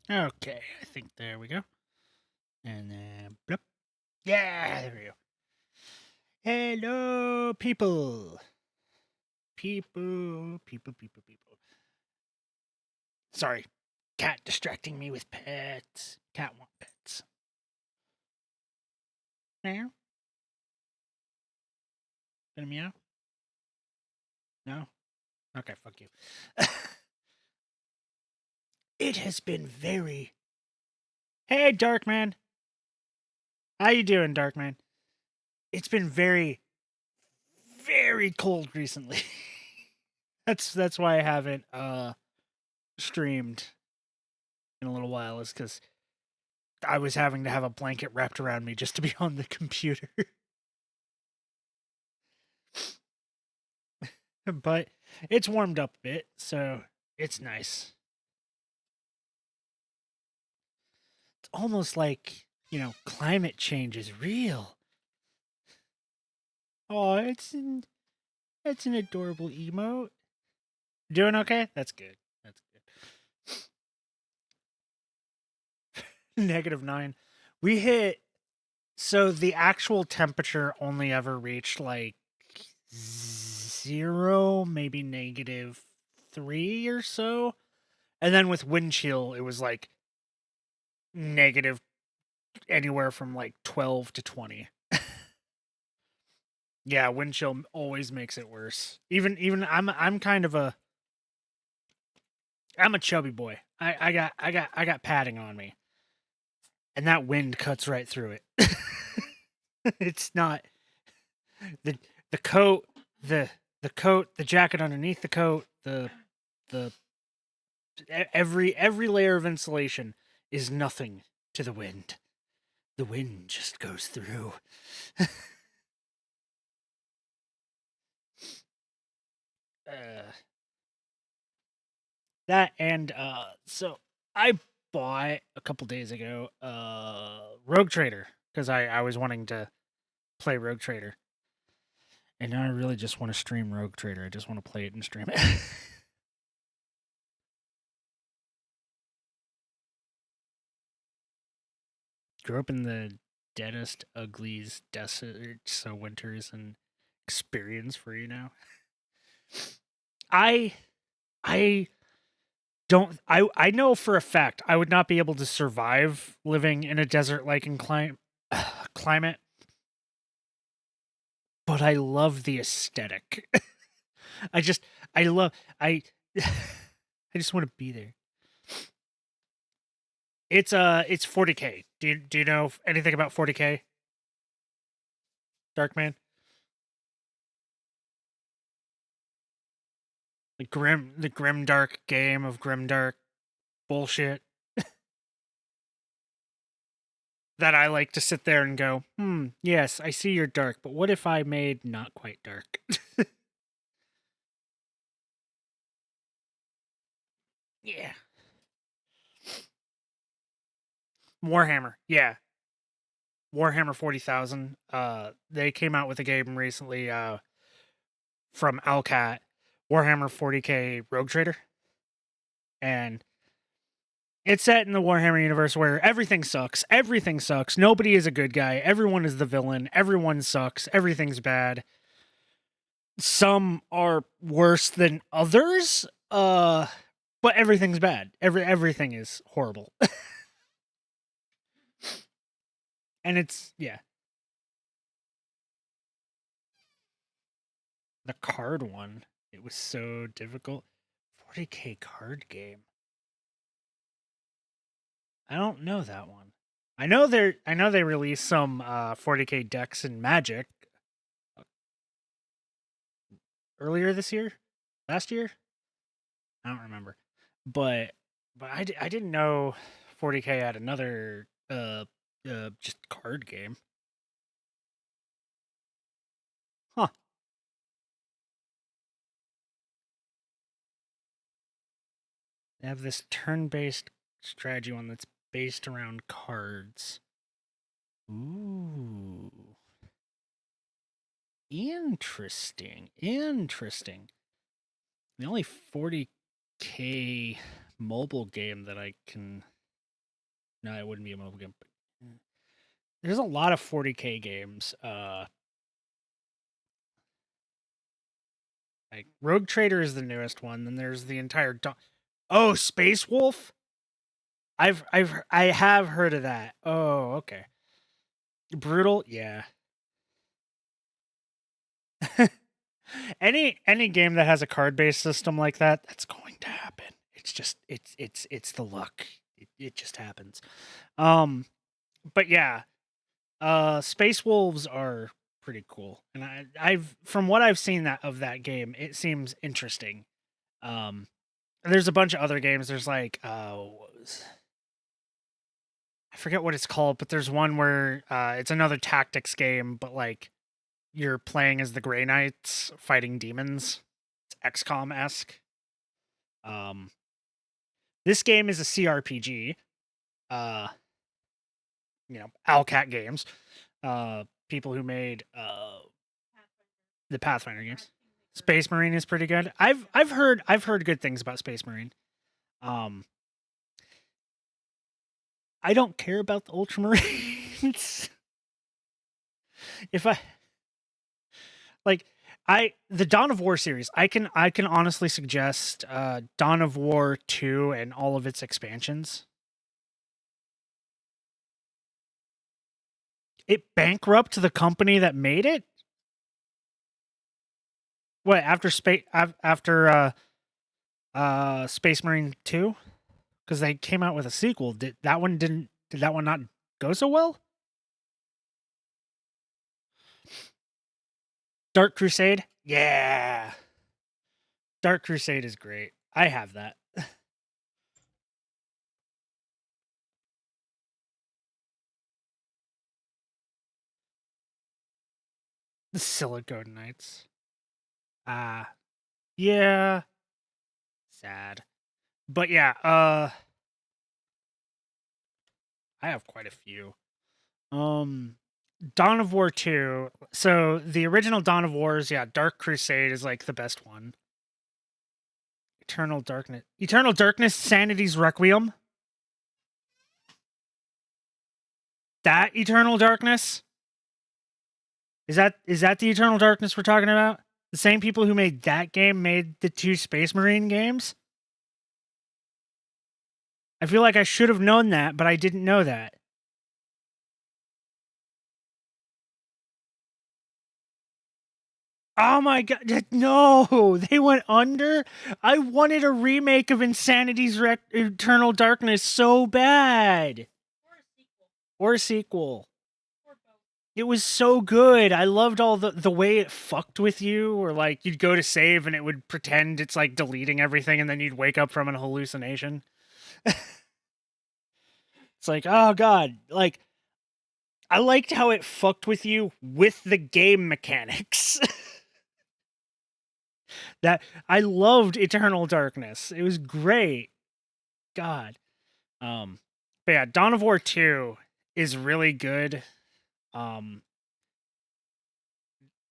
Okay, I think there we go. And then, blip. Yeah, there we go. Hello, people. People. Sorry, cat distracting me with pets. Cat want pets. Meow. Gonna meow? No? Okay, fuck you. It has been very... Hey, Darkman. How you doing, Darkman? It's been very, very cold recently. That's why I haven't streamed in a little while, is because I was having to have a blanket wrapped around me just to be on the computer. But it's warmed up a bit, so it's nice. It's almost like, climate change is real. Oh, it's an adorable emote. Doing okay? That's good. That's good. -9. We hit, so the actual temperature only ever reached like 0, maybe -3 or so. And then with wind chill, it was like negative anywhere from like 12 to 20. Yeah, wind chill always makes it worse. Even I'm kind of I'm a chubby boy. I got padding on me. And that wind cuts right through it. It's not the coat, the coat, the jacket underneath the coat, the every layer of insulation is nothing to the wind. The wind just goes through. That and so I bought a couple days ago Rogue Trader because I was wanting to play Rogue Trader. And now I really just want to stream Rogue Trader. I just want to play it and stream it. Grew up in the deadest, ugliest deserts, so winter's an experience for you now. I I don't I know for a fact I would not be able to survive living in a desert like climate, but I love the aesthetic. I just I love I I just want to be there. It's 40K. Do you know anything about 40K? Darkman? The grim dark game of grim dark bullshit that I like to sit there and go, yes, I see you're dark, but what if I made not quite dark? Yeah. Warhammer, yeah. Warhammer 40,000. They came out with a game recently from Alcat, Warhammer 40K Rogue Trader. And it's set in the Warhammer universe where everything sucks. Everything sucks. Nobody is a good guy. Everyone is the villain. Everyone sucks. Everything's bad. Some are worse than others. But everything's bad. Everything is horrible. And it's the card one. It was so difficult. 40K card game. I don't know that one. I know they released some 40K decks in Magic earlier this year, last year. I don't remember, but I didn't know 40K had another just card game. Huh. They have this turn-based strategy one that's based around cards. Ooh. Interesting. The only 40K mobile game that I can No, it wouldn't be a mobile game. But there's a lot of 40K games. Like Rogue Trader is the newest one. Then there's the entire. Oh, Space Wolf. I have heard of that. Oh, okay. Brutal, yeah. Any game that has a card based system like that, that's going to happen. It's just it's the luck. It just happens. But yeah, Space Wolves are pretty cool, and I've from what I've seen that game, it seems interesting. There's a bunch of other games. There's like I forget what it's called, but there's one where it's another tactics game, but like you're playing as the Grey Knights fighting demons. It's XCOM esque. Um, this game is a CRPG. Uh, Owlcat Games. People who made the Pathfinder games. Space Marine is pretty good. I've heard good things about Space Marine. I don't care about the Ultramarines. If I like the Dawn of War series, I can honestly suggest Dawn of War 2 and all of its expansions. It bankrupted the company that made it? What, after Space Marine 2? Cuz they came out with a sequel. Did that one not go so well? Dark Crusade? Yeah. Dark Crusade is great. I have that. The Silicon Knights. Yeah. Sad. But yeah, I have quite a few. Dawn of War 2. So the original Dawn of Wars, yeah, Dark Crusade is like the best one. Eternal Darkness, Sanity's Requiem. That Eternal Darkness? Is that the Eternal Darkness we're talking about? The same people who made that game made the 2 Space Marine games? I feel like I should have known that, but I didn't know that. Oh my god, no! They went under? I wanted a remake of Insanity's Eternal Darkness so bad! Or a sequel. It was so good. I loved all the way it fucked with you, or like you'd go to save and it would pretend it's like deleting everything and then you'd wake up from an hallucination. It's like, oh god, like I liked how it fucked with you with the game mechanics. That I loved Eternal Darkness. It was great. God. But yeah, Dawn of War 2 is really good. The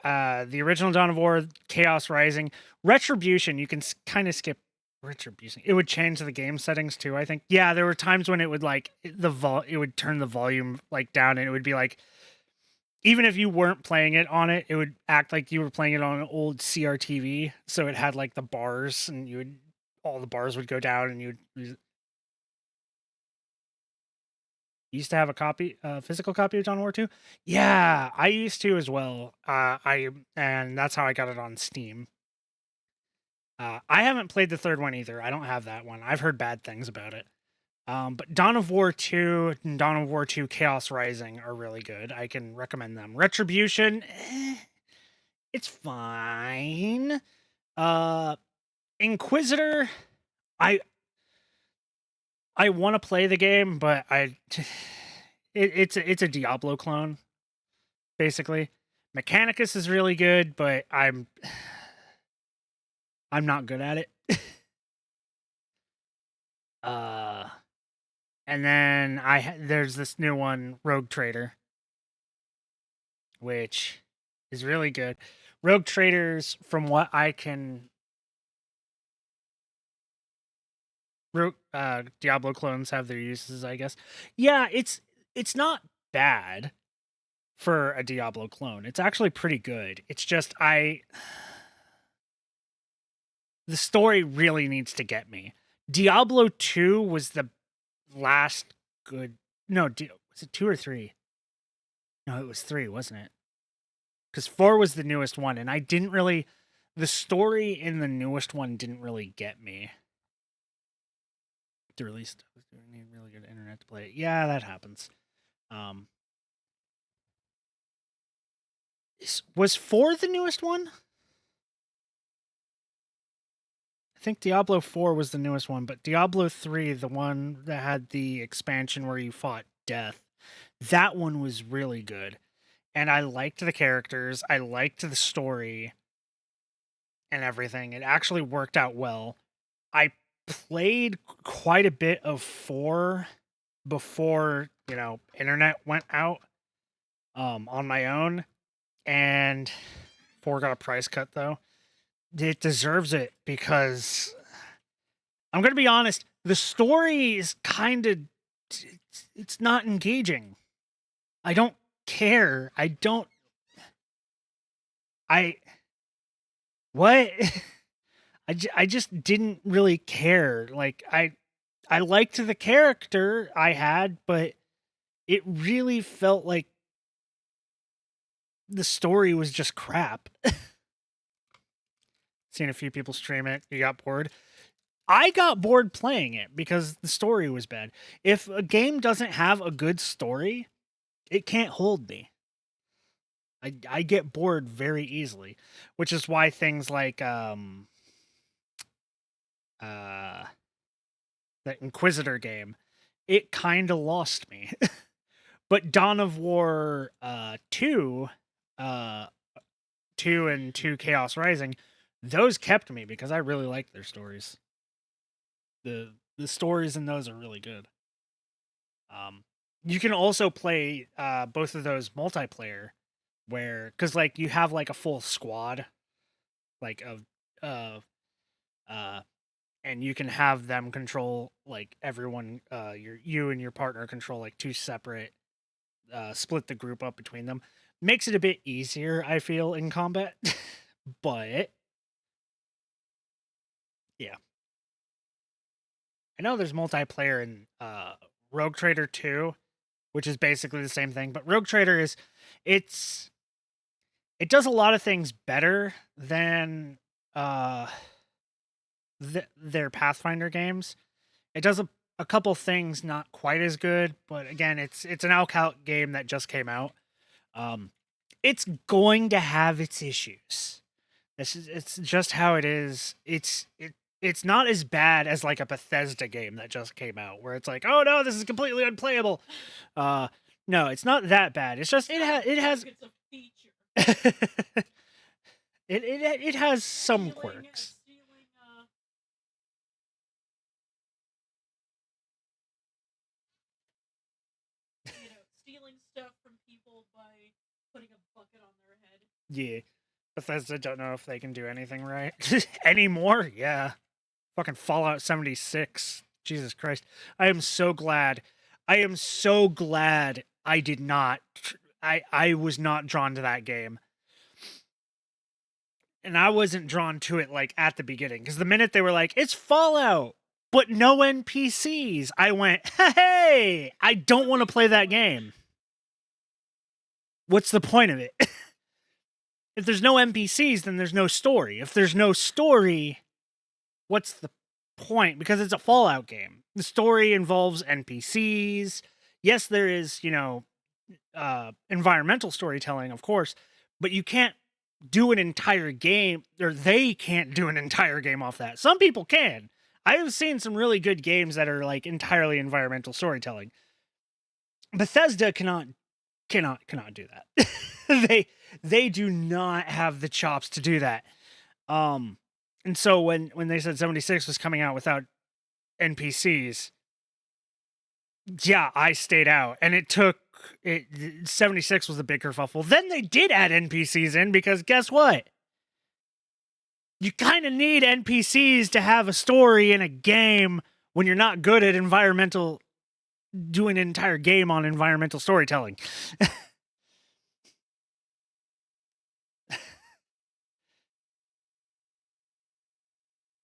original Dawn of War, Chaos Rising, Retribution, you can kind of skip Retribution. It would change the game settings too, I think. Yeah, there were times when it would like it would turn the volume like down and it would be like even if you weren't playing it on it, it would act like you were playing it on an old CRTV. So it had like the bars and all the bars would go down and you used to have a physical copy of Dawn of War 2. Yeah, I used to as well. And that's how I got it on Steam. I haven't played the third one either. I don't have that one. I've heard bad things about it. But Dawn of War 2 and Dawn of War 2 Chaos Rising are really good. I can recommend them. Retribution, it's fine. Inquisitor, I want to play the game, but it's a Diablo clone, basically. Mechanicus is really good, but I'm not good at it. And then there's this new one, Rogue Trader, which is really good. Rogue Traders, from what I can Diablo clones have their uses, I guess. Yeah, it's not bad for a Diablo clone. It's actually pretty good. It's just the story really needs to get me. Diablo 2 was the last good. No, was it 2 or 3? No, it was 3, wasn't it? Because 4 was the newest one, and I didn't really. The story in the newest one didn't really get me. To release stuff, we need really good internet to play it. Yeah, that happens. Was 4 the newest one? I think Diablo 4 was the newest one, but Diablo 3, the one that had the expansion where you fought death, that one was really good. And I liked the characters, I liked the story and everything. It actually worked out well. I played quite a bit of 4 before, internet went out on my own, and 4 got a price cut though. It deserves it because I'm going to be honest, the story is kind of it's not engaging. I don't care. What? I just didn't really care. Like I liked the character I had, but it really felt like the story was just crap. Seen a few people stream it. You got bored. I got bored playing it because the story was bad. If a game doesn't have a good story, it can't hold me. I get bored very easily, which is why things like the Inquisitor game, it kind of lost me. But Dawn of War 2 and 2 Chaos Rising, those kept me because I really liked their stories. The stories in those are really good. You can also play both of those multiplayer, where because like you have like a full squad, like of and you can have them control like everyone. You and your partner control like 2 separate. Split the group up between them. Makes it a bit easier, I feel, in combat, but yeah. I know there's multiplayer in Rogue Trader 2, which is basically the same thing, but Rogue Trader it does a lot of things better than their Pathfinder games. It does a couple things not quite as good, but again, it's an Alcal game that just came out. It's going to have its issues. It's just how it is. It's not as bad as like a Bethesda game that just came out, where it's like, oh no, this is completely unplayable. No, it's not that bad. It's just it has It's a feature. it has some quirks. Stealing stuff from people by putting a bucket on their head. Yeah. Bethesda don't know if they can do anything right anymore. Yeah. Fucking Fallout 76. Jesus Christ. I am so glad. I did not. I was not drawn to that game. And I wasn't drawn to it like at the beginning. Because the minute they were like, it's Fallout, but no NPCs, I went, hey, I don't want to play that game. What's the point of it? If there's no NPCs, then there's no story. If there's no story, what's the point? Because it's a Fallout game. The story involves NPCs. Yes, there is, environmental storytelling, of course, but you can't do an entire game, or they can't do an entire game off that. Some people can. I have seen some really good games that are like entirely environmental storytelling. Bethesda cannot do that. They do not have the chops to do that. And so when they said 76 was coming out without NPCs, yeah, I stayed out. And 76 was a big kerfuffle. Then they did add NPCs in because guess what? You kind of need NPCs to have a story in a game when you're not good at doing an entire game on environmental storytelling.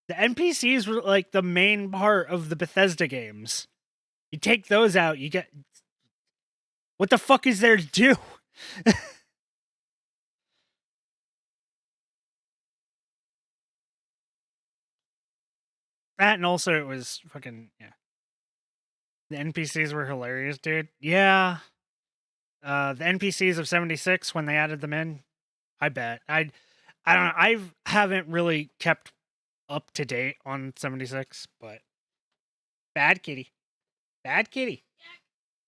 The NPCs were like the main part of the Bethesda games. You take those out, you get... What the fuck is there to do? That, and also it was fucking... Yeah. The NPCs were hilarious, dude. Yeah. The NPCs of 76, when they added them in, I bet. I don't know. I haven't really kept up to date on 76, but bad kitty. Bad kitty.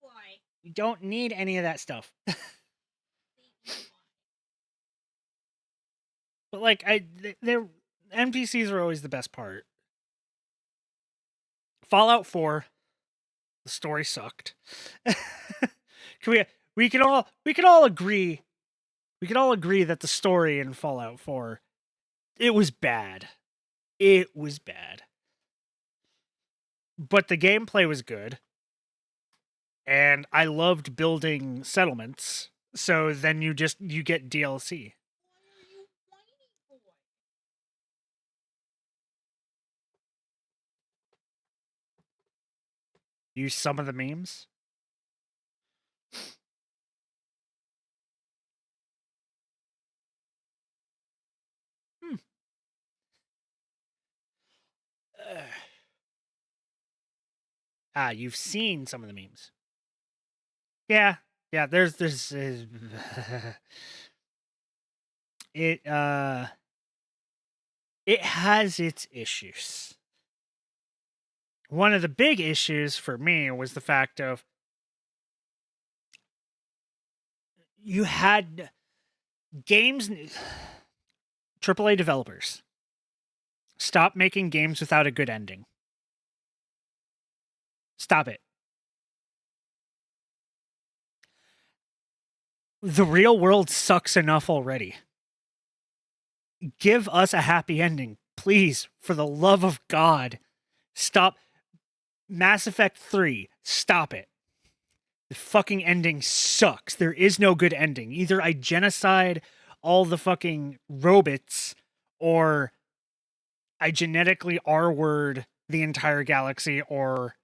Why? You don't need any of that stuff. But like they're NPCs are always the best part. Fallout 4, the story sucked. We could all agree that the story in Fallout 4, it was bad. It was bad. But the gameplay was good. And I loved building settlements. So then you get DLC. What are you whining for? Use some of the memes. You've seen some of the memes. Yeah, there's it has its issues. One of the big issues for me was the fact of you had games, AAA developers, stop making games without a good ending. Stop it. The real world sucks enough already. Give us a happy ending, please, for the love of God. Stop. Mass Effect 3, stop it. The fucking ending sucks. There is no good ending. Either I genocide all the fucking robots, or I genetically R-word the entire galaxy, or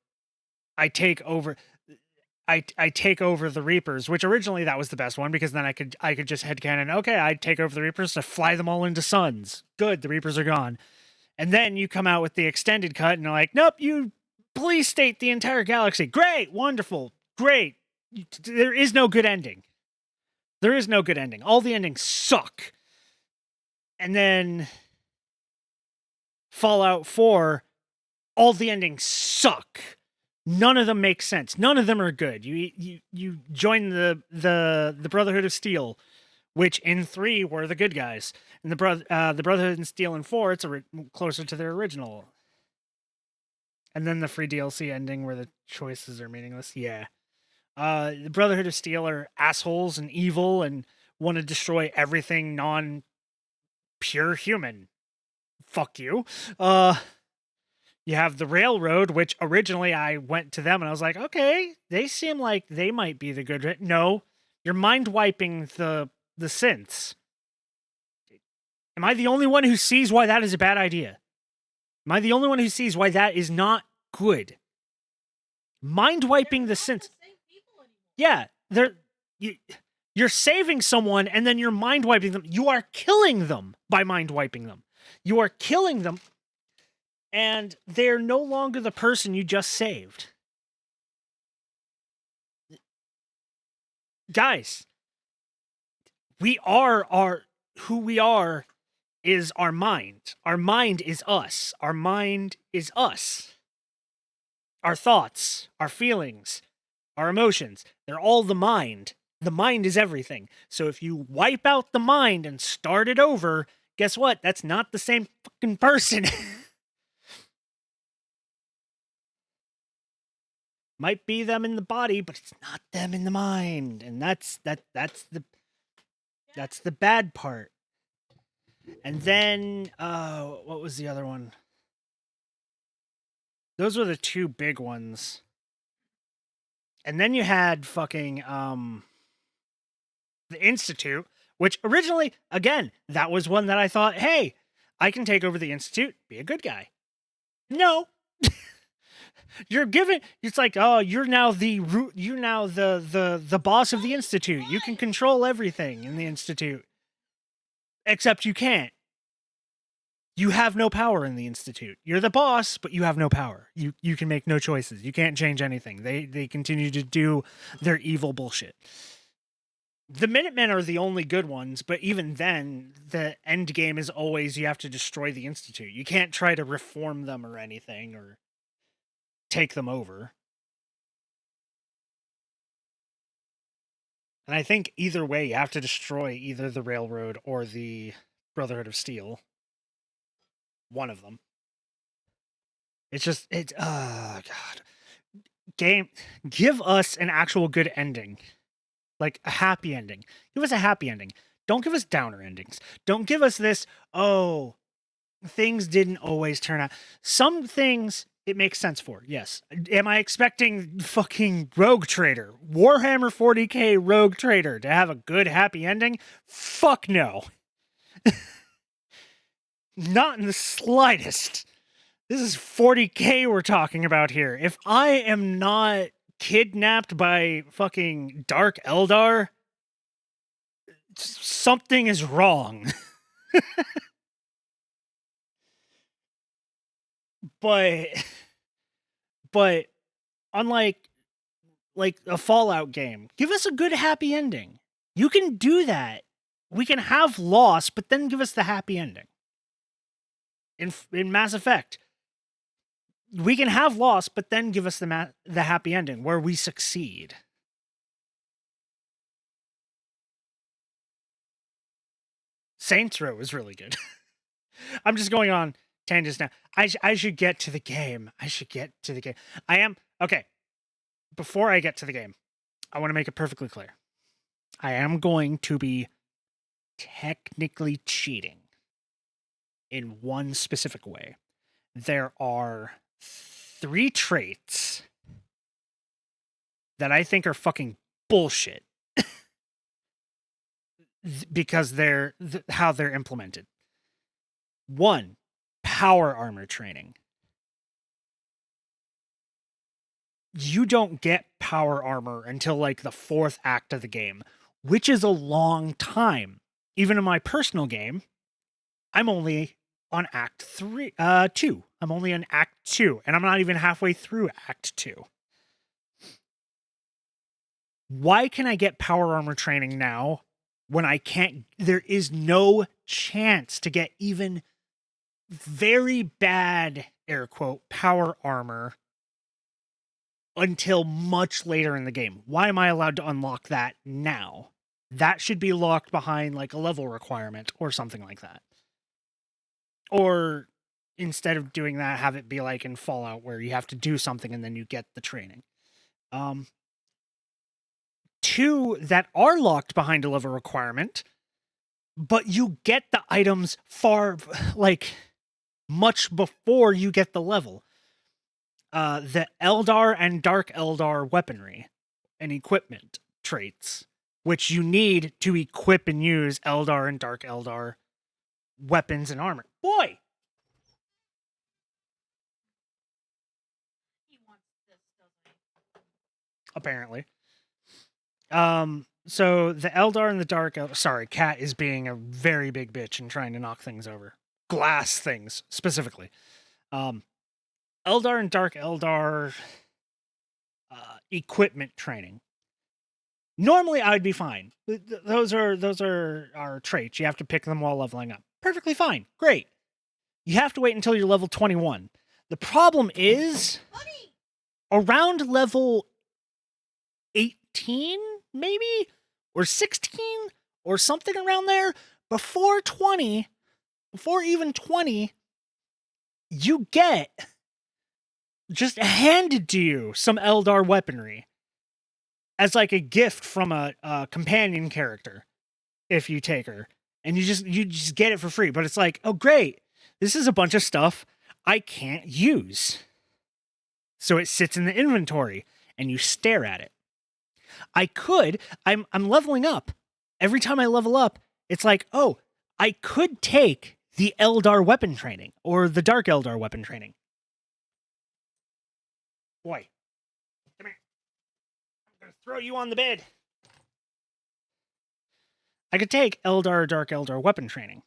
I take over... I take over the Reapers, which originally that was the best one, because then I could just headcanon, okay, I'd take over the Reapers to fly them all into suns. Good, the Reapers are gone. And then you come out with the extended cut and you're like, nope, you police state the entire galaxy. Great, wonderful, great. There is no good ending. There is no good ending. All the endings suck. And then Fallout 4, all the endings suck. None of them make sense. None of them are good. You join the Brotherhood of Steel, which in 3 were the good guys, and the Brotherhood in Steel in 4, it's closer to their original. And then the free DLC ending where the choices are meaningless. Yeah, the Brotherhood of Steel are assholes and evil and want to destroy everything non-pure human. Fuck you. You have the Railroad, which originally I went to them and I was like, okay, they seem like they might be the good... No, you're mind-wiping the synths. Am I the only one who sees why that is a bad idea? Am I the only one who sees why that is not good? Mind-wiping the synths. Yeah, you're saving someone and then you're mind-wiping them. You are killing them by mind-wiping them. You are killing them, and they're no longer the person you just saved. Guys, who we are is our mind. Our mind is us. Our mind is us. Our thoughts, our feelings, our emotions, they're all the mind. The mind is everything. So if you wipe out the mind and start it over, guess what? That's not the same fucking person. Might be them in the body, but it's not them in the mind. And that's the bad part. And then what was the other one? Those were the two big ones. And then you had fucking the Institute, which originally, again, that was one that I thought, hey, I can take over the Institute, be a good guy. No. You're given, it's like, oh, you're now the boss of the Institute. You can control everything in the Institute. Except you can't. You have no power in the Institute. You're the boss, but you have no power. You can make no choices. You can't change anything. They continue to do their evil bullshit. The Minutemen are the only good ones, but even then, the end game is always you have to destroy the Institute. You can't try to reform them or anything or take them over. And I think either way, you have to destroy either the Railroad or the Brotherhood of Steel. One of them. It's just, oh, God. Game, give us an actual good ending. Like, a happy ending. Give us a happy ending. Don't give us downer endings. Don't give us this, oh, things didn't always turn out. Some things it makes sense for, yes. Am I expecting fucking Rogue Trader, Warhammer 40k Rogue Trader to have a good happy ending? Fuck no. Not in the slightest. This is 40k we're talking about here. If I am not kidnapped by fucking Dark Eldar, something is wrong. but unlike like a Fallout game, give us a good happy ending. You can do that. We can have loss, but then give us the happy ending. In Mass Effect, we can have loss, but then give us the happy ending where we succeed. Saints Row is really good. I'm just going on tangents now. I should get to the game. I am okay. Before I get to the game, I want to make it perfectly clear. I am going to be technically cheating in one specific way. There are 3 traits that I think are fucking bullshit because they're how they're implemented. 1, power armor training. You don't get power armor until like the 4th act of the game, which is a long time. Even in my personal game, I'm only on Act 2. I'm only on Act 2, and I'm not even halfway through Act 2. Why can I get power armor training now when I can't? There is no chance to get even very bad, air quote, power armor until much later in the game. Why am I allowed to unlock that now? That should be locked behind like a level requirement or something like that. Or instead of doing that, have it be like in Fallout where you have to do something and then you get the training. 2 that are locked behind a level requirement, but you get the items far, like, much before you get the level. The Eldar and Dark Eldar weaponry and equipment traits, which you need to equip and use Eldar and Dark Eldar weapons and armor. Boy! He wants this, doesn't he? Apparently. So the Eldar and the Dark Eldar... Sorry, Cat is being a very big bitch and trying to knock things over. Glass things, specifically. Eldar and Dark Eldar equipment training. Normally, I would be fine. Those are our traits. You have to pick them while leveling up. Perfectly fine. Great. You have to wait until you're level 21. The problem is, around level 18, maybe? Or 16? Or something around there? Before even 20, you get just handed to you some Eldar weaponry as like a gift from a companion character if you take her, and you just get it for free. But it's like, oh great, this is a bunch of stuff I can't use. So it sits in the inventory and you stare at it. I'm leveling up. Every time I level up, it's like, oh, I could take the Eldar weapon training or the Dark Eldar weapon training. Boy, come here. I'm going to throw you on the bed. I could take Eldar, Dark Eldar weapon training.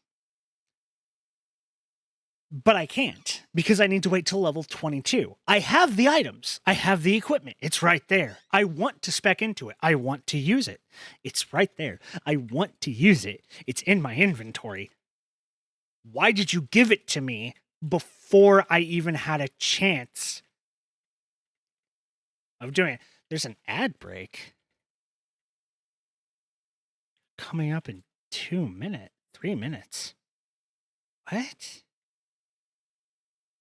But I can't because I need to wait till level 22. I have the items. I have the equipment. It's right there. I want to spec into it. I want to use it. It's right there. I want to use it. It's in my inventory. Why did you give it to me before I even had a chance of doing it? There's an ad break coming up in 3 minutes. What?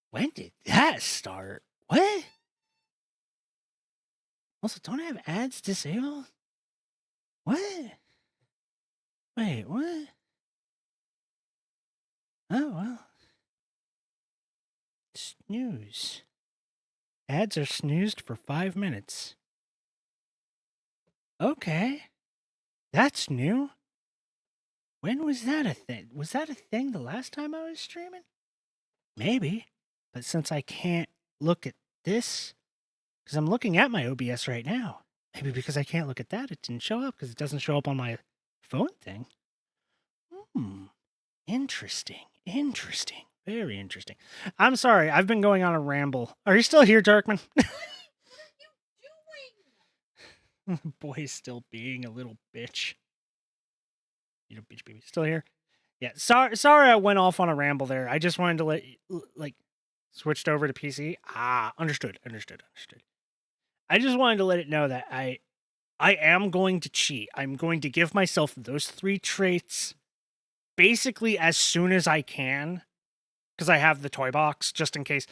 When did that start? What? Also, don't I have ads disabled? What? Wait, what? Oh, well. Snooze. Ads are snoozed for 5 minutes. Okay. That's new. When was that a thing? Was that a thing the last time I was streaming? Maybe. But since I can't look at this, because I'm looking at my OBS right now, maybe because I can't look at that, it didn't show up because it doesn't show up on my phone thing. Interesting. Very interesting. I'm sorry, I've been going on a ramble. Are you still here, Darkman? What are you doing? Boy's still being a little bitch. You know, bitch baby. Still here? Yeah, sorry I went off on a ramble there. I just wanted to let you, switched over to PC. Understood. I just wanted to let it know that I am going to cheat. I'm going to give myself those 3 traits basically as soon as I can, because I have the toy box, just in case.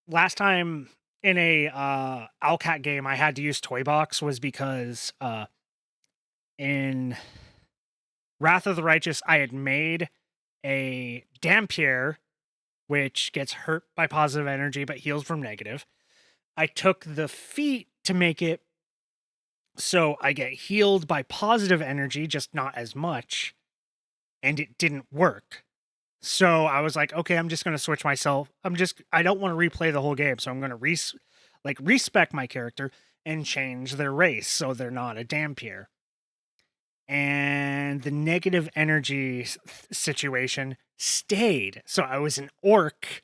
Last time in a Alcat game I had to use toy box was because in Wrath of the Righteous I had made a Dampier, which gets hurt by positive energy but heals from negative. I took the feat to make it so I get healed by positive energy, just not as much, and it didn't work. So I was like, okay, I'm just going to switch myself. I don't want to replay the whole game, so I'm going to respec my character and change their race so they're not a Dampier. And the negative energy situation stayed. So I was an orc,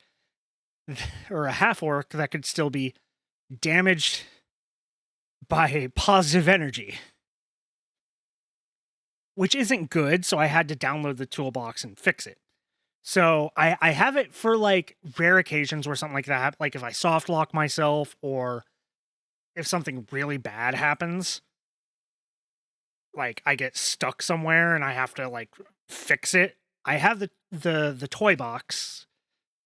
or a half orc, that could still be damaged by positive energy, which isn't good. So I had to download the toolbox and fix it. So I have it for like rare occasions where something like that, like if I soft lock myself or if something really bad happens, like I get stuck somewhere and I have to like fix it. I have the toy box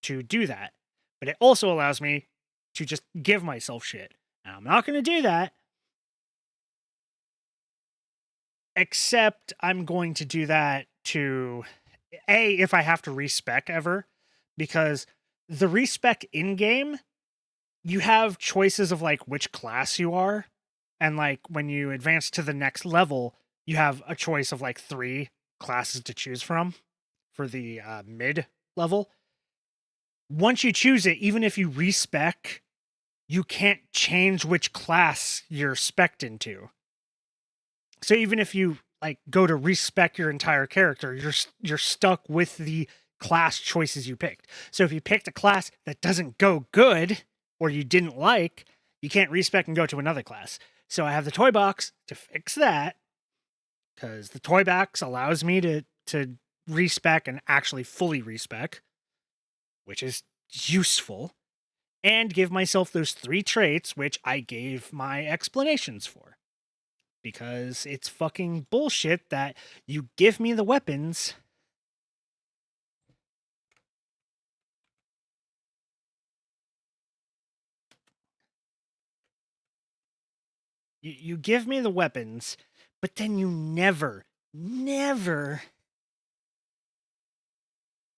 to do that, but it also allows me to just give myself shit. Now, I'm not going to do that, except I'm going to do that to if I have to respec ever, because the respec in game, you have choices of like which class you are, and like when you advance to the next level, you have a choice of like 3 classes to choose from for the mid level. Once you choose it, even if you respec, you can't change which class you're spec'd into. So even if you like go to respec your entire character, you're stuck with the class choices you picked. So if you picked a class that doesn't go good or you didn't like, you can't respec and go to another class. So I have the toy box to fix that, because the toy box allows me to respec and actually fully respec, which is useful, and give myself those 3 traits, which I gave my explanations for. Because it's fucking bullshit that you give me the weapons you give me the weapons, but then you never,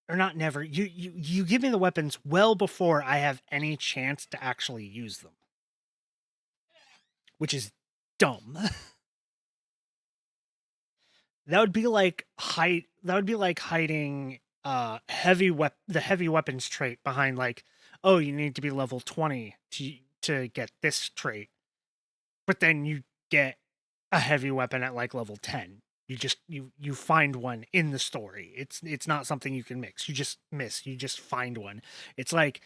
or not never, you give me the weapons well before I have any chance to actually use them. which is dumb. That would be like hiding the heavy weapons trait behind like, oh, you need to be level 20 to get this trait. But then you get a heavy weapon at like level 10. You find one in the story. It's not something you can mix. You just find one. It's like,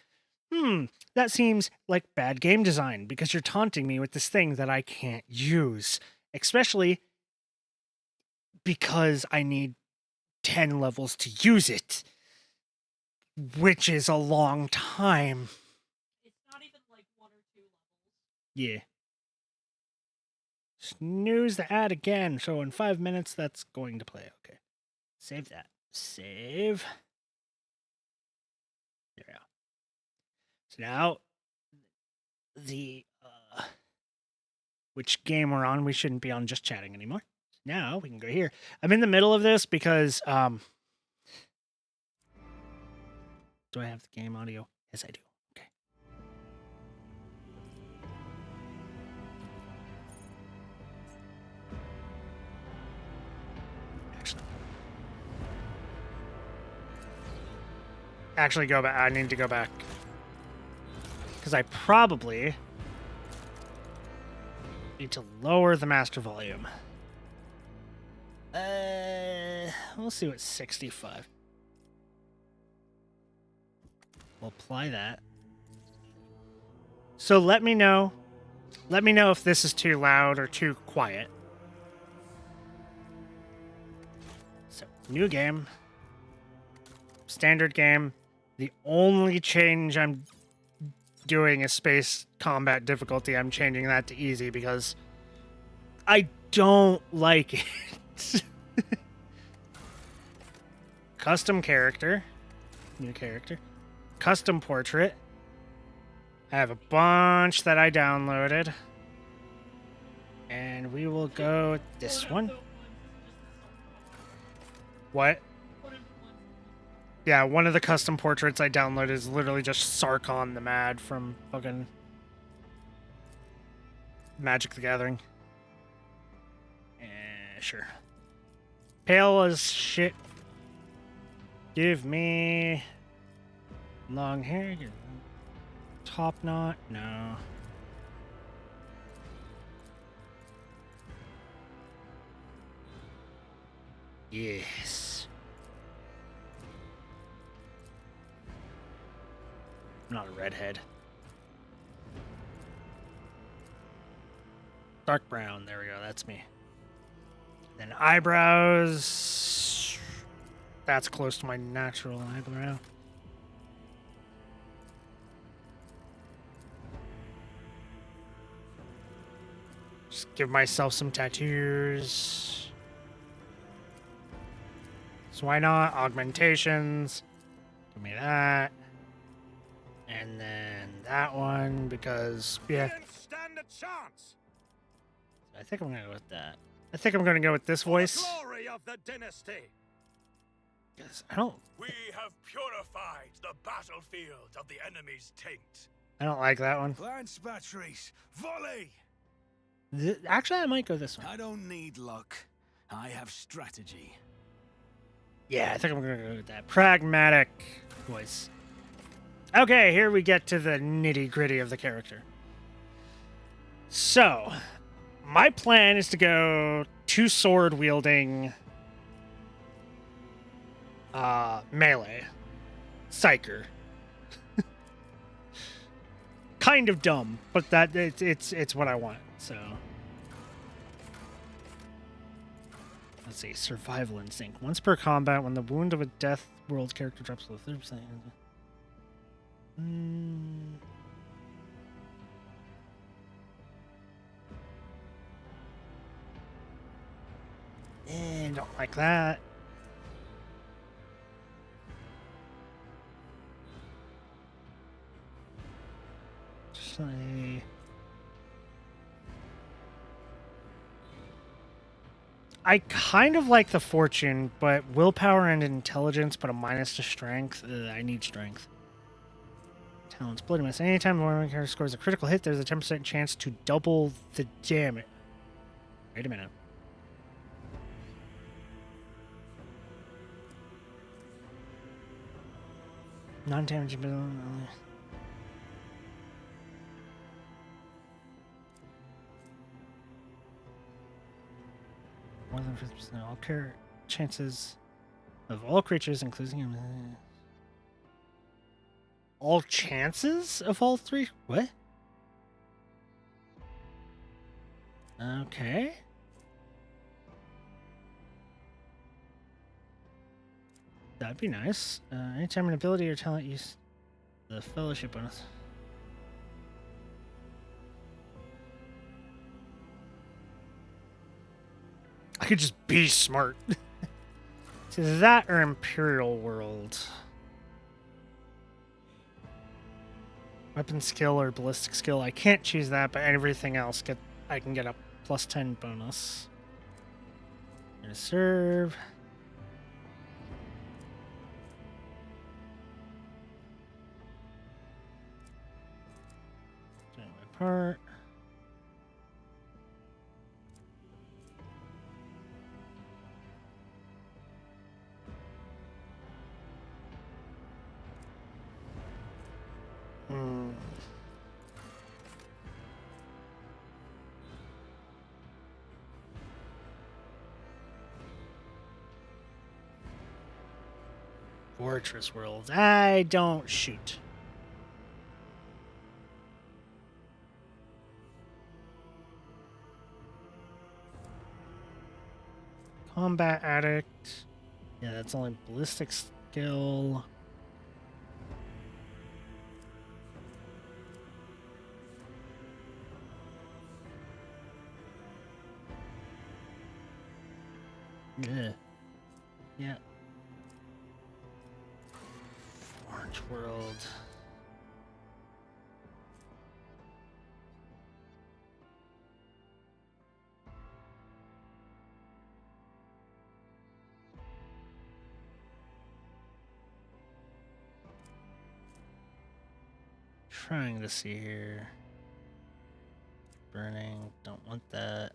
that seems like bad game design because you're taunting me with this thing that I can't use. Especially because I need 10 levels to use it, which is a long time. It's not even like 1 or 2 levels. Yeah. Snooze the ad again. So in 5 minutes, that's going to play. Okay. Save that. Save. There we go. So now, which game we're on, we shouldn't be on just chatting anymore. Now we can go here. I'm in the middle of this because, do I have the game audio? Yes, I do. Okay. Actually go back. I need to go back. Because I probably need to lower the master volume. We'll see what 65. We'll apply that. So let me know. Let me know if this is too loud or too quiet. So, new game. Standard game. The only change I'm doing is space combat difficulty. I'm changing that to easy because I don't like it. Custom character. New character. Custom portrait. I have a bunch that I downloaded. And we will go with this one. What? Yeah, one of the custom portraits I downloaded is literally just Sarkon the Mad from fucking Magic the Gathering. Sure. Pale as shit. Give me long hair. Top knot. No. Yes. I'm not a redhead. Dark brown. There we go. That's me. Then eyebrows. That's close to my natural eyebrow. Just give myself some tattoos. So why not? Augmentations. Give me that. And then that one because, yeah. Stand a chance. I think I'm going to go with that. I think I'm going to go with this voice. Glory of the dynasty. Because I don't... We have purified the battlefield of the enemy's taint. I don't like that one. Lance batteries, volley. Actually, I might go this one. I don't need luck. I have strategy. Yeah, I think I'm going to go with that. Pragmatic voice. Okay, here we get to the nitty-gritty of the character. So, my plan is to go 2 sword-wielding melee. Psyker. Kind of dumb, but that it's what I want, so... Let's see, survival instinct. Once per combat, when the wound of a death world character drops below 30%. Don't like that. I kind of like the fortune, but willpower and intelligence, but a minus to strength. I need strength. Talents, Bloody Mess. Anytime one of my character scores a critical hit, there's a 10% chance to double the damage. Wait a minute. Non-damaging, but more than 50% of all chances of all creatures, including all chances of all three. What? Okay. That'd be nice. Anytime an ability or talent use the fellowship bonus. I could just be smart. Is that or Imperial World? Weapon skill or ballistic skill. I can't choose that, but everything else I can get a +10 bonus. Gonna serve. Doing my part. Fortress World. I don't shoot. Combat Addict. Yeah, that's only ballistic skill. Yeah. Yeah. Orange World. Trying to see here. Burning. Don't want that.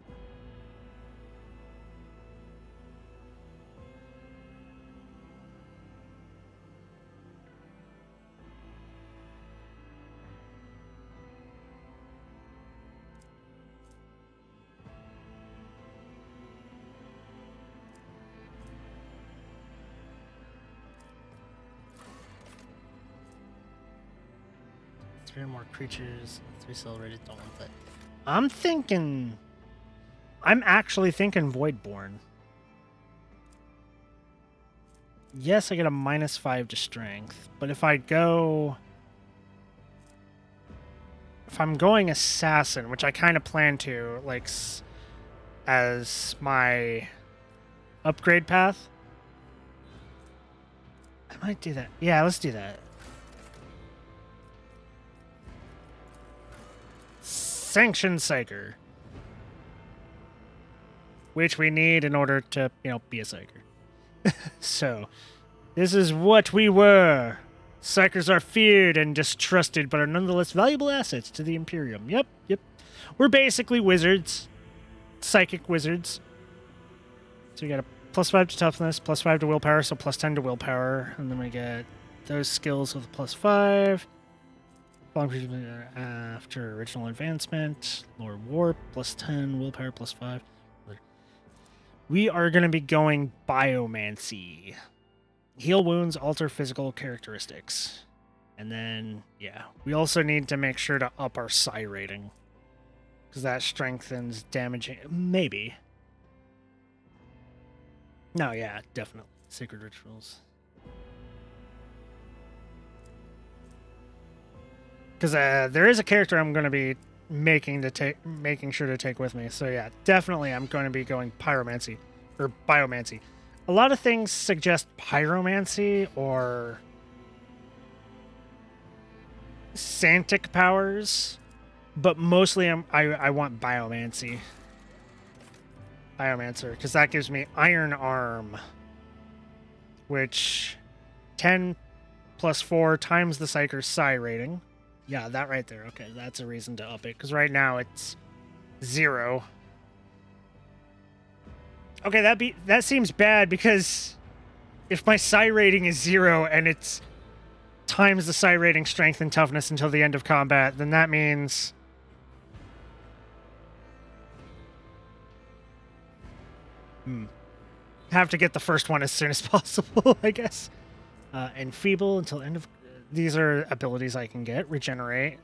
Three or more creatures. 3 celebrated. Don't want that. I'm actually thinking Voidborn. Yes, I get a -5 to strength, but if I'm going assassin, which I kind of plan to, like, as my upgrade path, I might do that. Yeah, let's do that. Sanctioned Psyker. Which we need in order to, be a Psyker. So, this is what we were. Psykers are feared and distrusted, but are nonetheless valuable assets to the Imperium. Yep. We're basically wizards. Psychic wizards. So we got a +5 to toughness, +5 to willpower, so +10 to willpower. And then we get those skills with a +5. After original advancement, lower warp, +10, willpower, +5. We are going to be going biomancy. Heal wounds, alter physical characteristics. And then, yeah, we also need to make sure to up our psi rating. Because that strengthens damaging. Maybe. No, yeah, definitely. Sacred rituals. Because there is a character I'm going to be making sure to take with me. So yeah, definitely I'm going to be going pyromancy or biomancy. A lot of things suggest pyromancy or Santic powers, but mostly I want biomancy. Biomancer, because that gives me Iron Arm, which 10 + 4 times the Psyker's psi rating. Yeah, that right there. Okay, that's a reason to up it. Because right now it's 0. Okay, that seems bad because if my psi rating is 0 and it's times the psi rating strength and toughness until the end of combat, then that means have to get the first one as soon as possible, I guess. Enfeeble until end of... These are abilities I can get. Regenerate.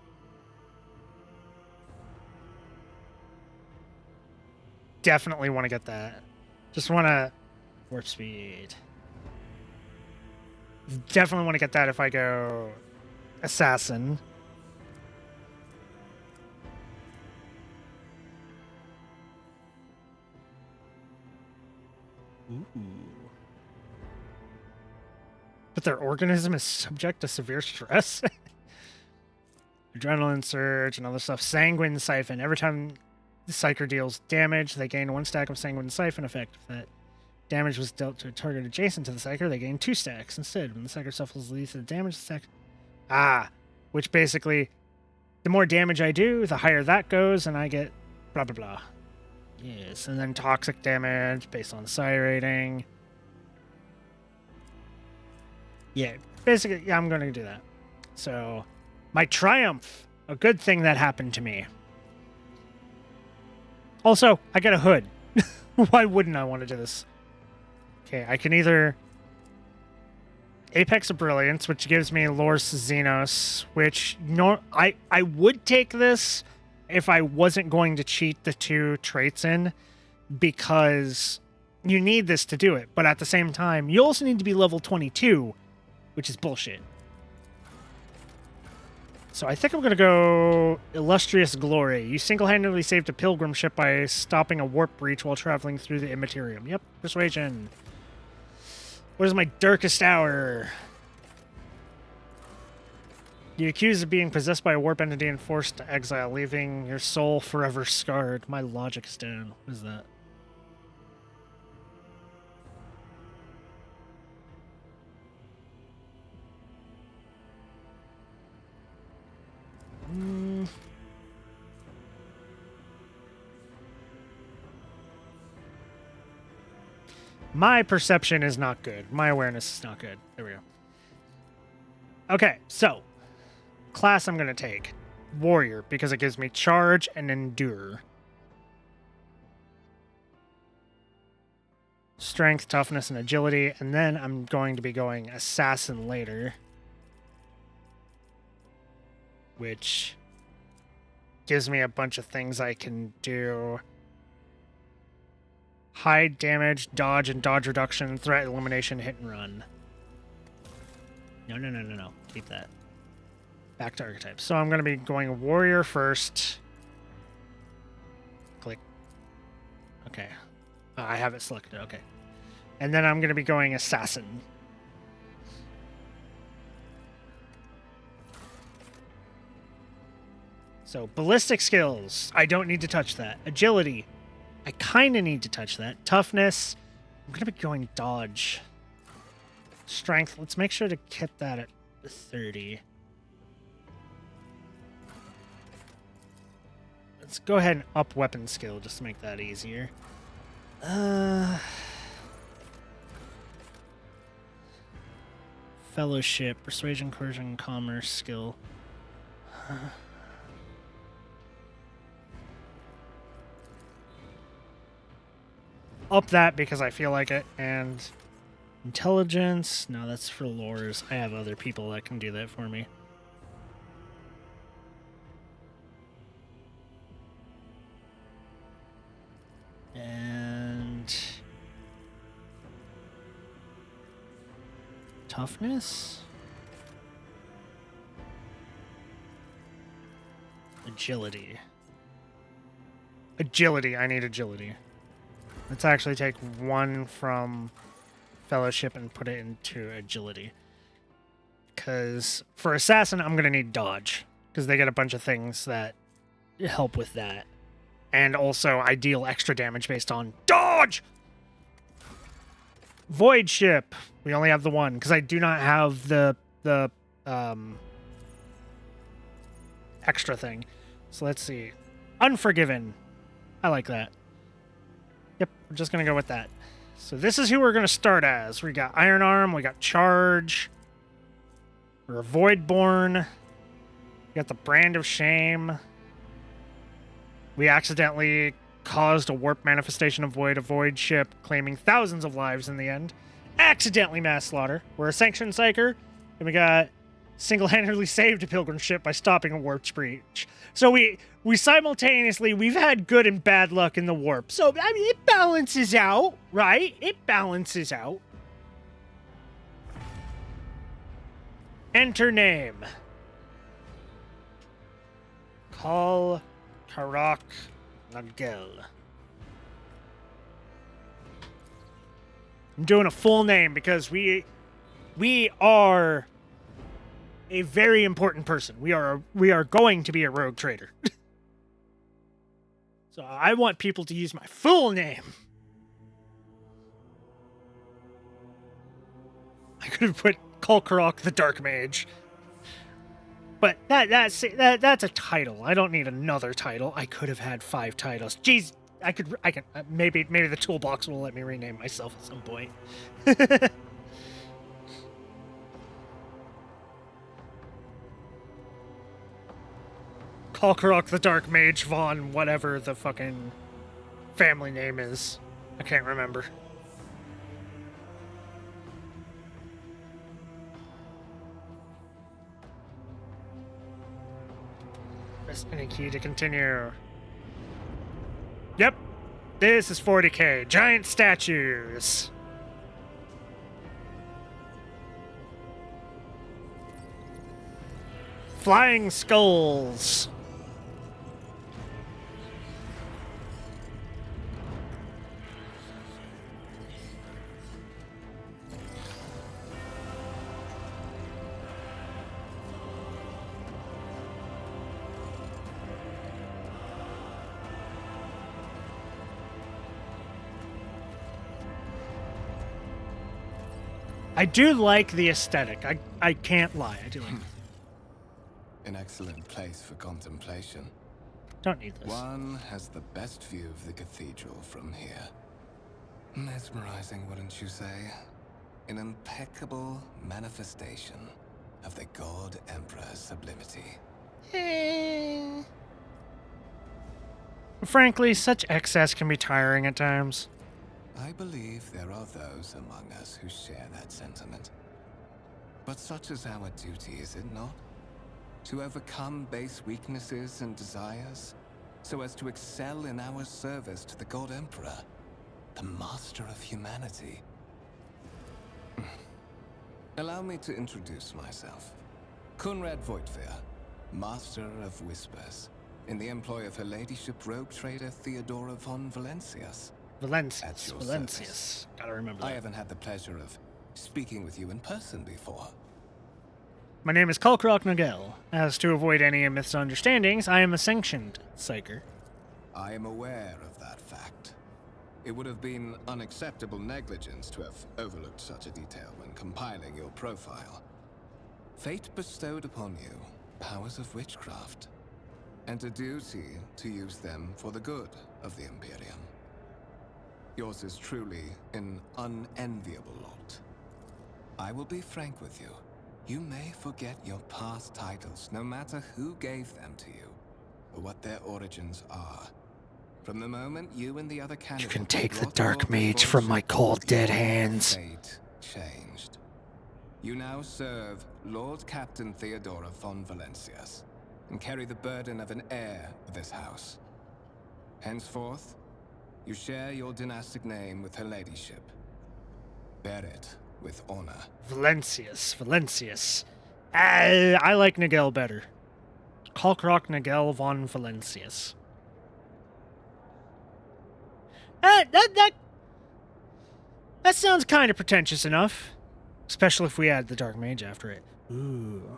Definitely want to get that. Just want to... Warp speed. Definitely want to get that if I go... Assassin. Ooh. But their organism is subject to severe stress. Adrenaline surge and other stuff. Sanguine siphon. Every time the Psyker deals damage, they gain 1 stack of Sanguine siphon effect. If that damage was dealt to a target adjacent to the Psyker, they gain 2 stacks instead. When the Psyker suffers lethal damage, the stack... which basically, the more damage I do, the higher that goes, and I get blah, blah, blah. Yes, and then toxic damage based on psi rating. Yeah, basically, yeah, I'm going to do that. So, my triumph, a good thing that happened to me. Also, I get a hood. Why wouldn't I want to do this? Okay, I can either Apex of Brilliance, which gives me Lors Xenos, which I would take this if I wasn't going to cheat the 2 traits in, because you need this to do it. But at the same time, you also need to be level 22, which is bullshit. So I think I'm going to go Illustrious Glory. You single-handedly saved a pilgrim ship by stopping a warp breach while traveling through the Immaterium. Yep, Persuasion. What is my darkest hour? You're accused of being possessed by a warp entity and forced to exile, leaving your soul forever scarred. My logic is down. What is that? My perception is not good. My awareness is not good. There we go. Okay, so class I'm going to take Warrior because it gives me charge and endure. Strength, toughness, and agility, and then I'm going to be going Assassin later, which gives me a bunch of things I can do. High damage, dodge, and dodge reduction, threat elimination, hit and run. No. Keep that. Back to archetypes. So I'm going to be going Warrior first. Click. Okay. I have it selected. Okay. And then I'm going to be going Assassin. So, ballistic skills. I don't need to touch that. Agility. I kind of need to touch that. Toughness. I'm going to be going dodge. Strength. Let's make sure to hit that at 30. Let's go ahead and up weapon skill just to make that easier. Fellowship. Persuasion, coercion, commerce, skill. Up that because I feel like it, and intelligence. No, that's for lores. I have other people that can do that for me. And toughness, agility. I need agility. Let's actually take 1 from Fellowship and put it into agility. Because for Assassin, I'm going to need dodge. Because they get a bunch of things that help with that. And also, I deal extra damage based on dodge! Void Ship. We only have the 1. Because I do not have the extra thing. So let's see. Unforgiven. I like that. Yep, we're just going to go with that. So this is who we're going to start as. We got Iron Arm, we got Charge, we're Voidborn, we got the Brand of Shame. We accidentally caused a warp manifestation of Void, a Void ship, claiming thousands of lives in the end. Accidentally mass slaughter. We're a Sanctioned Psyker, and we got single-handedly saved a Pilgrim ship by stopping a warp breach. So we simultaneously, we've had good and bad luck in the warp. So, I mean, it balances out, right? It balances out. Enter name. Kal Karak Nagel. I'm doing a full name because we are a very important person. We are going to be a rogue trader. So I want people to use my full name. I could have put Kulkarok the Dark Mage. But that's a title. I don't need another title. I could have had 5 titles. Jeez, I can maybe the toolbox will let me rename myself at some point. Kulkarok the Dark Mage Von whatever the fucking family name is. I can't remember. Press any key to continue. Yep. This is 40k. Giant statues. Flying skulls. I do like the aesthetic. I can't lie. I do like it. An excellent place for contemplation. Don't need this. One has the best view of the cathedral from here. Mesmerizing, wouldn't you say? An impeccable manifestation of the God Emperor's sublimity. Frankly, such excess can be tiring at times. I believe there are those among us who share that sentiment. But such is our duty, is it not? To overcome base weaknesses and desires, so as to excel in our service to the God Emperor, the master of humanity. Allow me to introduce myself. Kunrad Voitvir, Master of Whispers, in the employ of Her Ladyship Rogue Trader Theodora von Valencius. Valencius. Gotta remember that. I haven't had the pleasure of speaking with you in person before. My name is Kulkarok Nagel. As to avoid any misunderstandings, I am a Sanctioned Psyker. I am aware of that fact. It would have been unacceptable negligence to have overlooked such a detail when compiling your profile. Fate bestowed upon you powers of witchcraft, and a duty to use them for the good of the Imperium. Yours is truly an unenviable lot. I will be frank with you. You may forget your past titles, no matter who gave them to you, or what their origins are. From the moment you and the other candidates... You can take the Dark Mage from my cold, dead hands. Fate changed. You now serve Lord Captain Theodora von Valencius, and carry the burden of an heir of this house. Henceforth, you share your dynastic name with Her Ladyship. Bear it with honor. Valencius. I like Nagel better. Kulkarok Nagel von Valencius. That sounds kind of pretentious enough. Especially if we add the Dark Mage after it. Ooh.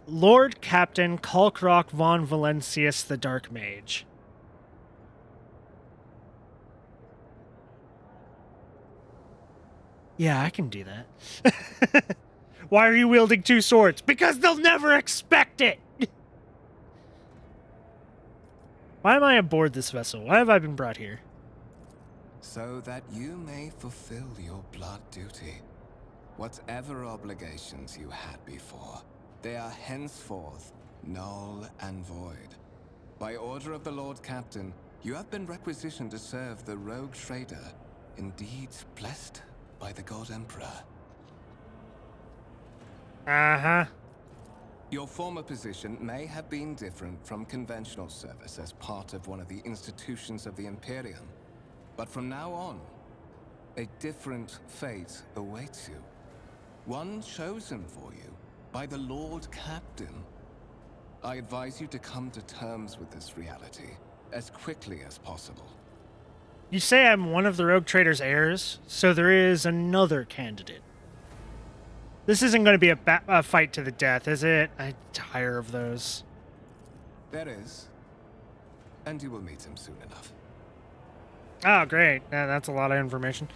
Lord Captain Kulkarok von Valencius the Dark Mage. Yeah, I can do that. Why are you wielding 2 swords? Because they'll never expect it! Why am I aboard this vessel? Why have I been brought here? So that you may fulfill your blood duty. Whatever obligations you had before, they are henceforth null and void. By order of the Lord Captain, you have been requisitioned to serve the rogue trader, indeed blessed by the God Emperor. Uh-huh. Your former position may have been different from conventional service as part of one of the institutions of the Imperium, but from now on, a different fate awaits you. One chosen for you by the Lord Captain. I advise you to come to terms with this reality as quickly as possible. You say I'm one of the Rogue Trader's heirs, so there is another candidate. This isn't going to be a fight to the death, is it? I'm tired of those. There is. And you will meet him soon enough. Oh, great. Yeah, that's a lot of information.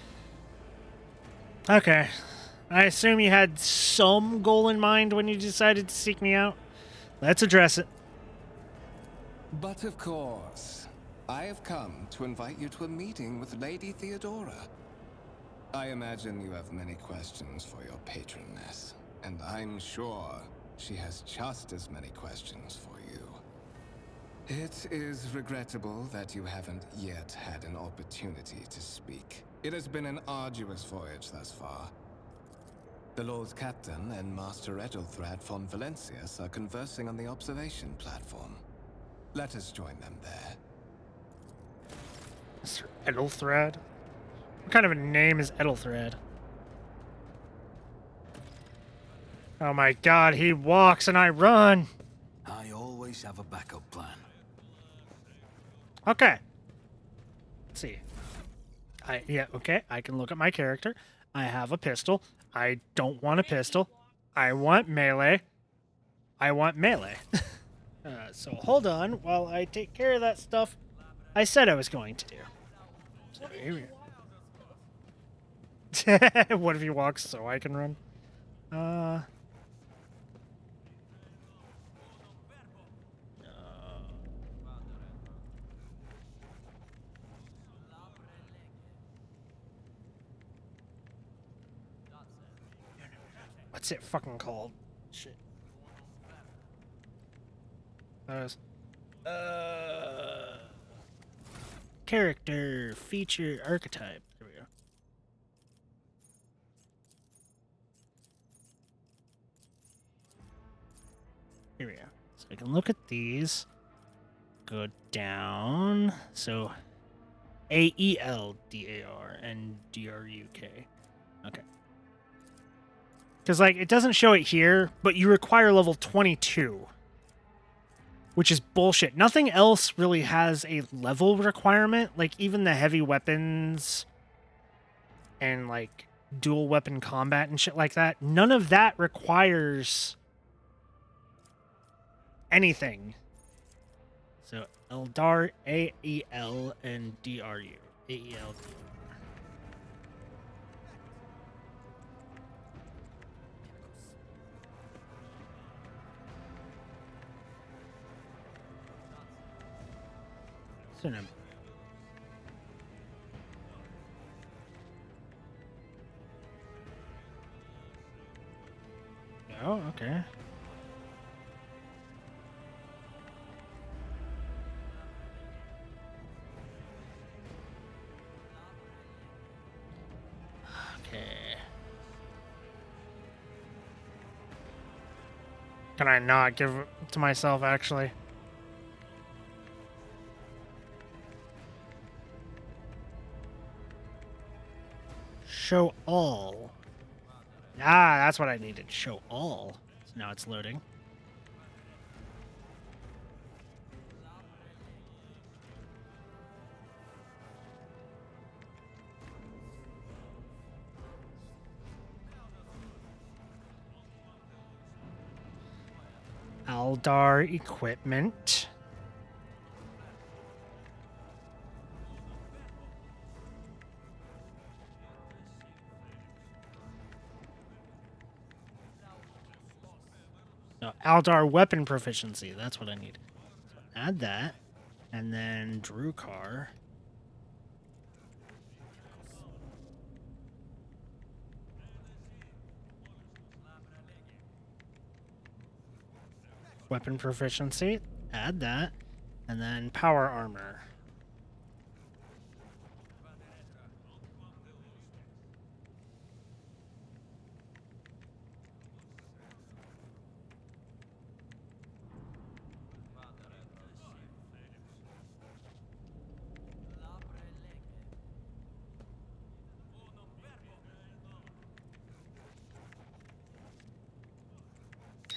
Okay. I assume you had some goal in mind when you decided to seek me out. Let's address it. But of course, I have come to invite you to a meeting with Lady Theodora. I imagine you have many questions for your patroness, and I'm sure she has just as many questions for you. It is regrettable that you haven't yet had an opportunity to speak. It has been an arduous voyage thus far. The Lord Captain and Master Edelthrad von Valencius are conversing on the observation platform. Let us join them there. Mr. Edelthrad? What kind of a name is Edelthrad? Oh my god, he walks and I run! I always have a backup plan. Okay. Let's see. Okay, I can look at my character. I have a pistol. I don't want a pistol. I want melee. I want melee. So hold on while I take care of that stuff I said I was going to do. So here we go. What if he walks so I can run? What's it fucking called? Shit. Character, feature, archetype. There we go. Here we go. So I can look at these. Go down. So AELDAR and DRUK. Okay. Because, like, it doesn't show it here, but you require level 22. Which is bullshit. Nothing else really has a level requirement. Like, even the heavy weapons and, like, dual weapon combat and shit like that. None of that requires anything. So, Eldar, AEL, and DRU. AEL, Synonym. Oh, okay. Okay. Can I not give it to myself, actually? Show all. Ah, that's what I needed. Show all. So now it's loading. Aldar equipment. No, Aldar weapon proficiency. That's what I need. So add that. And then Drew car. Weapon proficiency, add that. And then power armor.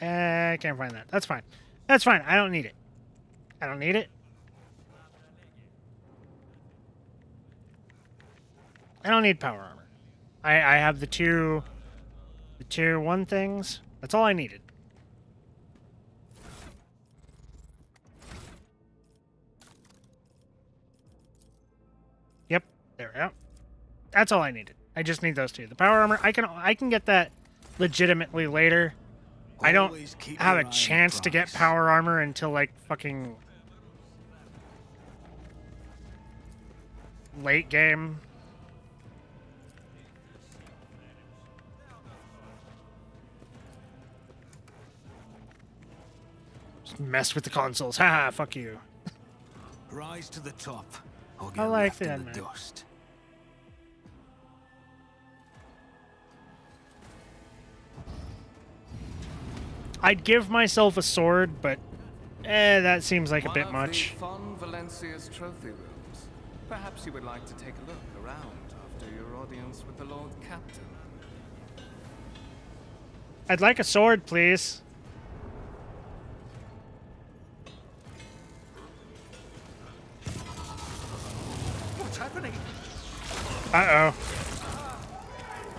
I can't find that. That's fine. That's fine. I don't need it. I don't need it. I don't need power armor. I have the tier 1 things. That's all I needed. Yep, there we go. That's all I needed. I just need those two. The power armor, I can get that legitimately later. I don't Always keep have your a eye on the chance to get prize. power armor until like fucking late game. Just mess with the consoles. Haha, fuck you. Rise to the top, or I get like left in that, the man. dust. I'd give myself a sword, but that seems like a bit One much. of the Fon Valencia's trophy rooms. Perhaps you would like to take a look around after your audience with the Lord Captain. I'd like a sword, please. What's happening? Uh-oh.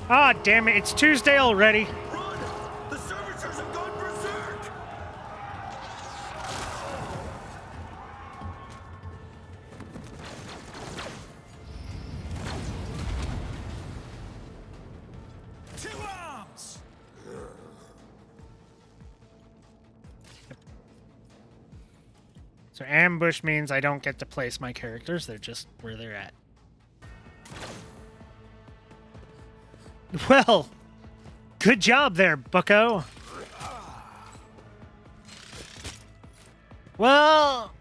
Ah, damn it. It's Tuesday already. Run! The servitors have gone berserk! To arms! So ambush means I don't get to place my characters. They're just where they're at. Well, good job there, bucko. Well...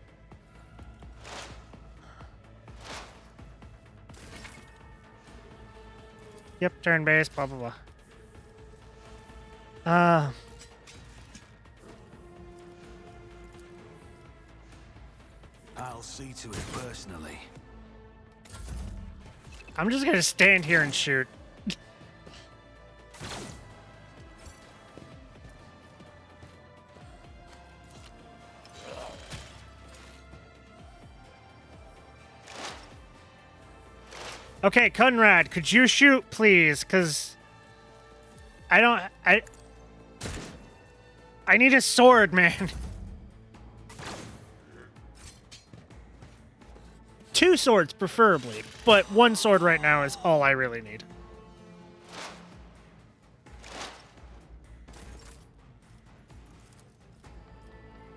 Yep, turn-based, blah, blah, blah. I'll see to it personally. I'm just gonna stand here and shoot. Okay, Conrad, could you shoot, please? Because I need a sword, man. 2 swords, preferably, but 1 sword right now is all I really need.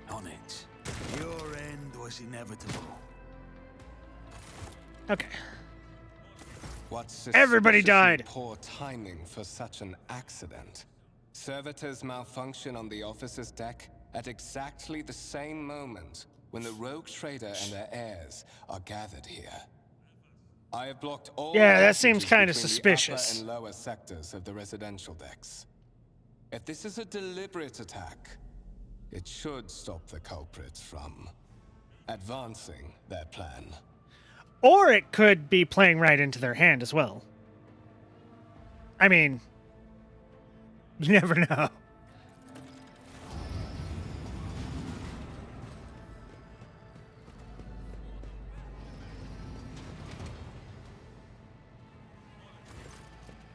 On it. Your end was inevitable. Okay. What Everybody suspiciously died. Poor timing for such an accident. Servitors malfunction on the officer's deck at exactly the same moment when the rogue trader and their heirs are gathered here. I have blocked all Yeah, that seems passages kinda between suspicious. the upper and lower sectors of the residential decks. If this is a deliberate attack, it should stop the culprits from advancing their plan. Or it could be playing right into their hand as well. I mean, you never know.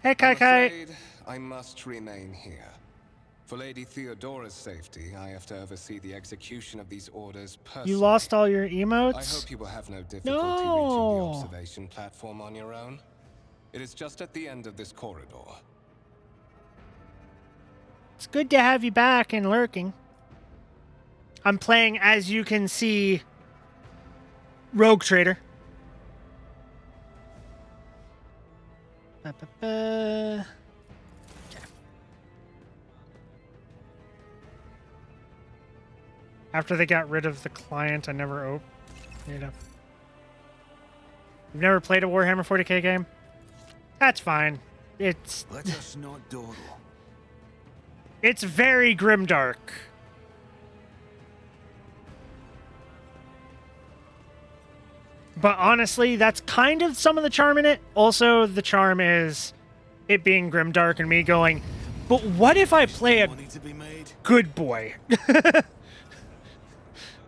Hey, Kai I'm Kai. afraid I must remain here. For Lady Theodora's safety, I have to oversee the execution of these orders personally. You lost all your I emotes? hope you will have no difficulty reaching No. the observation platform on your own. It is just at the end of this corridor. It's good to have you back and lurking. I'm playing, as you can see, Rogue trader. Okay. After they got rid of the client, I never opened it up. You've never played a Warhammer 40k game? That's fine. It's Let us not dawdle. it's very grimdark. But honestly, that's kind of some of the charm in it. Also, the charm is it being grimdark and me going, but what if I play a Money to be made. good boy?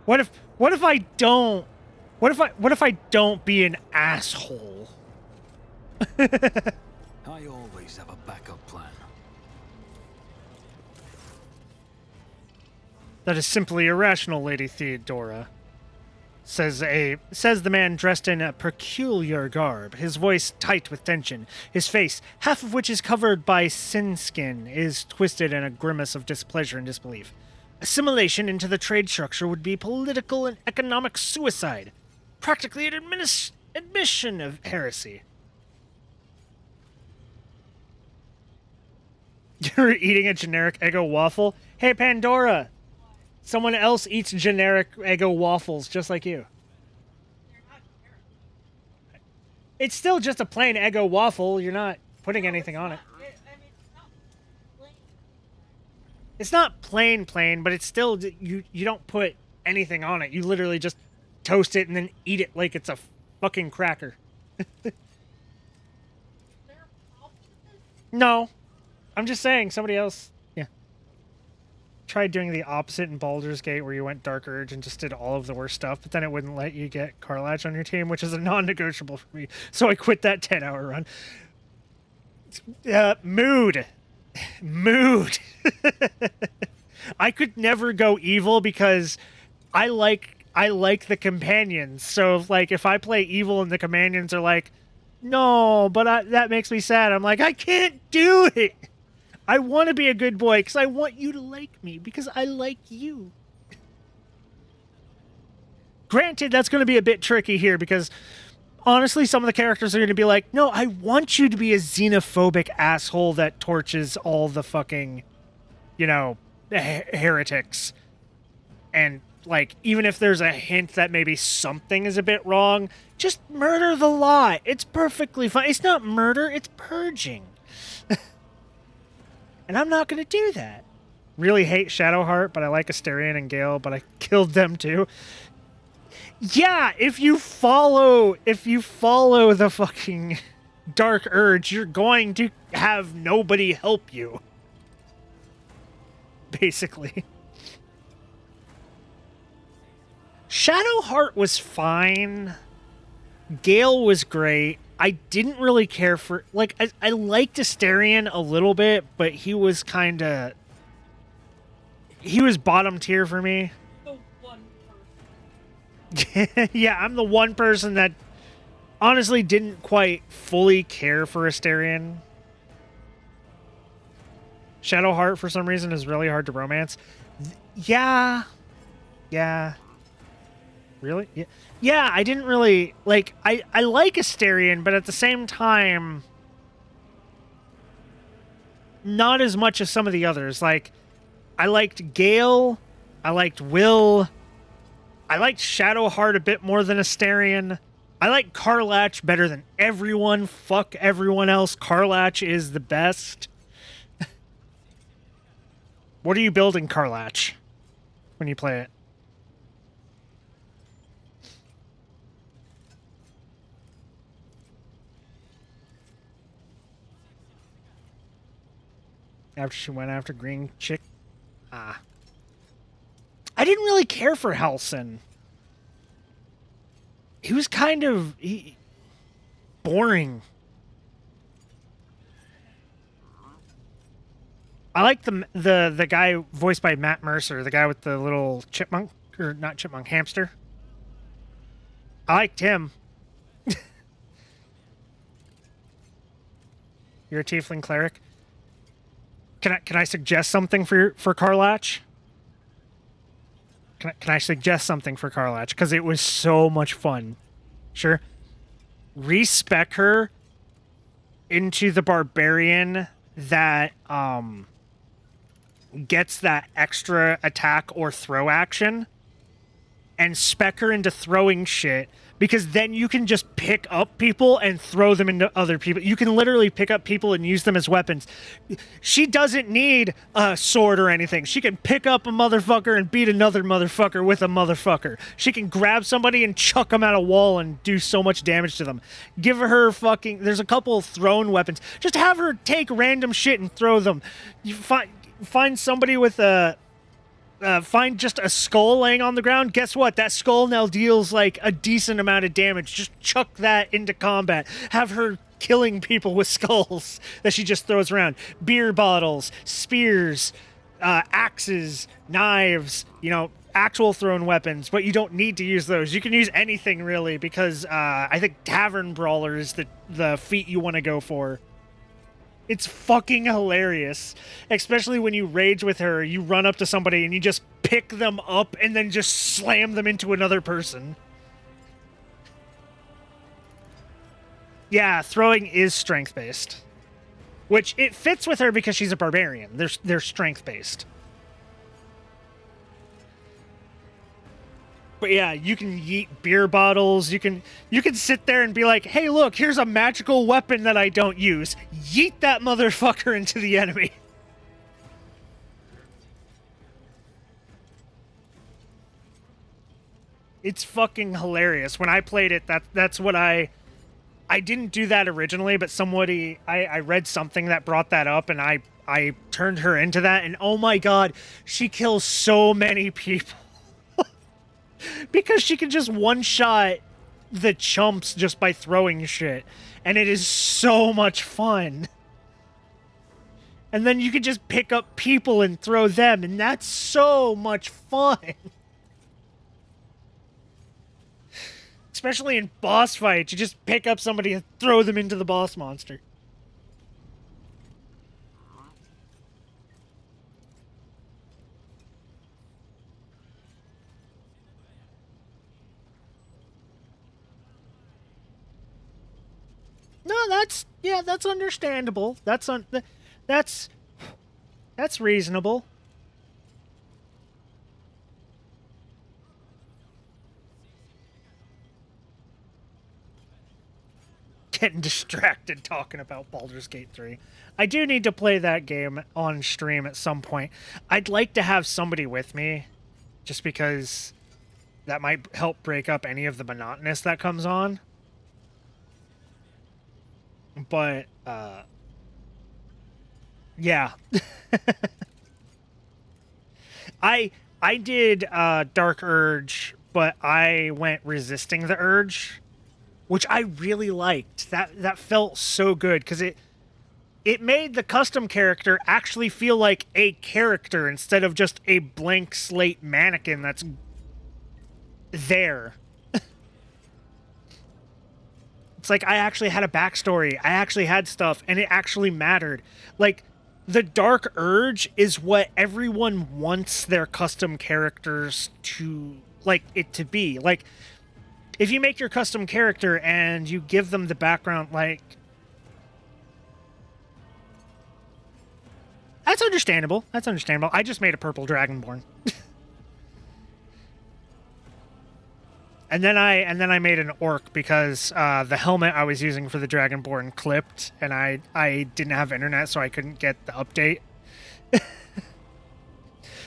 What if I don't be an asshole? I always have a backup plan. That is simply irrational, Lady Theodora. Says the man dressed in a peculiar garb, his voice tight with tension. His face, half of which is covered by sin skin, is twisted in a grimace of displeasure and disbelief. Assimilation into the trade structure would be political and economic suicide. Practically an admission of heresy. You're eating a generic Eggo waffle? Hey, Pandora! Someone else eats generic Eggo waffles just like you. They're not carrots. It's still just a plain Eggo waffle. You're not putting anything on it. I mean, it's not plain. It's not plain, but it's still you don't put anything on it. You literally just toast it and then eat it like it's a fucking cracker. Is there a problem with this? No. I'm just saying somebody else. Yeah. Tried doing the opposite in Baldur's Gate where you went Dark Urge and just did all of the worst stuff, but then it wouldn't let you get Karlach on your team, which is a non-negotiable for me. So I quit that 10-hour run. Mood. I could never go evil because I like the companions. So like if I play evil and the companions are like, no, but that makes me sad. I'm like, I can't do it. I want to be a good boy because I want you to like me because I like you. Granted, that's going to be a bit tricky here because honestly, some of the characters are going to be like, no, I want you to be a xenophobic asshole that torches all the fucking, heretics. And, like, even if there's a hint that maybe something is a bit wrong, just murder the lot. It's perfectly fine. It's not murder, it's purging. And I'm not going to do that. Really hate Shadowheart, but I like Asterion and Gale, but I killed them too. Yeah, if you follow the fucking Dark Urge, you're going to have nobody help you. Basically. Shadowheart was fine. Gale was great. I didn't really care for... Like, I liked Asterion a little bit, but he was kind of... He was bottom tier for me. The one person. Yeah, I'm the one person that honestly didn't quite fully care for Asterion. Shadowheart, for some reason, is really hard to romance. Yeah. Really? Yeah. Yeah, I didn't really... Like, I like Asterion, but at the same time... Not as much as some of the others. Like, I liked Gale. I liked Will. I liked Shadowheart a bit more than Asterion. I like Karlach better than everyone. Fuck everyone else. Karlach is the best. What are you building, Karlach, when you play it? After she went after Green Chick. I didn't really care for Halsin. He was kind of boring. I like the guy voiced by Matt Mercer, the guy with the little chipmunk, or not chipmunk, hamster. I liked him. You're a tiefling cleric. Can I suggest something for Karlach? can I suggest something for Karlach? Because it was so much fun. Sure. Respec her into the barbarian that gets that extra attack or throw action, and spec her into throwing shit, because then you can just pick up people and throw them into other people. You can literally pick up people and use them as weapons. She doesn't need a sword or anything. She can pick up a motherfucker and beat another motherfucker with a motherfucker. She can grab somebody and chuck them at a wall and do so much damage to them. Give her fucking... There's a couple of thrown weapons. Just have her take random shit and throw them. You find somebody with a... find just a skull laying on the ground. Guess what? That skull now deals like a decent amount of damage. Just chuck that into combat. Have her killing people with skulls that she just throws around. Beer bottles, spears, axes, knives, you know, actual thrown weapons, but you don't need to use those. You can use anything really, because I think Tavern Brawler is the feat you want to go for. It's fucking hilarious, especially when you rage with her. You run up to somebody and you just pick them up and then just slam them into another person. Yeah, throwing is strength-based, which it fits with her because she's a barbarian. They're strength-based. But yeah, you can yeet beer bottles. You can sit there and be like, hey, look, here's a magical weapon that I don't use. Yeet that motherfucker into the enemy. It's fucking hilarious. When I played it, that's what I didn't do that originally, but somebody, I read something that brought that up, and I turned her into that, and oh my god, she kills so many people. Because she can just one-shot the chumps just by throwing shit. And it is so much fun. And then you can just pick up people and throw them, and that's so much fun. Especially in boss fights, you just pick up somebody and throw them into the boss monster. No, that's understandable. That's reasonable. Getting distracted talking about Baldur's Gate 3. I do need to play that game on stream at some point. I'd like to have somebody with me, just because that might help break up any of the monotonous that comes on. But, yeah. I did Dark Urge, but I went Resisting the Urge, which I really liked. That felt so good, because it made the custom character actually feel like a character instead of just a blank slate mannequin that's there. It's like I actually had a backstory. I actually had stuff, and it actually mattered. Like, the Dark Urge is what everyone wants their custom characters to, like, it to be. Like, if you make your custom character and you give them the background, like... That's understandable. That's understandable. I just made a purple Dragonborn. And then I made an orc because the helmet I was using for the Dragonborn clipped, and I didn't have internet, so I couldn't get the update.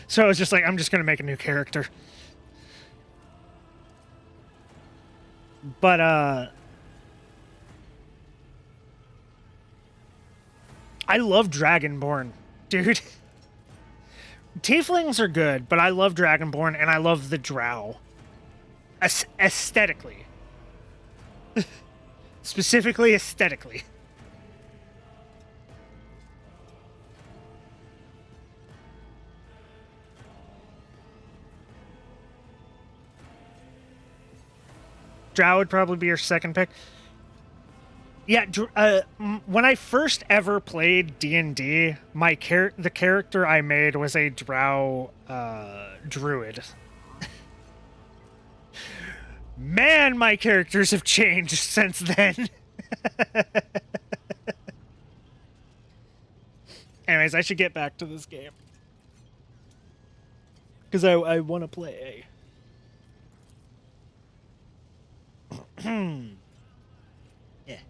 So I was just like, I'm just gonna make a new character. But I love Dragonborn, dude. Tieflings are good, but I love Dragonborn, and I love the Drow. Aesthetically. Specifically aesthetically. Drow would probably be your second pick. Yeah, when I first ever played D&D, the character I made was a Drow druid. Man, my characters have changed since then. Anyways, I should get back to this game. Because I want to play. Yeah.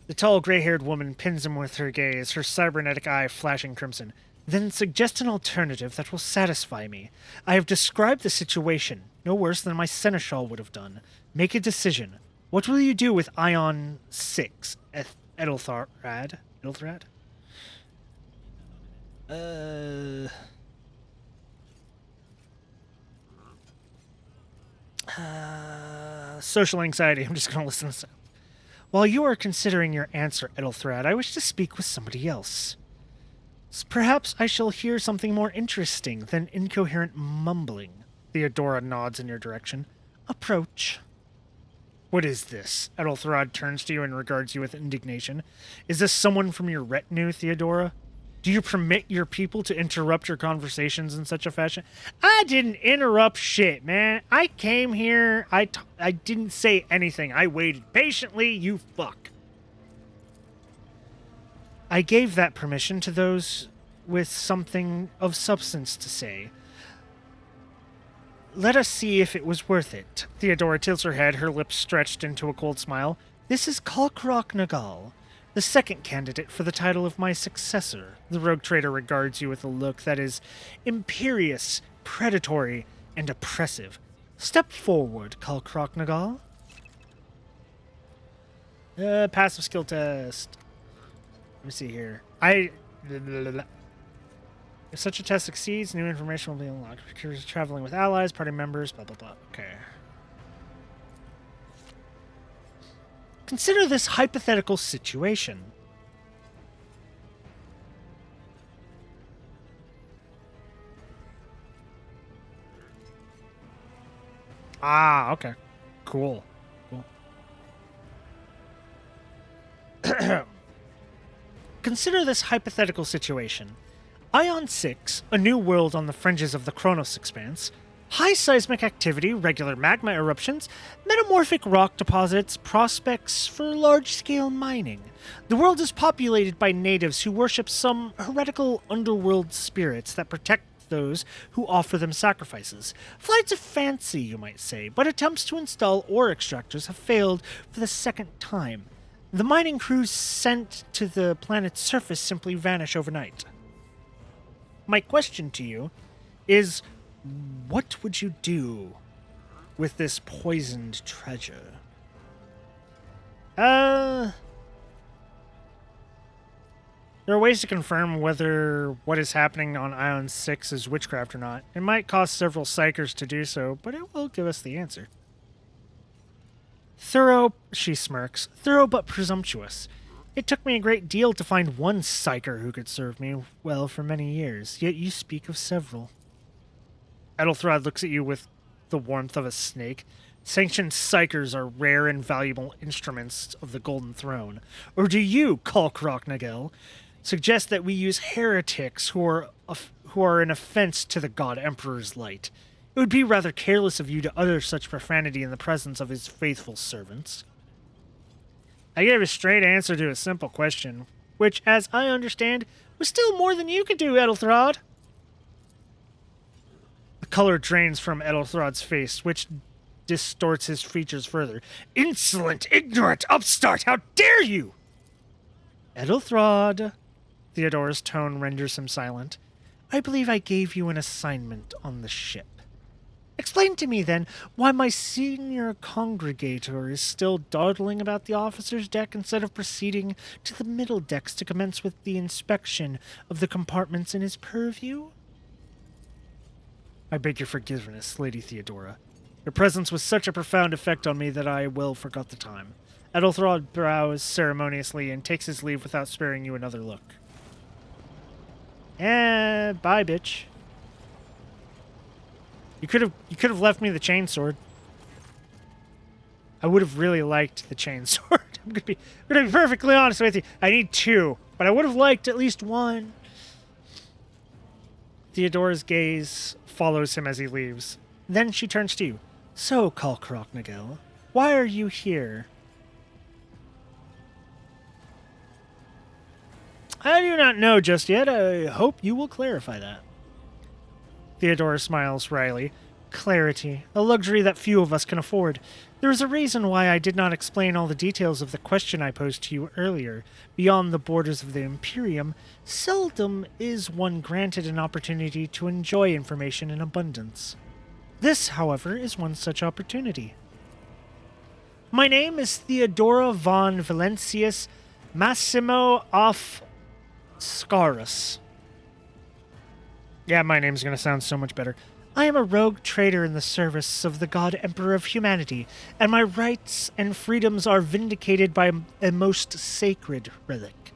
The tall, gray-haired woman pins him with her gaze, her cybernetic eye flashing crimson. Then suggest an alternative that will satisfy me. I have described the situation, no worse than my seneschal would have done. Make a decision. What will you do with Ion 6, Edelthrad? Edelthrad? Social anxiety. I'm just going to listen to this. While you are considering your answer, Edelthrad, I wish to speak with somebody else. Perhaps I shall hear something more interesting than incoherent mumbling. Theodora nods in your direction. Approach. What is this? Edelthrad turns to you and regards you with indignation. Is this someone from your retinue, Theodora? Do you permit your people to interrupt your conversations in such a fashion? I didn't interrupt shit, man. I came here. I didn't say anything. I waited patiently, you fuck. I gave that permission to those with something of substance to say. Let us see if it was worth it. Theodora tilts her head, her lips stretched into a cold smile. This is Kalkrok Nagal, the second candidate for the title of my successor. The rogue trader regards you with a look that is imperious, predatory, and oppressive. Step forward, Kalkrok Nagal. Passive skill test. Let me see here. If such a test succeeds, new information will be unlocked. Traveling with allies, party members, blah, blah, blah. Okay. Consider this hypothetical situation. Ah, okay. Cool. Consider this hypothetical situation. Ion 6, a new world on the fringes of the Chronos Expanse. High seismic activity, regular magma eruptions, metamorphic rock deposits, prospects for large-scale mining. The world is populated by natives who worship some heretical underworld spirits that protect those who offer them sacrifices. Flights of fancy, you might say, but attempts to install ore extractors have failed for the second time. The mining crews sent to the planet's surface simply vanish overnight. My question to you is, what would you do with this poisoned treasure? There are ways to confirm whether what is happening on Ion 6 is witchcraft or not. It might cost several psychers to do so, but it will give us the answer. Thorough, she smirks, thorough but presumptuous. It took me a great deal to find one psyker who could serve me well for many years, yet you speak of several. Edelthrad looks at you with the warmth of a snake. Sanctioned psykers are rare and valuable instruments of the Golden Throne. Or do you, Kalkrok Nagel, suggest that we use heretics who are an offense to the God Emperor's light? It would be rather careless of you to utter such profanity in the presence of his faithful servants. I gave a straight answer to a simple question, which, as I understand, was still more than you could do, Edelthrad. The color drains from Edelthrad's face, which distorts his features further. Insolent, ignorant upstart! How dare you! Edelthrad, Theodora's tone renders him silent. I believe I gave you an assignment on the ship. Explain to me, then, why my senior congregator is still dawdling about the officer's deck instead of proceeding to the middle decks to commence with the inspection of the compartments in his purview? I beg your forgiveness, Lady Theodora. Your presence was such a profound effect on me that I well forgot the time. Edelthrad bows ceremoniously and takes his leave without sparing you another look. Bye, bitch. You could have left me the chainsword. I would have really liked the chainsword. I'm gonna be perfectly honest with you. I need two, but I would have liked at least one. Theodora's gaze follows him as he leaves. Then she turns to you. So, Kalkrok Nagel, why are you here? I do not know just yet. I hope you will clarify that. Theodora smiles wryly. Clarity, a luxury that few of us can afford. There is a reason why I did not explain all the details of the question I posed to you earlier. Beyond the borders of the Imperium, seldom is one granted an opportunity to enjoy information in abundance. This, however, is one such opportunity. My name is Theodora von Valencius Massimo of Scarus. Yeah, my name's going to sound so much better. I am a rogue trader in the service of the God Emperor of Humanity, and my rights and freedoms are vindicated by a most sacred relic,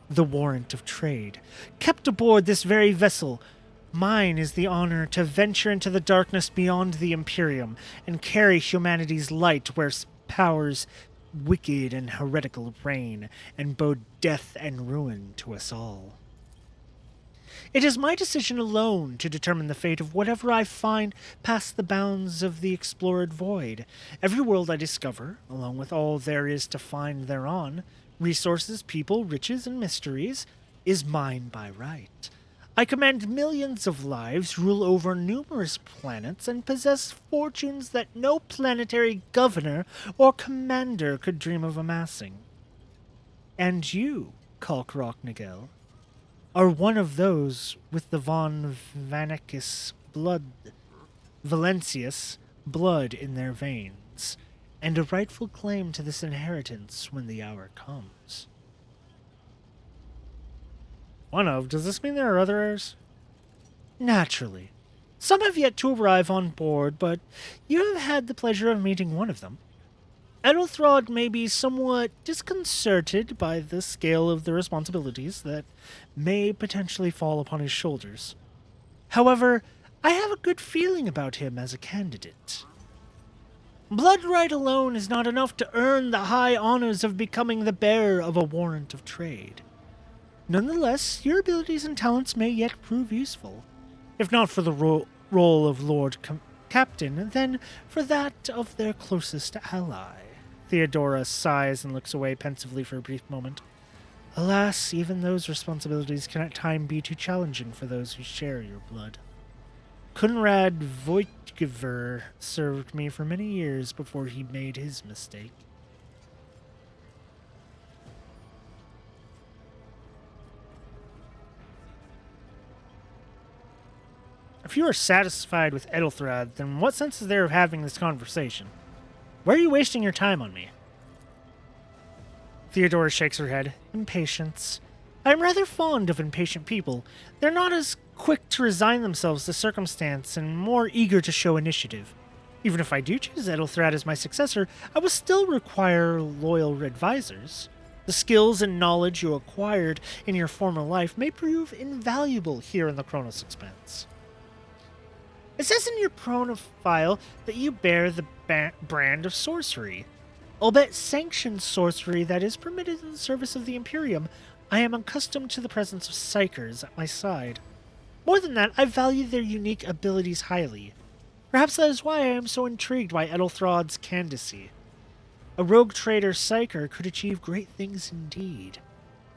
the Warrant of Trade. Kept aboard this very vessel, mine is the honor to venture into the darkness beyond the Imperium and carry humanity's light where powers wicked and heretical reign, and bode death and ruin to us all. It is my decision alone to determine the fate of whatever I find past the bounds of the explored void. Every world I discover, along with all there is to find thereon, resources, people, riches, and mysteries, is mine by right. I command millions of lives, rule over numerous planets, and possess fortunes that no planetary governor or commander could dream of amassing. And you, Kalkrok Nagel, are one of those with the von Vanicus blood, Valencius blood in their veins, and a rightful claim to this inheritance when the hour comes. One of? Does this mean there are other heirs? Naturally. Some have yet to arrive on board, but you have had the pleasure of meeting one of them. Edelthrod may be somewhat disconcerted by the scale of the responsibilities that may potentially fall upon his shoulders. However, I have a good feeling about him as a candidate. Blood right alone is not enough to earn the high honors of becoming the bearer of a warrant of trade. Nonetheless, your abilities and talents may yet prove useful. If not for the role of Lord Captain, then for that of their closest ally. Theodora sighs and looks away pensively for a brief moment. Alas, even those responsibilities can at times be too challenging for those who share your blood. Kunrad Voitgever served me for many years before he made his mistake. If you are satisfied with Edelthrad, then what sense is there of having this conversation? Why are you wasting your time on me? Theodora shakes her head. Impatience. I am rather fond of impatient people. They're not as quick to resign themselves to circumstance and more eager to show initiative. Even if I do choose Edelthrad as my successor, I will still require loyal advisors. The skills and knowledge you acquired in your former life may prove invaluable here in the Kronos Expanse. It says in your profile that you bear the brand of sorcery. Albeit sanctioned sorcery that is permitted in the service of the Imperium, I am accustomed to the presence of psychers at my side. More than that, I value their unique abilities highly. Perhaps that is why I am so intrigued by Edelthrod's candidacy. A rogue trader psyker could achieve great things indeed.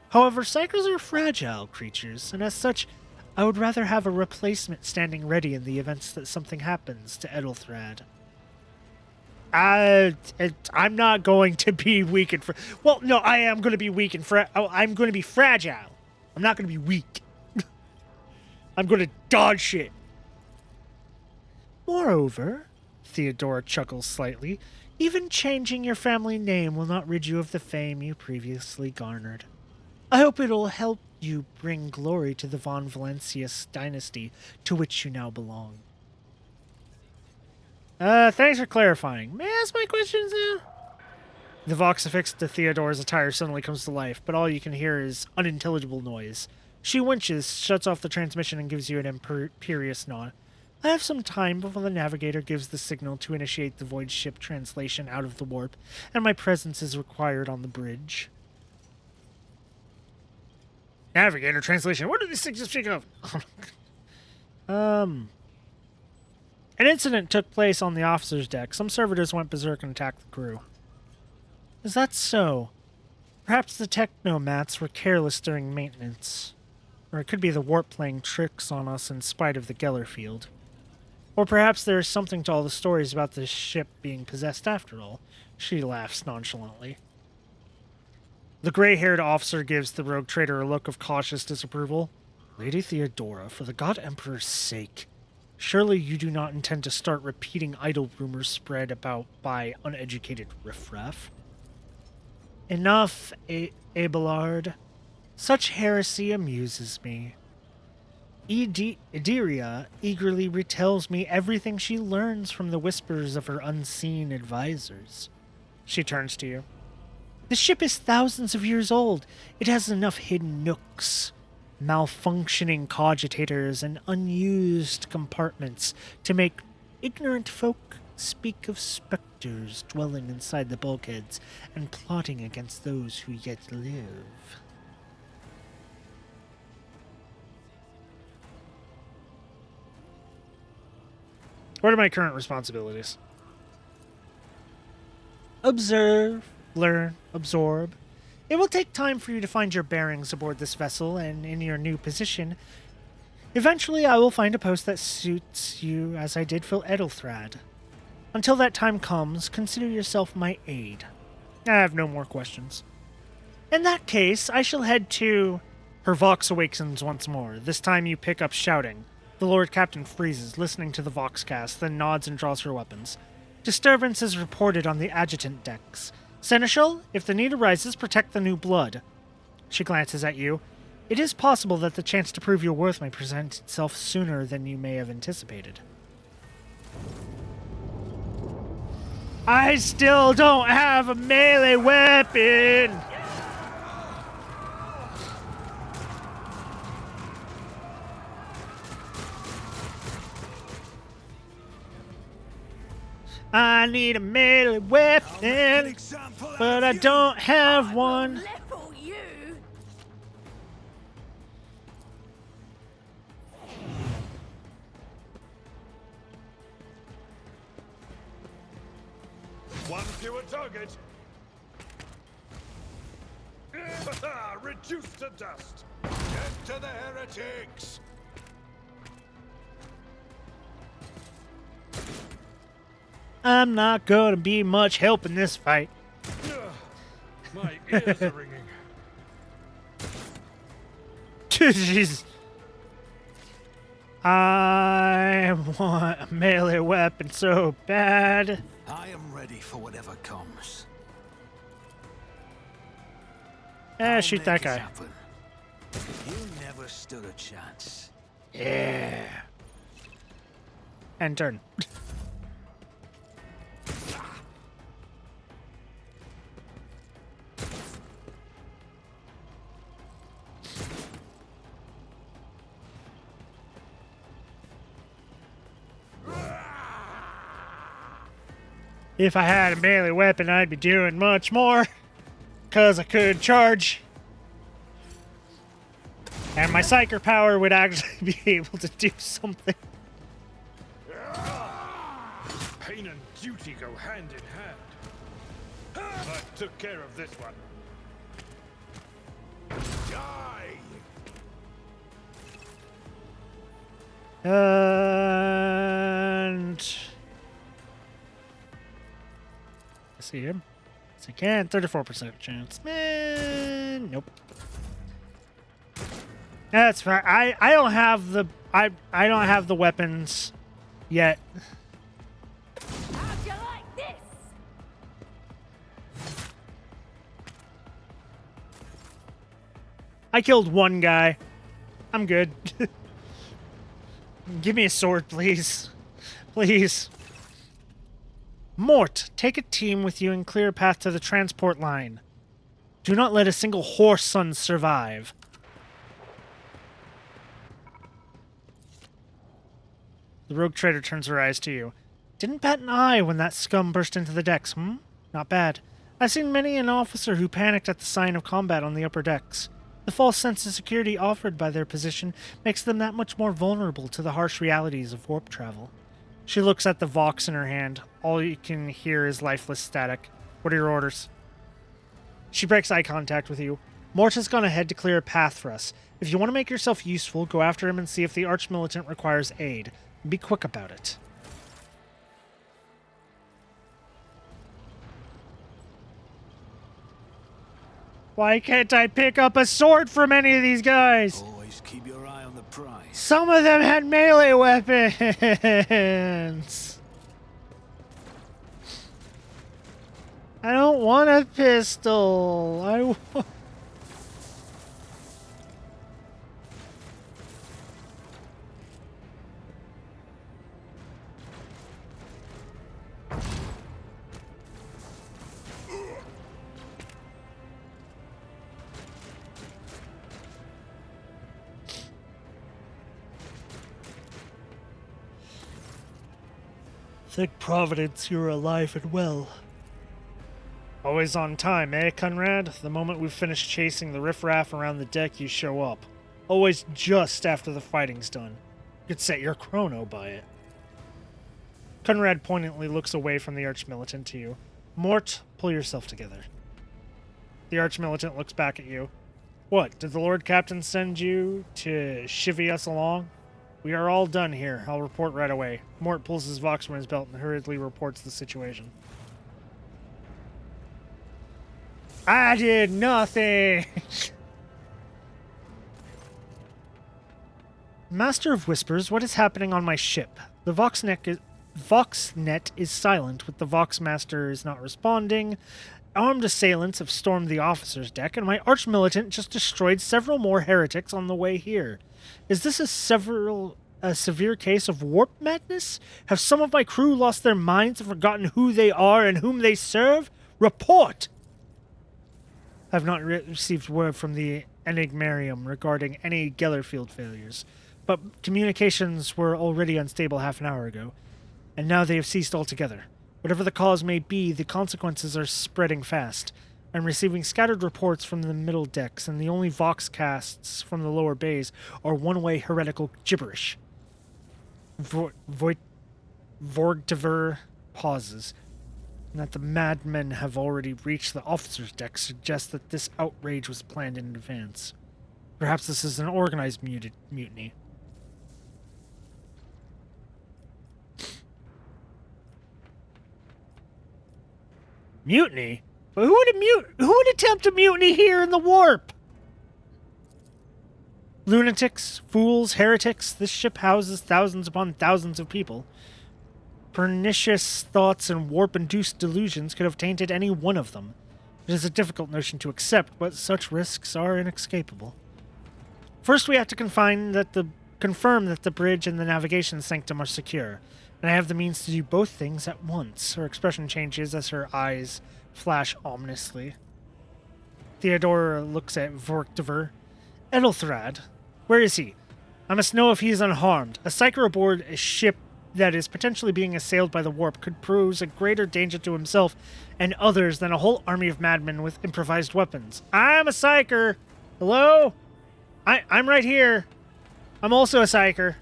However, psychers are fragile creatures, and as such, I would rather have a replacement standing ready in the event that something happens to Edelthrad. I'm not going to be weak and well, no, I am going to be weak and I'm going to be fragile. I'm not going to be weak. I'm going to dodge shit. Moreover, Theodora chuckles slightly, even changing your family name will not rid you of the fame you previously garnered. I hope it'll help you bring glory to the von Valencius dynasty to which you now belong. Thanks for clarifying. May I ask my questions now? The vox affixed to Theodora's attire suddenly comes to life, but all you can hear is unintelligible noise. She winches, shuts off the transmission, and gives you an imperious nod. I have some time before the navigator gives the signal to initiate the void ship translation out of the warp, and my presence is required on the bridge. Navigator translation. What do these things speak of? An incident took place on the officer's deck. Some servitors went berserk and attacked the crew. Is that so? Perhaps the technomats were careless during maintenance. Or it could be the warp playing tricks on us in spite of the Geller field. Or perhaps there is something to all the stories about the ship being possessed after all. She laughs nonchalantly. The gray-haired officer gives the rogue trader a look of cautious disapproval. Lady Theodora, for the God Emperor's sake, surely you do not intend to start repeating idle rumors spread about by uneducated riffraff? Enough, Abelard. Such heresy amuses me. Ideria eagerly retells me everything she learns from the whispers of her unseen advisors. She turns to you. The ship is thousands of years old. It has enough hidden nooks, malfunctioning cogitators, and unused compartments to make ignorant folk speak of specters dwelling inside the bulkheads and plotting against those who yet live. What are my current responsibilities? Observe, learn, absorb. It will take time for you to find your bearings aboard this vessel and in your new position. Eventually, I will find a post that suits you as I did for Edelthrad. Until that time comes, consider yourself my aide. I have no more questions. In that case, I shall head to... Her vox awakens once more. This time you pick up shouting. The Lord Captain freezes, listening to the voxcast, then nods and draws her weapons. Disturbance is reported on the adjutant decks. Seneschal, if the need arises, protect the new blood. She glances at you. It is possible that the chance to prove your worth may present itself sooner than you may have anticipated. I still don't have a melee weapon! I need a melee weapon, but I don't have one. Level you. One fewer target. Reduced to dust. Get to the heretics. I'm not gonna be much help in this fight. My ears are ringing. Jeez. I want a melee weapon so bad. I am ready for whatever comes. I'll Shoot make that it guy. happen. You never stood a chance. Yeah. And turn. If I had a melee weapon, I'd be doing much more. Because I could charge. And my psyker power would actually be able to do something. Pain and duty go hand in hand. I took care of this one. Die! And... I see him. Yes, I can. 34% chance. Man, nope. That's fine. I don't have the I don't have the weapons yet. How'd you like this? I killed one guy. I'm good. Give me a sword, please. Please. Mort, take a team with you and clear a path to the transport line. Do not let a single horse son survive. The rogue trader turns her eyes to you. Didn't bat an eye when that scum burst into the decks, Not bad. I've seen many an officer who panicked at the sign of combat on the upper decks. The false sense of security offered by their position makes them that much more vulnerable to the harsh realities of warp travel. She looks at the Vox in her hand. All you can hear is lifeless static. What are your orders? She breaks eye contact with you. Mort has gone ahead to clear a path for us. If you want to make yourself useful, go after him and see if the Arch-Militant requires aid. Be quick about it. Why can't I pick up a sword from any of these guys? Always keep your eye on the prize. Some of them had melee weapons. I don't want a pistol. Thank Providence you're alive and well. Always on time, eh, Conrad? The moment we've finished chasing the riffraff around the deck, you show up. Always just after the fighting's done. You could set your chrono by it. Conrad poignantly looks away from the Arch-Militant to you. Mort, pull yourself together. The Arch-Militant looks back at you. What, did the Lord Captain send you to chivvy us along? We are all done here. I'll report right away. Mort pulls his Vox from his belt and hurriedly reports the situation. I did nothing! Master of Whispers, what is happening on my ship? The VoxNet is silent, with the Vox Master is not responding. Armed assailants have stormed the officer's deck, and my Arch-Militant just destroyed several more heretics on the way here. Is this a severe case of warp madness? Have some of my crew lost their minds and forgotten who they are and whom they serve? Report! I have not received word from the Enigmarium regarding any Gellerfield failures, but communications were already unstable half an hour ago, and now they have ceased altogether. Whatever the cause may be, the consequences are spreading fast. I'm receiving scattered reports from the middle decks, and the only Vox casts from the lower bays are one-way heretical gibberish. Vorgtiver pauses, and that the madmen have already reached the officer's deck suggests that this outrage was planned in advance. Perhaps this is an organized mutiny. Mutiny? But who would attempt a mutiny here in the warp? Lunatics, fools, heretics. This ship houses thousands upon thousands of people. Pernicious thoughts and warp-induced delusions could have tainted any one of them. It is a difficult notion to accept, but such risks are inescapable. First, we have to confirm that the bridge and the navigation sanctum are secure, and I have the means to do both things at once. Her expression changes as her eyes flash ominously. Theodora looks at Vorktiver. Edelthrad, where is he? I must know if he is unharmed. A psyker aboard a ship that is potentially being assailed by the warp could pose a greater danger to himself and others than a whole army of madmen with improvised weapons. I'm a psyker. Hello? I'm right here. I'm also a psyker.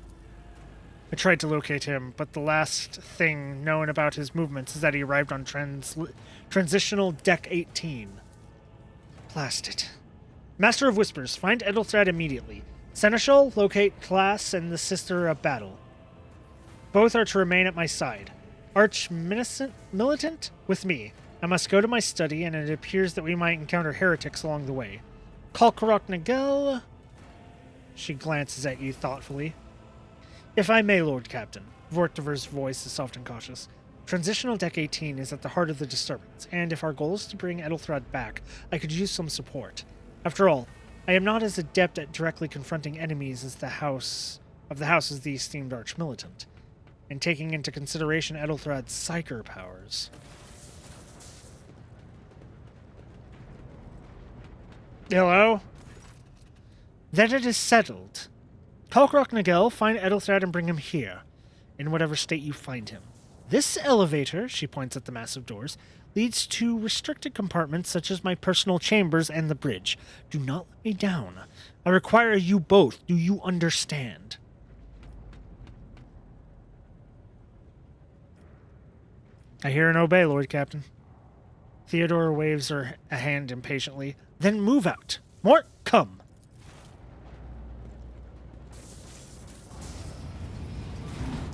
I tried to locate him, but the last thing known about his movements is that he arrived on Transitional Deck 18. Blast it. Master of Whispers, find Edelthrad immediately. Seneschal, locate Class and the Sister of Battle. Both are to remain at my side. Arch-Militant? With me. I must go to my study, and it appears that we might encounter heretics along the way. Kalkarok Nagel? She glances at you thoughtfully. If I may, Lord Captain. Vorktiver's voice is soft and cautious. Transitional Deck 18 is at the heart of the disturbance, and if our goal is to bring Edelthrad back, I could use some support. After all, I am not as adept at directly confronting enemies as the house as the esteemed Arch-Militant, and taking into consideration Edelthrad's psyker powers. Hello? Then it is settled. Kalkrok Nagel, find Edelthrad and bring him here, in whatever state you find him. This elevator, she points at the massive doors, leads to restricted compartments such as my personal chambers and the bridge. Do not let me down. I require you both. Do you understand? I hear and obey, Lord Captain. Theodora waves her a hand impatiently. Then move out. Mort, come.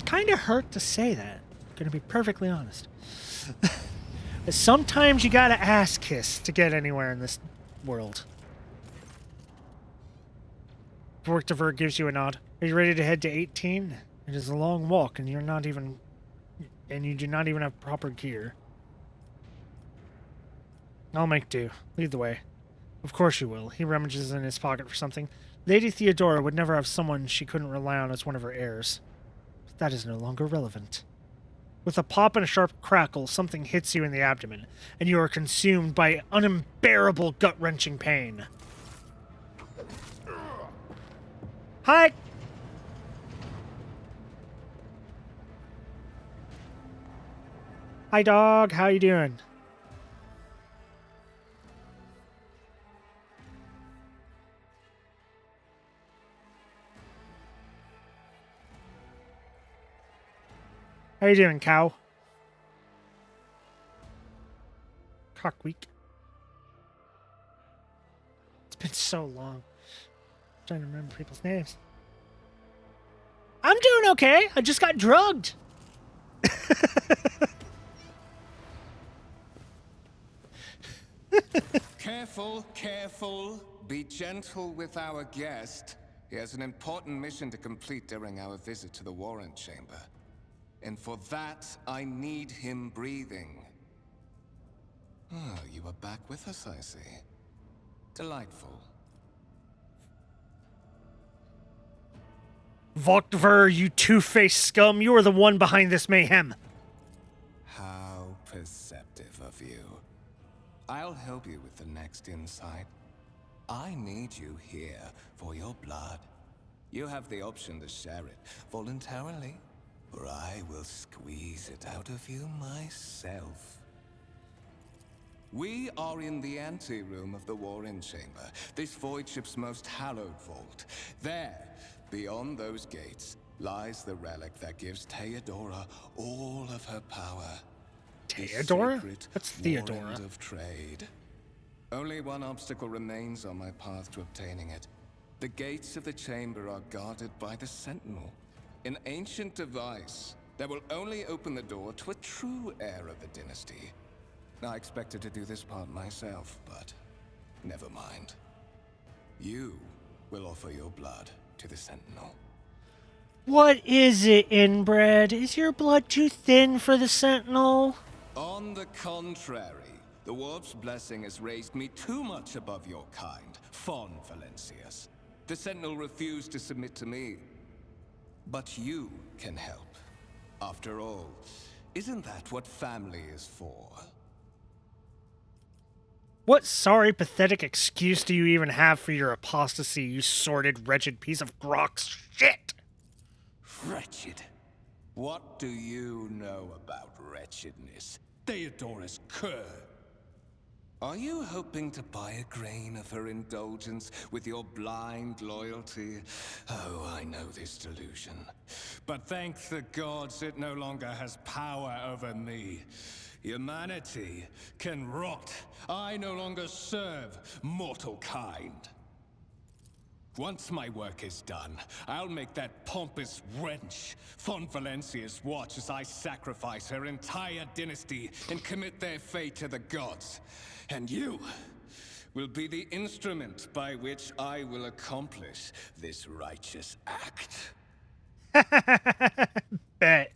Kinda hurt to say that. Gonna be perfectly honest. Sometimes you gotta ass kiss to get anywhere in this world. Vortiver gives you a nod. Are you ready to head to 18? It is a long walk, and you do not even have proper gear. I'll make do. Lead the way. Of course you will. He rummages in his pocket for something. Lady Theodora would never have someone she couldn't rely on as one of her heirs. But that is no longer relevant. With a pop and a sharp crackle, something hits you in the abdomen, and you are consumed by unbearable gut-wrenching pain. Hi! Hi, dog. How you doing? How you doing, cow? Cock week. It's been so long. I'm trying to remember people's names. I'm doing okay. I just got drugged. Careful, careful. Be gentle with our guest. He has an important mission to complete during our visit to the Warrant Chamber. And for that, I need him breathing. Oh, you are back with us, I see. Delightful. Vortiver, you two-faced scum, you are the one behind this mayhem. How perceptive of you. I'll help you with the next insight. I need you here for your blood. You have the option to share it voluntarily, or I will squeeze it out of you myself. We are in the anteroom of the Warren Chamber, this void ship's most hallowed vault. There, beyond those gates, lies the relic that gives Theodora all of her power. Theodora? The That's sacred Theodora. warrant of trade. Only one obstacle remains on my path to obtaining it. The gates of the chamber are guarded by the Sentinel, an ancient device that will only open the door to a true heir of the dynasty. I expected to do this part myself, but never mind. You will offer your blood to the Sentinel. What is it, inbred? Is your blood too thin for the Sentinel? On the contrary, the Warp's blessing has raised me too much above your kind, Fon Valencius. The Sentinel refused to submit to me. But you can help. After all, isn't that what family is for? What sorry, pathetic excuse do you even have for your apostasy, you sordid, wretched piece of Grok's shit? Wretched? What do you know about wretchedness? Theodora's cur. Are you hoping to buy a grain of her indulgence with your blind loyalty? Oh, I know this delusion. But thank the gods it no longer has power over me. Humanity can rot. I no longer serve mortal kind. Once my work is done, I'll make that pompous wench, Fon Valencius, watch as I sacrifice her entire dynasty and commit their fate to the gods. And you will be the instrument by which I will accomplish this righteous act. Bet.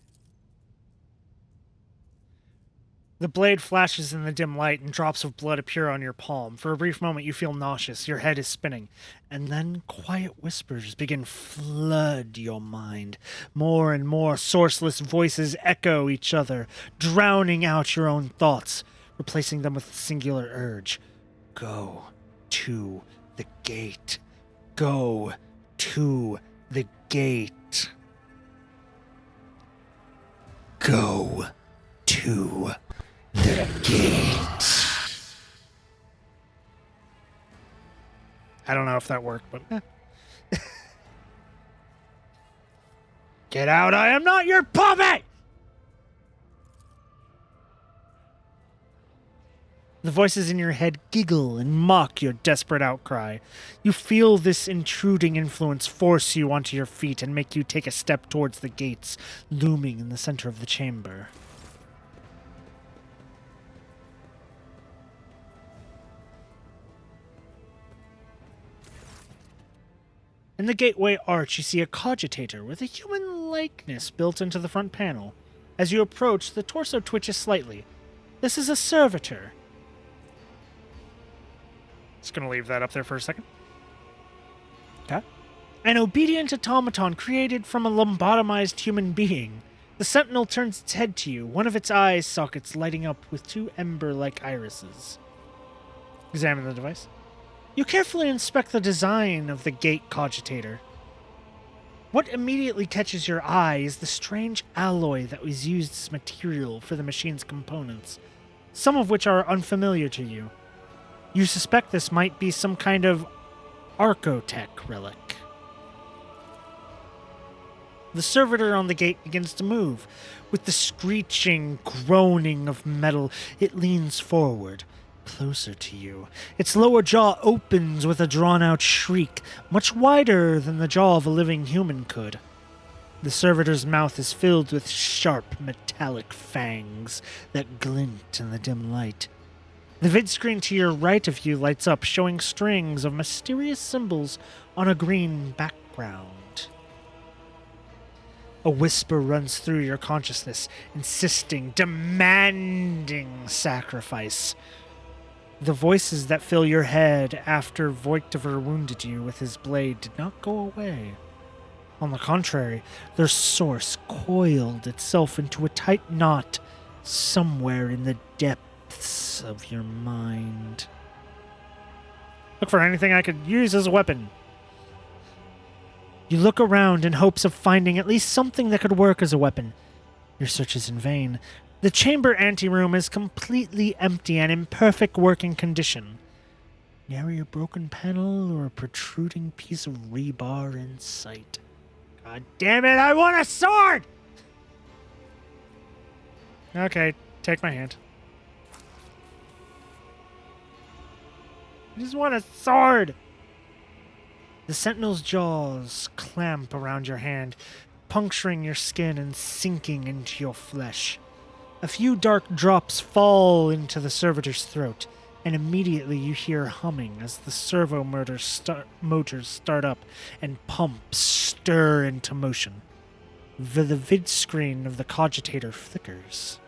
The blade flashes in the dim light and drops of blood appear on your palm. For a brief moment you feel nauseous, your head is spinning, and then quiet whispers begin flood your mind. More and more sourceless voices echo each other, drowning out your own thoughts, replacing them with a singular urge. Go to the gate. Go to the gate. Go to the gate. I don't know if that worked, but Get out, I am not your puppet! The voices in your head giggle and mock your desperate outcry. You feel this intruding influence force you onto your feet and make you take a step towards the gates, looming in the center of the chamber. In the gateway arch, you see a cogitator with a human likeness built into the front panel. As you approach, the torso twitches slightly. This is a servitor. Just gonna leave that up there for a second. Okay. An obedient automaton created from a lobotomized human being. The sentinel turns its head to you, one of its eye sockets lighting up with two ember-like irises. Examine the device. You carefully inspect the design of the gate cogitator. What immediately catches your eye is the strange alloy that was used as material for the machine's components, some of which are unfamiliar to you. You suspect this might be some kind of Archotech relic. The servitor on the gate begins to move. With the screeching, groaning of metal, it leans forward, closer to you. Its lower jaw opens with a drawn-out shriek, much wider than the jaw of a living human could. The servitor's mouth is filled with sharp, metallic fangs that glint in the dim light. The vidscreen to your right of you lights up, showing strings of mysterious symbols on a green background. A whisper runs through your consciousness, insisting, demanding sacrifice. The voices that fill your head after Voigtiver wounded you with his blade did not go away. On the contrary, their source coiled itself into a tight knot somewhere in the depths of your mind. Look for anything I could use as a weapon. You look around in hopes of finding at least something that could work as a weapon. Your search is in vain. The chamber anteroom is completely empty and in perfect working condition. Nary a broken panel or a protruding piece of rebar in sight. God damn it, I want a sword! Okay, take my hand. I just want a sword! The sentinel's jaws clamp around your hand, puncturing your skin and sinking into your flesh. A few dark drops fall into the servitor's throat, and immediately you hear humming as the servo motors start up and pumps stir into motion. The vid screen of the cogitator flickers.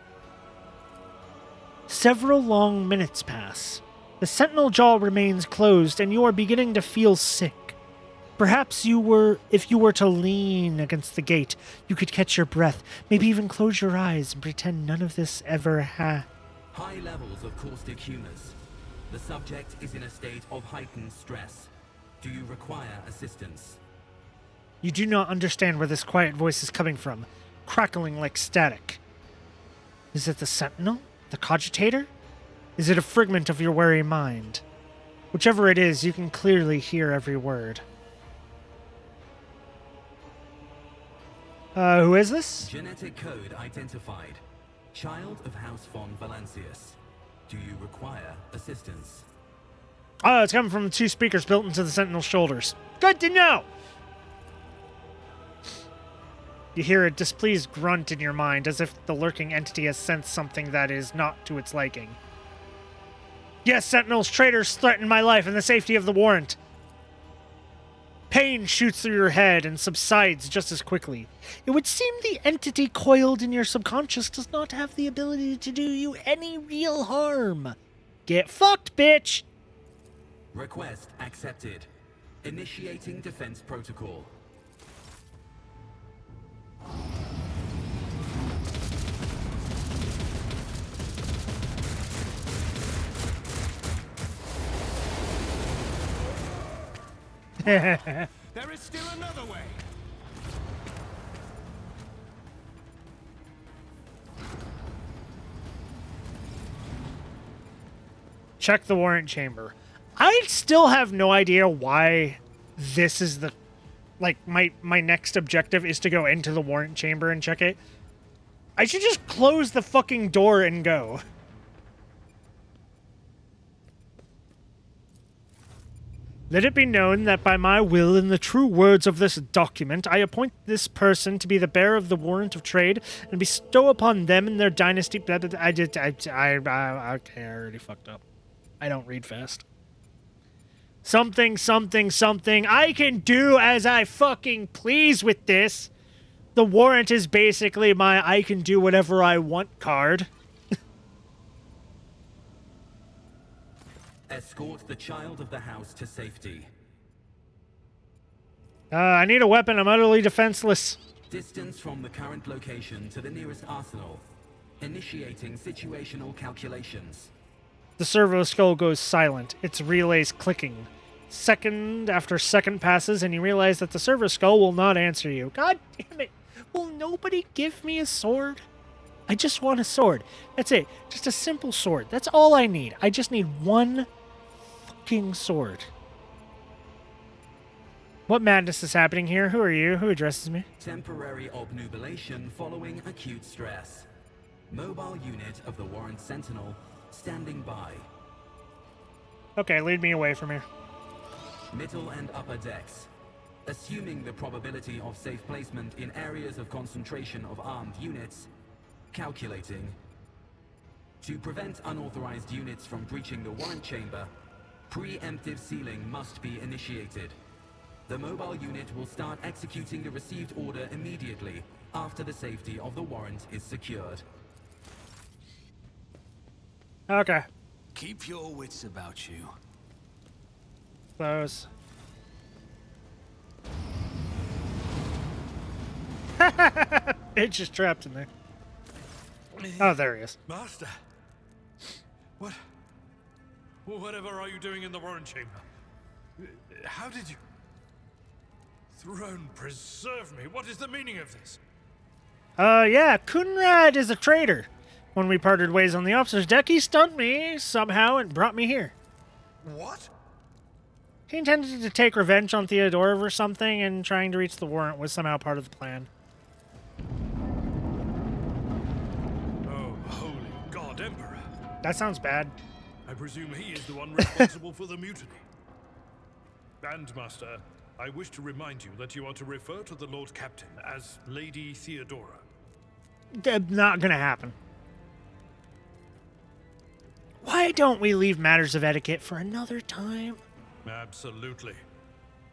Several long minutes pass. The sentinel jaw remains closed, and you are beginning to feel sick. Perhaps if you were to lean against the gate, you could catch your breath, maybe even close your eyes and pretend none of this ever High levels of caustic humors. The subject is in a state of heightened stress. Do you require assistance? You do not understand where this quiet voice is coming from, crackling like static. Is it the sentinel? The cogitator? Is it a figment of your wary mind? Whichever it is, you can clearly hear every word. Who is this? Genetic code identified. Child of House von Valancius. Do you require assistance? Oh, it's coming from two speakers built into the sentinel's shoulders. Good to know! You hear a displeased grunt in your mind, as if the lurking entity has sensed something that is not to its liking. Yes, Sentinels, traitors threaten my life and the safety of the warrant. Pain shoots through your head and subsides just as quickly. It would seem the entity coiled in your subconscious does not have the ability to do you any real harm. Get fucked, bitch! Request accepted. Initiating defense protocol. There is still another way. Check the warrant chamber. I still have no idea why this is the... Like, my next objective is to go into the warrant chamber and check it. I should just close the fucking door and go. Let it be known that by my will and the true words of this document, I appoint this person to be the bearer of the warrant of trade and bestow upon them and their dynasty. Blah, blah, blah. Okay, I already fucked up. I don't read fast. Something, something, something. I can do as I fucking please with this. The warrant is basically my I can do whatever I want card. Escort the child of the house to safety. I need a weapon. I'm utterly defenseless. Distance from the current location to the nearest arsenal. Initiating situational calculations. The servo skull goes silent. Its relays clicking. Second after second passes, and you realize that the servo skull will not answer you. God damn it. Will nobody give me a sword? I just want a sword. That's it. Just a simple sword. That's all I need. I just need one fucking sword. What madness is happening here? Who are you? Who addresses me? Temporary obnubilation following acute stress. Mobile unit of the Warrant Sentinel standing by. Okay, lead me away from here. Middle and upper decks. Assuming the probability of safe placement in areas of concentration of armed units. Calculating. To prevent unauthorized units from breaching the warrant chamber, preemptive sealing must be initiated. The mobile unit will start executing the received order immediately after the safety of the warrant is secured. Okay. Keep your wits about you. Close. It's just trapped in there. Oh, there he is. Master. Whatever are you doing in the warrant chamber? How did you... Throne preserve me. What is the meaning of this? Yeah, Kunrad is a traitor. When we parted ways on the officer's deck, he stunned me somehow and brought me here. What? He intended to take revenge on Theodora or something, and trying to reach the warrant was somehow part of the plan. Oh, holy God, Emperor. That sounds bad. I presume he is the one responsible for the mutiny. And, Master, I wish to remind you that you are to refer to the Lord Captain as Lady Theodora. Not gonna happen. Why don't we leave matters of etiquette for another time? Absolutely.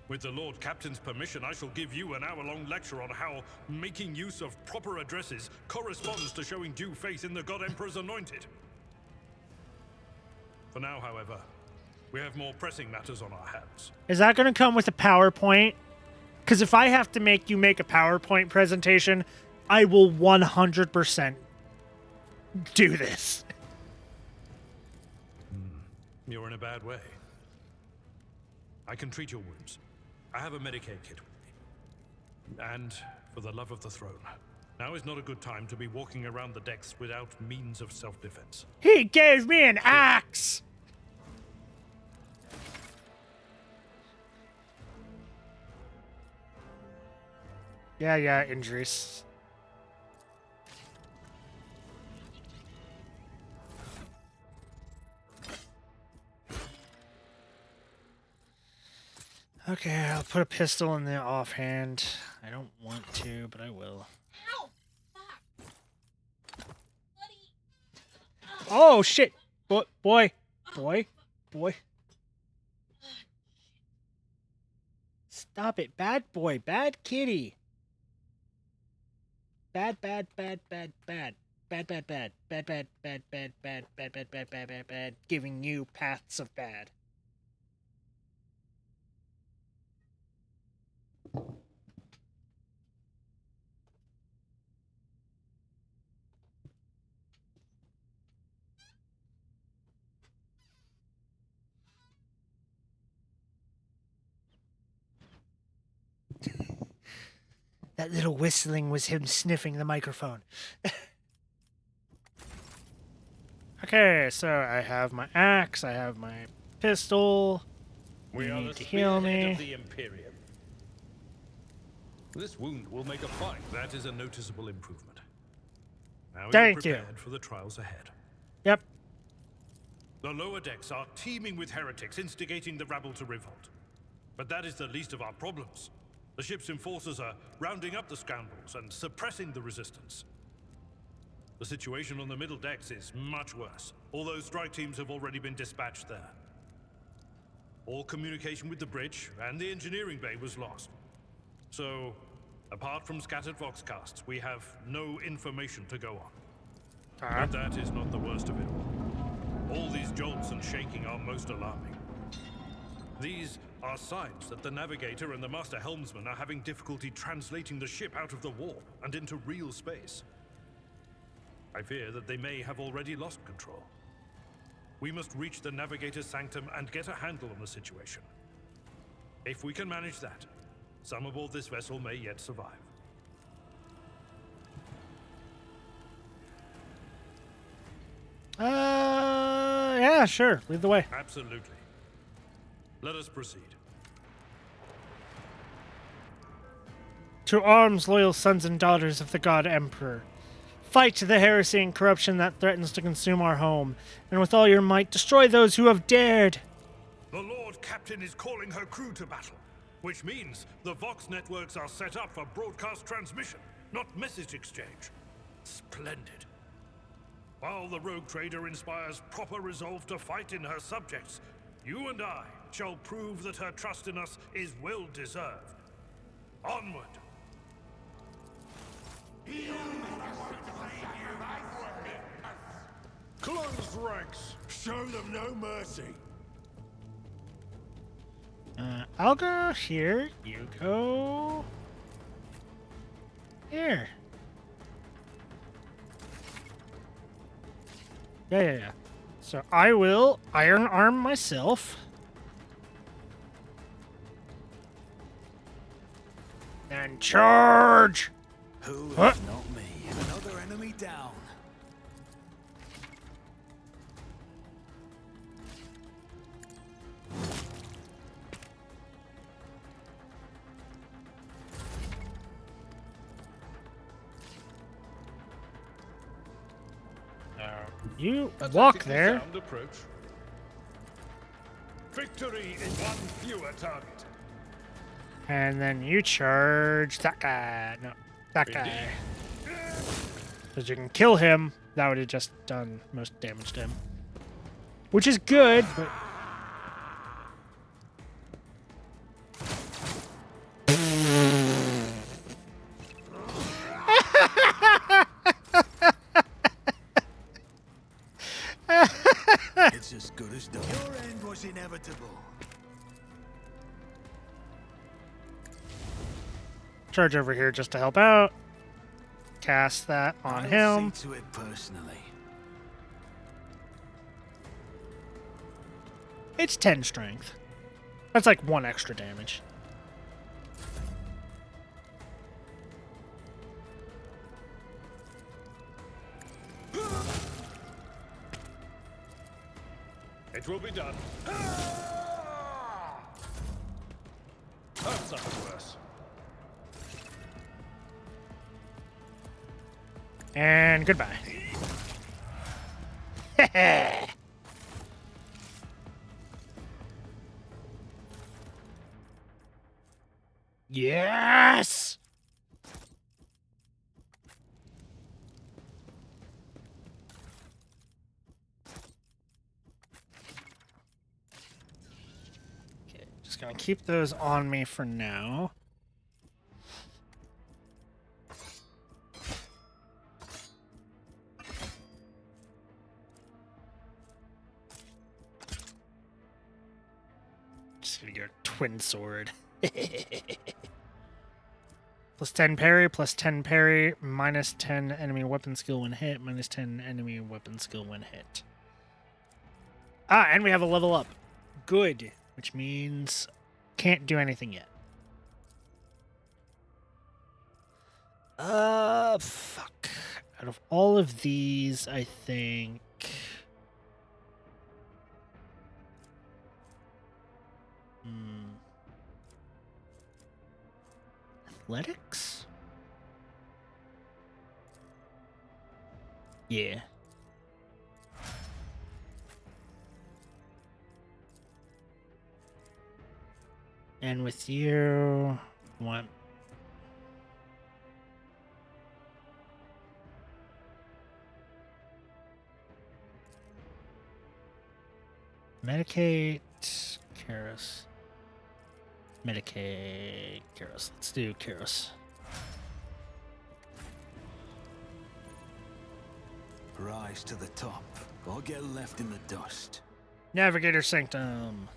With the Lord Captain's permission, I shall give you an hour-long lecture on how making use of proper addresses corresponds to showing due faith in the God Emperor's anointed. For now, however, we have more pressing matters on our hands. Is that gonna come with a PowerPoint? Because if I have to make you make a PowerPoint presentation, I will 100% do this. You're in a bad way. I can treat your wounds. I have a Medicaid kit with me. And for the love of the throne, now is not a good time to be walking around the decks without means of self-defense. He gave me an axe! Yeah, injuries. Okay, I'll put a pistol in the offhand. I don't want to, but I will. Ow! Fuck! Buddy! Oh, shit! Boy. Stop it. Bad boy. Bad kitty. Bad. Giving you paths of bad. That little whistling was him sniffing the microphone. Okay, so I have my axe, I have my pistol. We You are need the to heal spearhead me. of the Imperium. This wound will make a fight. That is a noticeable improvement. Now we are Thank you. prepared for the trials ahead. Yep. The lower decks are teeming with heretics instigating the rabble to revolt. But that is the least of our problems. The ship's enforcers are rounding up the scoundrels and suppressing the resistance. The situation on the middle decks is much worse, although strike teams have already been dispatched there. All communication with the bridge and the engineering bay was lost. So, apart from scattered voxcasts, we have no information to go on. But that is not the worst of it all. All these jolts and shaking are most alarming. These are signs that the navigator and the master helmsman are having difficulty translating the ship out of the warp and into real space. I fear that they may have already lost control. We must reach the navigator's sanctum and get a handle on the situation. If we can manage that, some aboard this vessel may yet survive. Yeah, sure. Lead the way. Absolutely. Let us proceed. To arms, loyal sons and daughters of the God Emperor. Fight the heresy and corruption that threatens to consume our home, and with all your might, destroy those who have dared. The Lord Captain is calling her crew to battle, which means the Vox networks are set up for broadcast transmission, not message exchange. Splendid. While the rogue trader inspires proper resolve to fight in her subjects, you and I shall prove that her trust in us is well deserved. Onward! Close ranks. Show them no mercy. I'll go here. You go here. Yeah. So I will iron arm myself. And charge! Who Huh? if not me? Another enemy down. You walk there. Sound approach. Victory is one fewer target. And then you charge that guy. No, that guy. Because you can kill him. That would have just done most damage to him. Which is good, but... It's as good as done. Your end was inevitable. Charge over here just to help out. Cast that on him. I'll see to it personally. It's 10 strength. That's like 1 extra damage. It will be done. That's not worse. And goodbye. Yes! Okay, just gonna keep those on me for now. Just gonna get a twin sword. Plus 10 parry, plus 10 parry, minus 10 enemy weapon skill when hit, minus 10 enemy weapon skill when hit. Ah, and we have a level up. Good. Which means can't do anything yet. Fuck. Out of all of these, I think... Athletics? Yeah. And with you, what? Medicate, Karis. Medicate, Karis. Let's do Karis. Rise to the top, or get left in the dust. Navigator Sanctum.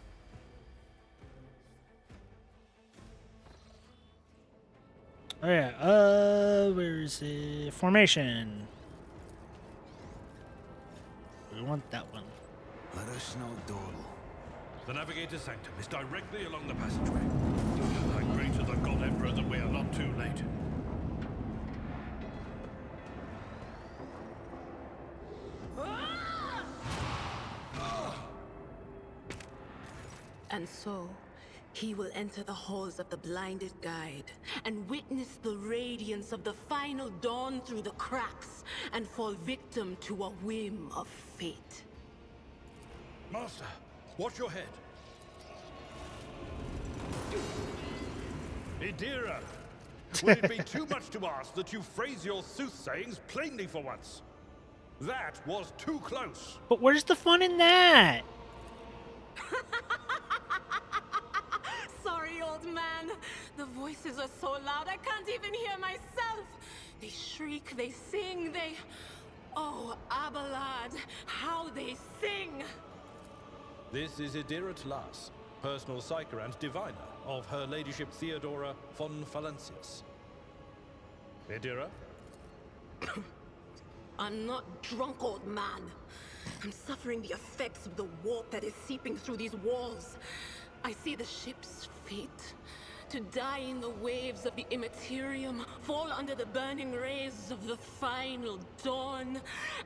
Oh yeah, where is it? Formation. We want that one. Let us know, Dawdle. The Navigator's Sanctum is directly along the passageway. I pray to the God Emperor that we are not too late. And so, he will enter the halls of the blinded guide and witness the radiance of the final dawn through the cracks and fall victim to a whim of fate. Master, watch your head. Idira, would it be too much to ask that you phrase your soothsayings plainly for once? That was too close. But where's the fun in that? Sorry, old man. The voices are so loud I can't even hear myself. They shriek, they sing, they... Oh, Abelard, how they sing! This is Idira Tlas, personal psyker and diviner of Her Ladyship Theodora von Valancius. Idira? I'm not drunk, old man. I'm suffering the effects of the warp that is seeping through these walls. I see the ship's fate. To die in the waves of the immaterium, fall under the burning rays of the final dawn.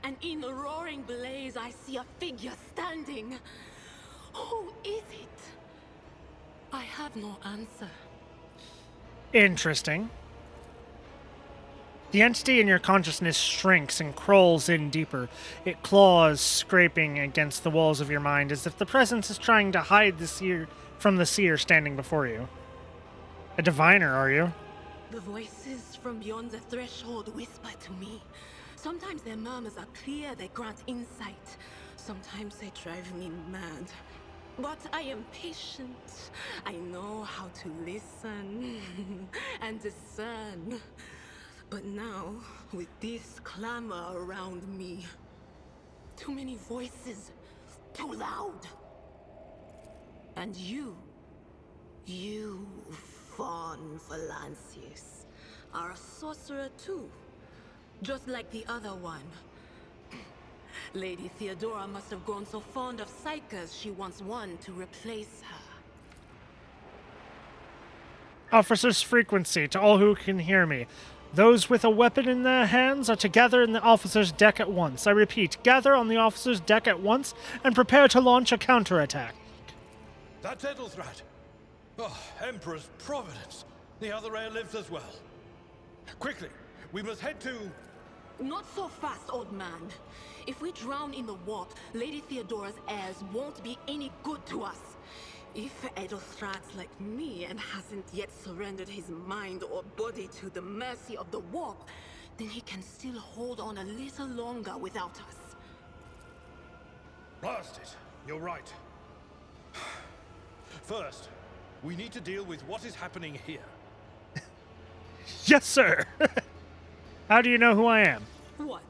And in the roaring blaze, I see a figure standing. Who is it? I have no answer. Interesting. The entity in your consciousness shrinks and crawls in deeper. It claws, scraping against the walls of your mind as if the presence is trying to hide the seer from the seer standing before you. A diviner, are you? The voices from beyond the threshold whisper to me. Sometimes their murmurs are clear, they grant insight. Sometimes they drive me mad. But I am patient. I know how to listen and discern. But now, with this clamor around me, too many voices, too loud. And you, von Valancius, are a sorcerer too, just like the other one. Lady Theodora must have grown so fond of psychers she wants one to replace her. Officer's frequency to all who can hear me. Those with a weapon in their hands are to gather in the officer's deck at once. I repeat, gather on the officer's deck at once and prepare to launch a counterattack. That's Edelthrat. Oh, Emperor's Providence. The other heir lives as well. Quickly, we must head to... Not so fast, old man. If we drown in the warp, Lady Theodora's heirs won't be any good to us. If Edelthrat's like me and hasn't yet surrendered his mind or body to the mercy of the warp, then he can still hold on a little longer without us. Blast it. You're right. First, we need to deal with what is happening here. Yes, sir. How do you know who I am? What?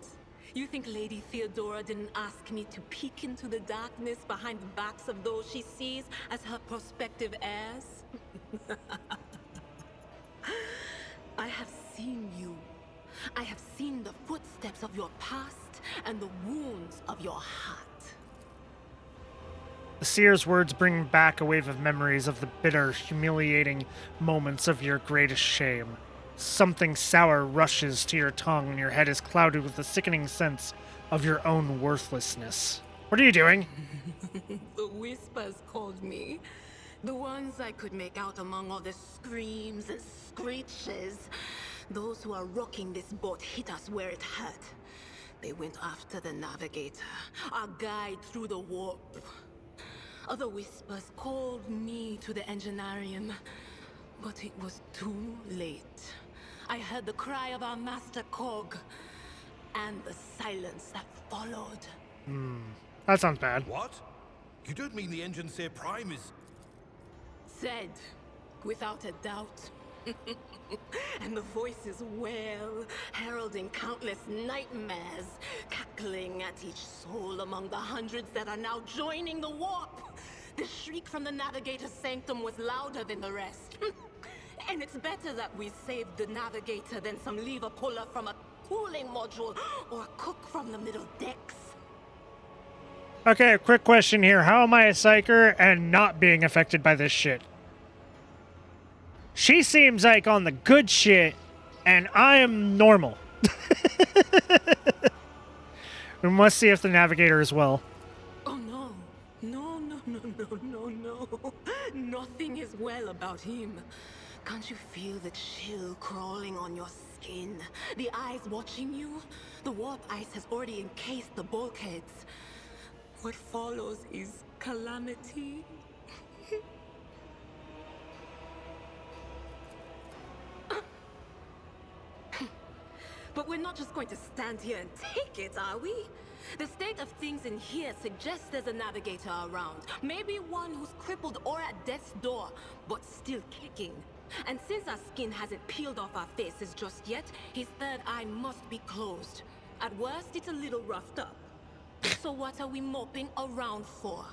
You think Lady Theodora didn't ask me to peek into the darkness behind the backs of those she sees as her prospective heirs? I have seen you. I have seen the footsteps of your past and the wounds of your heart. The seer's words bring back a wave of memories of the bitter, humiliating moments of your greatest shame. Something sour rushes to your tongue and your head is clouded with the sickening sense of your own worthlessness. What are you doing? The whispers called me. The ones I could make out among all the screams and screeches. Those who are rocking this boat hit us where it hurt. They went after the Navigator, our guide through the warp. Other whispers called me to the enginarium, but it was too late. I heard the cry of our master Cog, and the silence that followed. That sounds bad. What? You don't mean the Enginseer Prime is... Said, without a doubt. And the voices wail, heralding countless nightmares, cackling at each soul among the hundreds that are now joining the warp. The shriek from the Navigator's sanctum was louder than the rest. And it's better that we saved the Navigator than some lever puller from a cooling module or a cook from the middle decks. Okay, a quick question here. How am I a psyker and not being affected by this shit? She seems like on the good shit, and I am normal. We must see if the Navigator is well. Oh no. No. Nothing is well about him. Can't you feel the chill crawling on your skin? The eyes watching you? The warp ice has already encased the bulkheads. What follows is calamity. But we're not just going to stand here and take it, are we? The state of things in here suggests there's a navigator around. Maybe one who's crippled or at death's door, but still kicking. And since our skin hasn't peeled off our faces just yet, his third eye must be closed. At worst, it's a little roughed up. So what are we moping around for?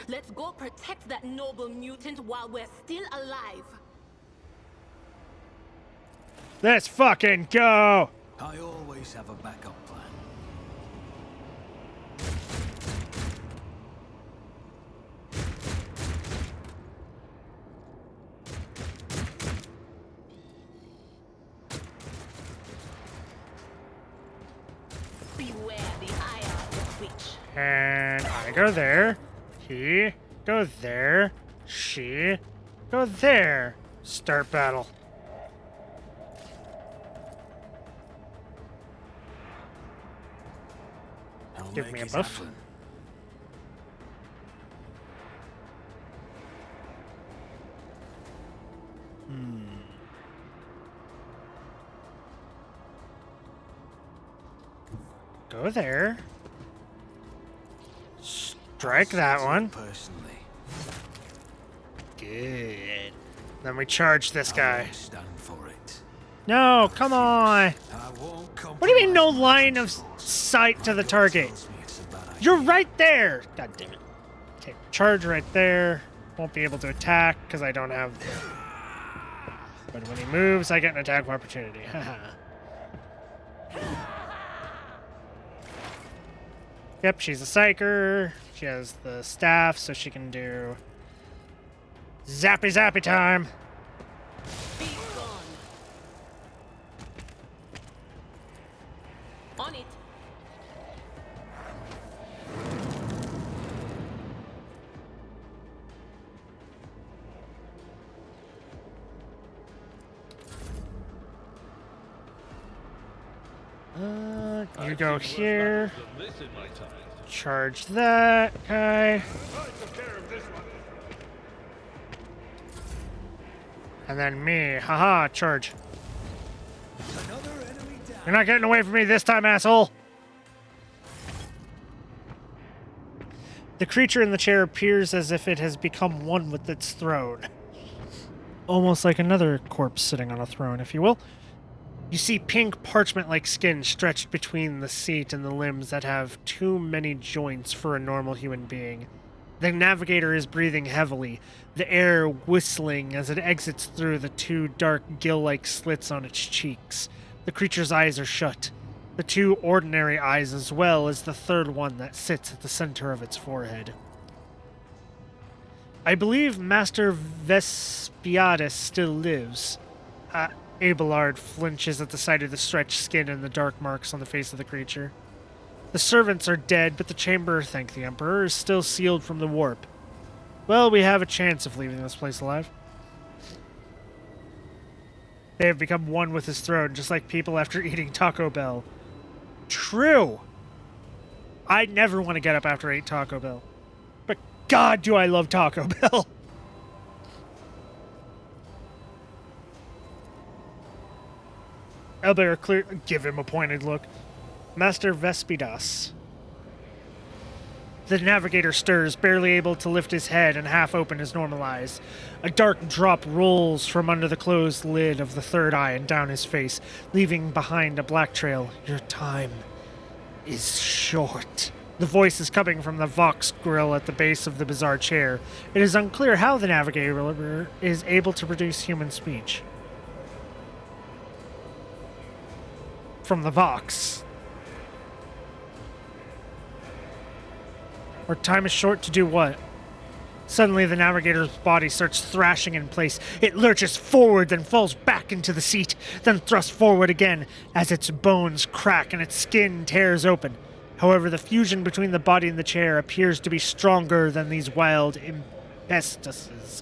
Let's go protect that noble mutant while we're still alive. Let's fucking go! I always have a backup plan. Beware the eye of the witch. And I go there. He go there. She go there. Start battle. I'll Give make me a it buff. happen. Go there. Strike that one. Personally, Good. Then we charge this I guy. won't stand for it. No, come on. I won't What do you mean no compromise my line of principles. sight to the My gut target? tells me it's a bad idea. You're right there. God damn it. Okay, charge right there. Won't be able to attack because I don't have... But when he moves, I get an attack of opportunity. Haha. Yep, she's a psyker. She has the staff, so she can do zappy zappy time. Be gone. On it. You go here. Charge that guy. And then me. Haha, charge. Another enemy down. You're not getting away from me this time, asshole. The creature in the chair appears as if it has become one with its throne. Almost like another corpse sitting on a throne, if you will. You see pink parchment-like skin stretched between the seat and the limbs that have too many joints for a normal human being. The navigator is breathing heavily, the air whistling as it exits through the two dark gill-like slits on its cheeks. The creature's eyes are shut, the two ordinary eyes as well as the third one that sits at the center of its forehead. I believe Master Vespiadus still lives. Abelard flinches at the sight of the stretched skin and the dark marks on the face of the creature. The servants are dead, but the chamber, thank the Emperor, is still sealed from the warp. Well, we have a chance of leaving this place alive. They have become one with his throne, just like people after eating Taco Bell. True! I never want to get up after I eat Taco Bell. But God, do I love Taco Bell. Elbert give him a pointed look. Master Vespidas. The navigator stirs, barely able to lift his head and half open his normal eyes. A dark drop rolls from under the closed lid of the third eye and down his face, leaving behind a black trail. Your time is short. The voice is coming from the Vox grill at the base of the bizarre chair. It is unclear how the navigator is able to produce human speech. From the Vox. Our time is short to do what? Suddenly, the navigator's body starts thrashing in place. It lurches forward, then falls back into the seat, then thrusts forward again as its bones crack and its skin tears open. However, the fusion between the body and the chair appears to be stronger than these wild impetuses.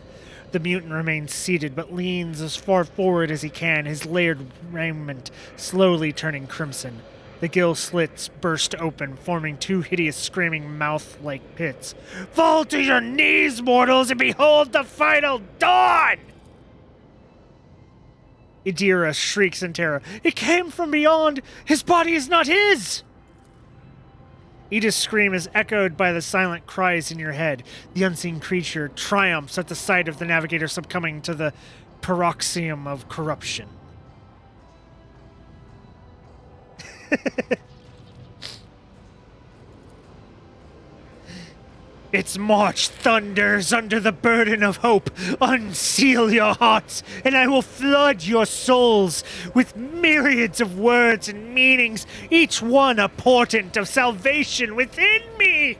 The mutant remains seated, but leans as far forward as he can, his layered raiment slowly turning crimson. The gill slits burst open, forming two hideous screaming mouth-like pits. Fall to your knees, mortals, and behold the final dawn! Idira shrieks in terror. It came from beyond! His body is not his! Ida's scream is echoed by the silent cries in your head. The unseen creature triumphs at the sight of the navigator succumbing to the paroxysm of corruption. Its march thunders under the burden of hope. Unseal your hearts, and I will flood your souls with myriads of words and meanings, each one a portent of salvation within me.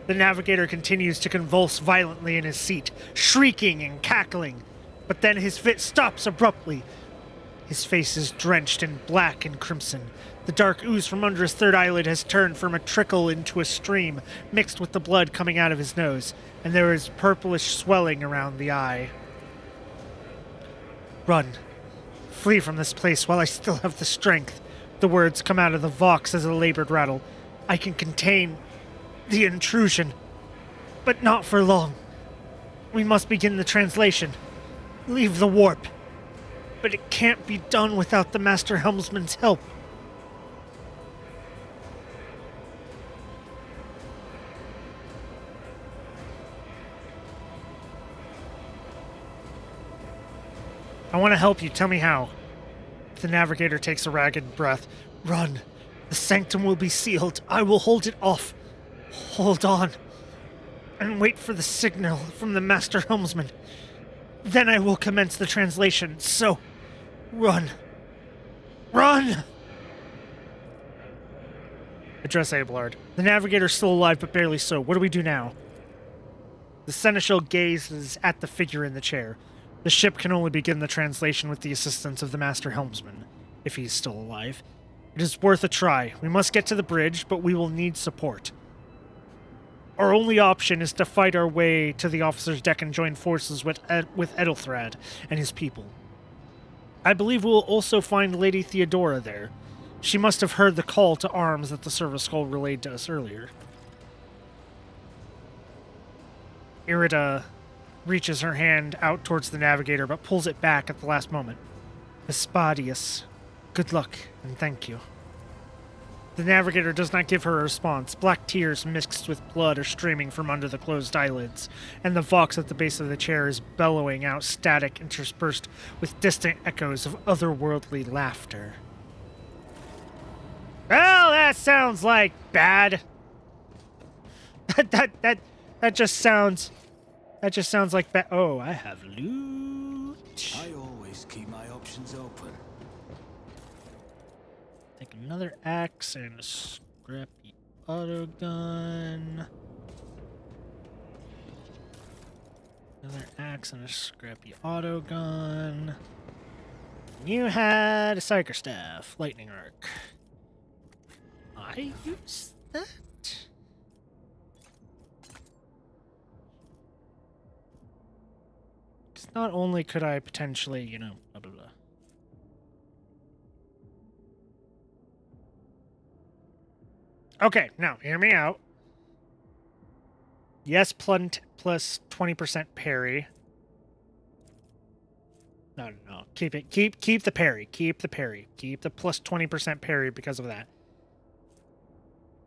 The navigator continues to convulse violently in his seat, shrieking and cackling, but then his fit stops abruptly. His face is drenched in black and crimson. The dark ooze from under his third eyelid has turned from a trickle into a stream, mixed with the blood coming out of his nose, and there is purplish swelling around the eye. Run. Flee from this place while I still have the strength. The words come out of the Vox as a labored rattle. I can contain the intrusion, but not for long. We must begin the translation. Leave the warp. But it can't be done without the Master Helmsman's help. I want to help you. Tell me how. The navigator takes a ragged breath. Run. The sanctum will be sealed. I will hold it off. Hold on. And wait for the signal from the Master Helmsman. Then I will commence the translation. So, run. Run! Address Abelard. The navigator's still alive, but barely so. What do we do now? The seneschal gazes at the figure in the chair. The ship can only begin the translation with the assistance of the Master Helmsman, if he's still alive. It is worth a try. We must get to the bridge, but we will need support. Our only option is to fight our way to the officer's deck and join forces with Edelthrad and his people. I believe we will also find Lady Theodora there. She must have heard the call to arms that the Service Skull relayed to us earlier. Irida reaches her hand out towards the navigator, but pulls it back at the last moment. Vespadius, good luck, and thank you. The navigator does not give her a response. Black tears mixed with blood are streaming from under the closed eyelids, and the Vox at the base of the chair is bellowing out static interspersed with distant echoes of otherworldly laughter. Well, that sounds like bad. That just sounds like bad. Oh, I have loot. I always keep my options open. Take another axe and a scrappy auto gun. Another axe and a scrappy auto gun. You had a psyker staff, lightning arc. I use that? Because not only could I potentially, blah, blah, blah. Okay, now hear me out. Yes, plus 20% parry. No. Keep it. Keep the parry. Keep the parry. Keep the plus 20% parry because of that.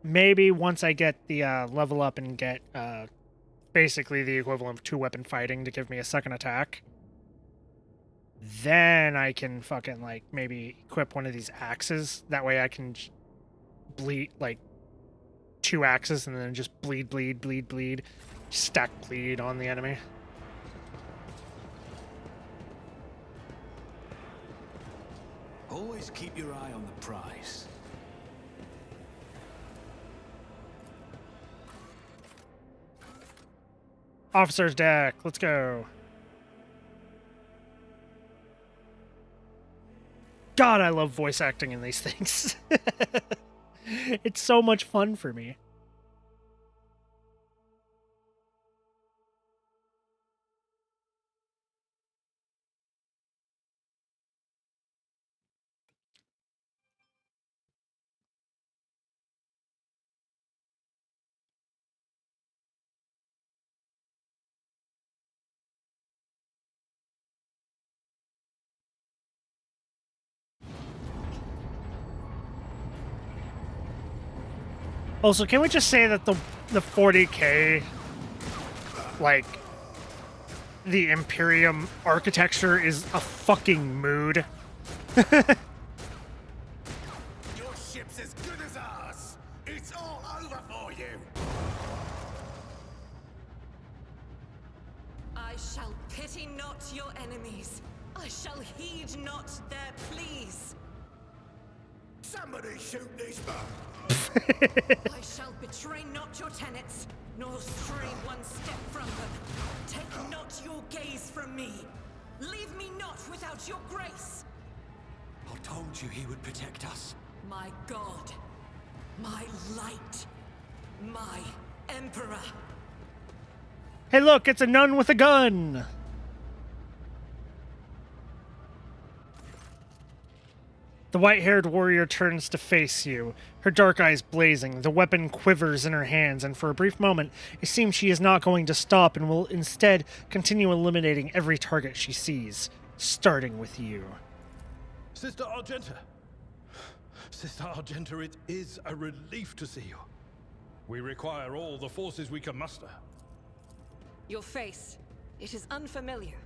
Maybe once I get the level up and get basically the equivalent of 2-weapon fighting to give me a second attack, then I can fucking like maybe equip one of these axes. That way I can bleed like 2 axes and then just bleed, stack bleed on the enemy. Always keep your eye on the prize. Officer's deck, let's go. God, I love voice acting in these things. It's so much fun for me. Also, can we just say that the 40K, like, the Imperium architecture is a fucking mood? Your ship's as good as ours. It's all over for you. I shall pity not your enemies. I shall heed not their pleas. Somebody shoot these men. I shall betray not your tenets, nor stray one step from them. Take not your gaze from me. Leave me not without your grace. I told you he would protect us. My God, my light, my emperor. Hey look, it's a nun with a gun! The white-haired warrior turns to face you, her dark eyes blazing, the weapon quivers in her hands, and for a brief moment, it seems she is not going to stop and will instead continue eliminating every target she sees, starting with you. Sister Argenta! Sister Argenta, it is a relief to see you. We require all the forces we can muster. Your face, it is unfamiliar.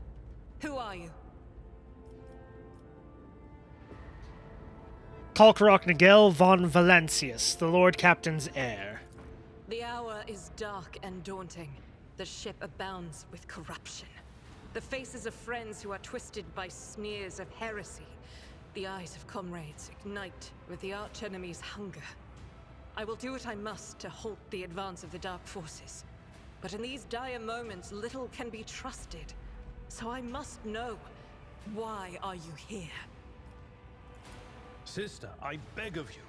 Who are you? Kalkarok Nigel von Valancius, the Lord Captain's heir. The hour is dark and daunting. The ship abounds with corruption. The faces of friends who are twisted by sneers of heresy. The eyes of comrades ignite with the archenemy's hunger. I will do what I must to halt the advance of the dark forces. But in these dire moments, little can be trusted. So I must know, why are you here? Sister, I beg of you.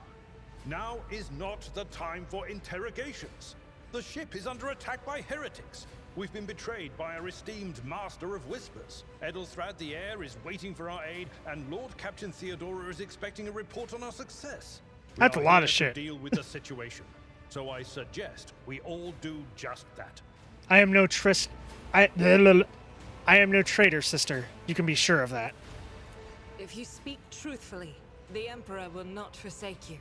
Now is not the time for interrogations. The ship is under attack by heretics. We've been betrayed by our esteemed Master of Whispers. Edelthrad the Heir is waiting for our aid, and Lord Captain Theodora is expecting a report on our success. That's a lot of here shit. to deal with the situation. So I suggest we all do just that. I am no I am no traitor, sister. You can be sure of that. If you speak truthfully, the Emperor will not forsake you.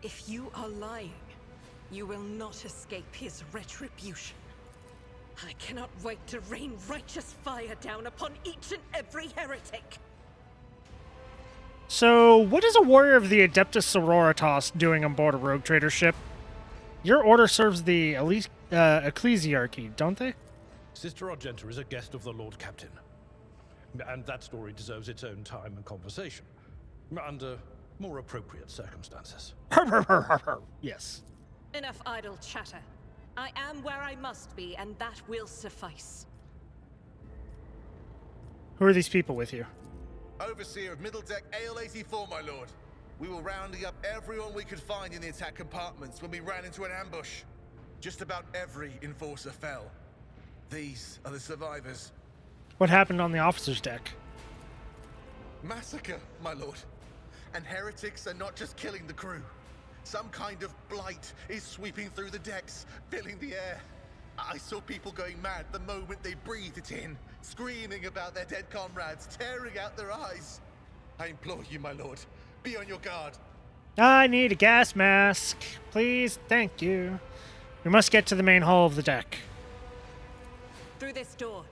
If you are lying, you will not escape his retribution. I cannot wait to rain righteous fire down upon each and every heretic. So, what is a warrior of the Adeptus Sororitas doing on board a rogue trader ship? Your order serves the ecclesiarchy, don't they? Sister Argenta is a guest of the Lord Captain. And that story deserves its own time and conversation. Under more appropriate circumstances. Yes. Enough idle chatter. I am where I must be, and that will suffice. Who are these people with you? Overseer of Middle Deck AL-84, my lord. We were rounding up everyone we could find in the attack compartments when we ran into an ambush. Just about every enforcer fell. These are the survivors. What happened on the officer's deck? Massacre, my lord. And heretics are not just killing the crew. Some kind of blight is sweeping through the decks, filling the air. I saw people going mad the moment they breathed it in, screaming about their dead comrades, tearing out their eyes. I implore you, my lord, be on your guard. I need a gas mask. Please, thank you. We must get to the main hull of the deck. Through this door.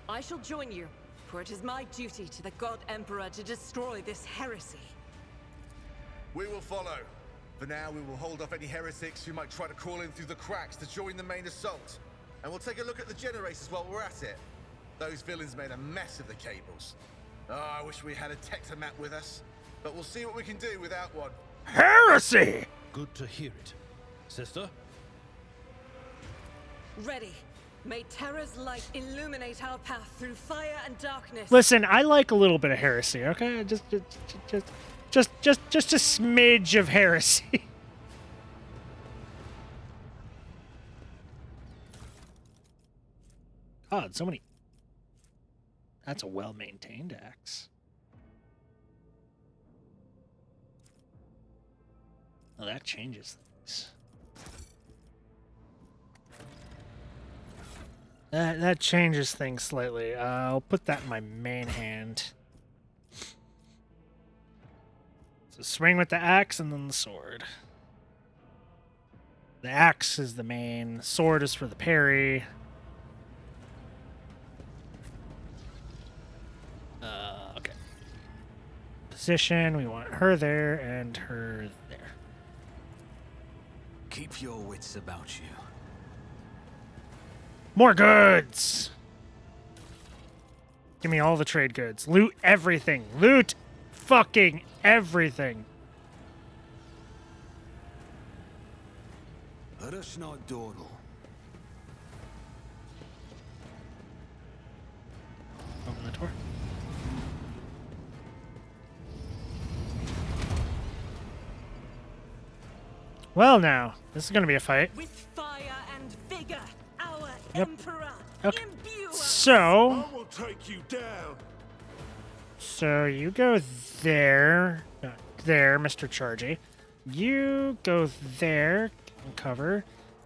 I shall join you, for it is my duty to the God Emperor to destroy this heresy. We will follow. For now, we will hold off any heretics who might try to crawl in through the cracks to join the main assault. And we'll take a look at the generators while we're at it. Those villains made a mess of the cables. Oh, I wish we had a Tectomat with us. But we'll see what we can do without one. Heresy! Good to hear it. Sister? Ready. May Terra's light illuminate our path through fire and darkness. Listen, I like a little bit of heresy, okay? Just a smidge of heresy. God, so many. That's a well-maintained axe. Oh, that changes things. That changes things slightly. I'll put that in my main hand. So swing with the axe and then the sword. The axe is the main. Sword is for the parry. Okay. Position. We want her there and her there. Keep your wits about you. More goods! Give me all the trade goods. Loot everything. Loot fucking everything. Let us not dawdle. Open the door. Well now, this is gonna be a fight. With fire and vigor, our Yep. Emperor, Okay. imbue us. So, will take you down. you go there. Not there, Mr. Chargy. You go there, get in cover.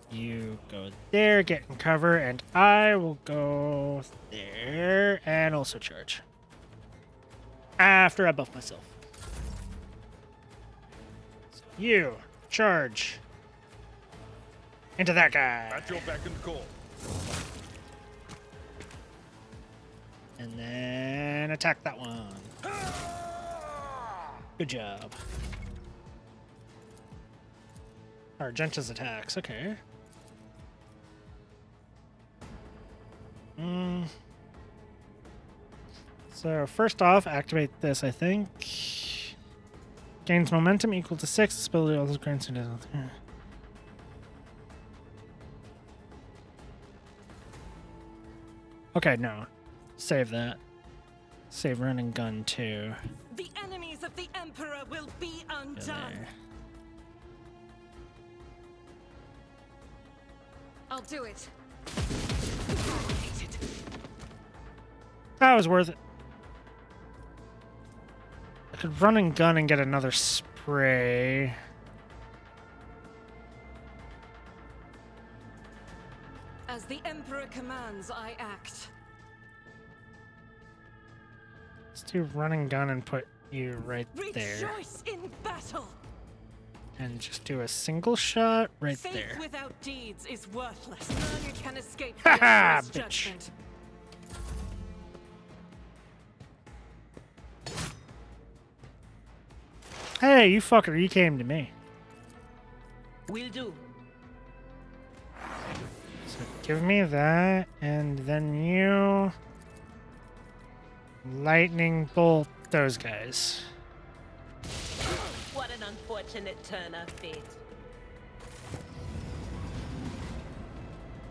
You go there, get in cover, and I will go there and also charge. After I buff myself. So you charge into that guy. At your beck and call. And then attack that one. Good job. Argenta's attacks, okay. So first off, activate this, I think. Gains momentum equal to 6. Ability also grants it. Okay, no. Save that. Save run and gun too. The enemies of the Emperor will be Go undone. there. I'll do it. That was worth it. I could run and gun and get another spray. As the Emperor commands, I act. Let's do run and gun and put you right there. Rejoice in battle. And just do a single shot right Faith there. without deeds is worthless. None can escape Ha the ha, Emperor's bitch. judgment. Hey, you fucker, you came to me. Will do. So give me that, and then you lightning bolt those guys. What an unfortunate turn of fate.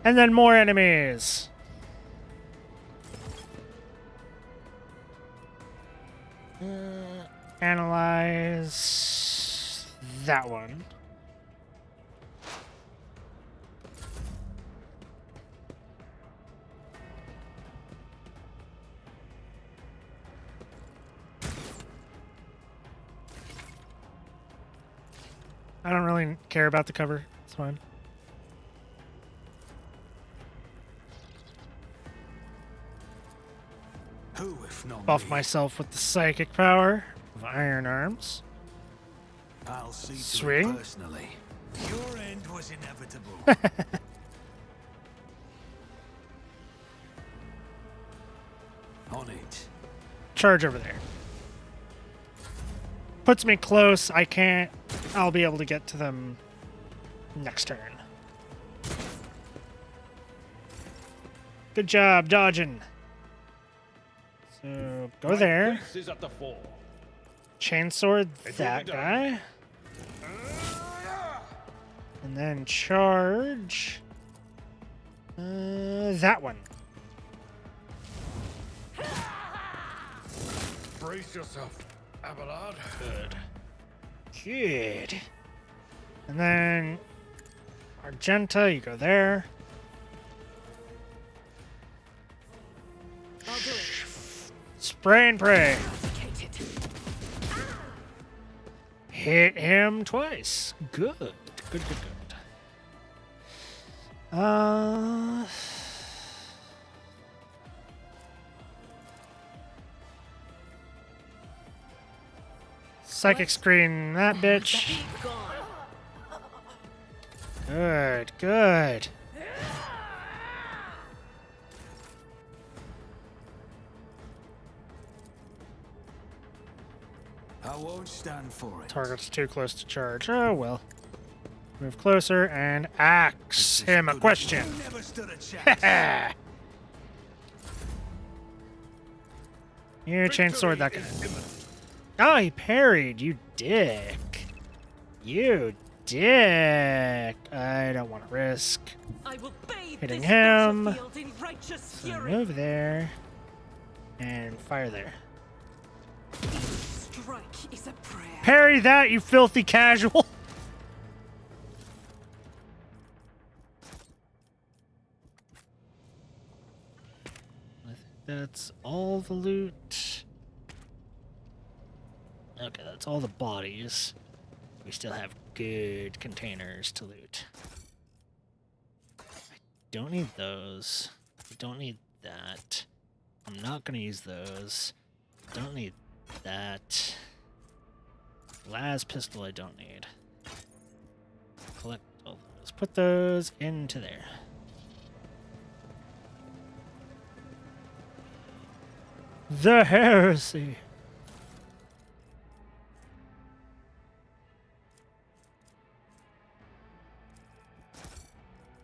And then more enemies. Analyze that one. I don't really care about the cover. It's fine. Who, if not Buff me? myself with the psychic power of Iron Arms. I'll see to Swing. it personally. Your end was inevitable. On it. Charge over there. Puts me close. I can't. I'll be able to get to them next turn. Good job dodging. So go there. Is at the fore. Chainsword that guy. And then charge that one. Brace yourself, Abelard. Good. Good. And then Argenta, you go there. I'll do it. Spray and pray. Eradicated. Hit him twice. Good. Good, good, good. Psychic screen that bitch. Good, good. I won't stand for it. Target's too close to charge. Oh well. Move closer and axe him a question. You never stood a chance. You chainsword that guy. Oh, he parried. You dick. You dick. I don't want to risk I will bathe hitting this him. battlefield in righteous So fury. move there and fire there. Strike is a prayer. Parry that, you filthy casual. I think that's all the loot. Okay, that's all the bodies. We still have good containers to loot. I don't need those. I don't need that. I'm not going to use those. Don't need that. Las pistol I don't need. Collect all those. Put those into there. The heresy.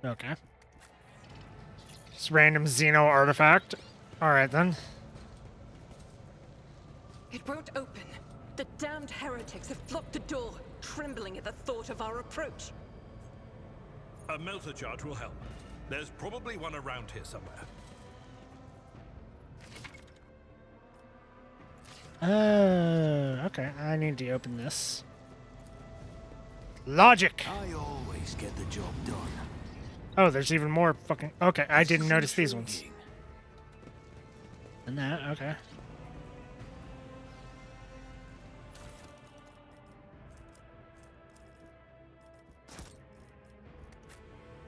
Okay. Just random Xeno artifact. Alright then. It won't open. The damned heretics have blocked the door, trembling at the thought of our approach. A melter charge will help. There's probably one around here somewhere. Okay. I need to open this. Logic! I always get the job done. Oh, there's even more fucking... Okay, I didn't notice these ones. Intriguing. And that, okay.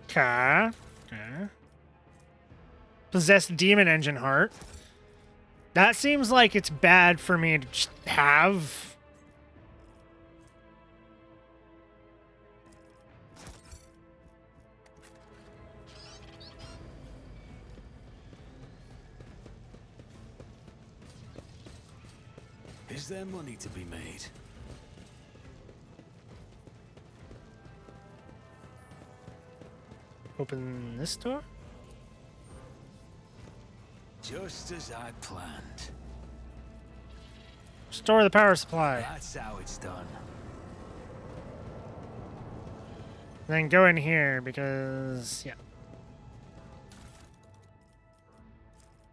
Okay. Okay. Possessed demon engine heart. That seems like it's bad for me to just have. Is there money to be made? Open this door? Just as I planned. Store the power supply. That's how it's done. Then go in here because, yeah.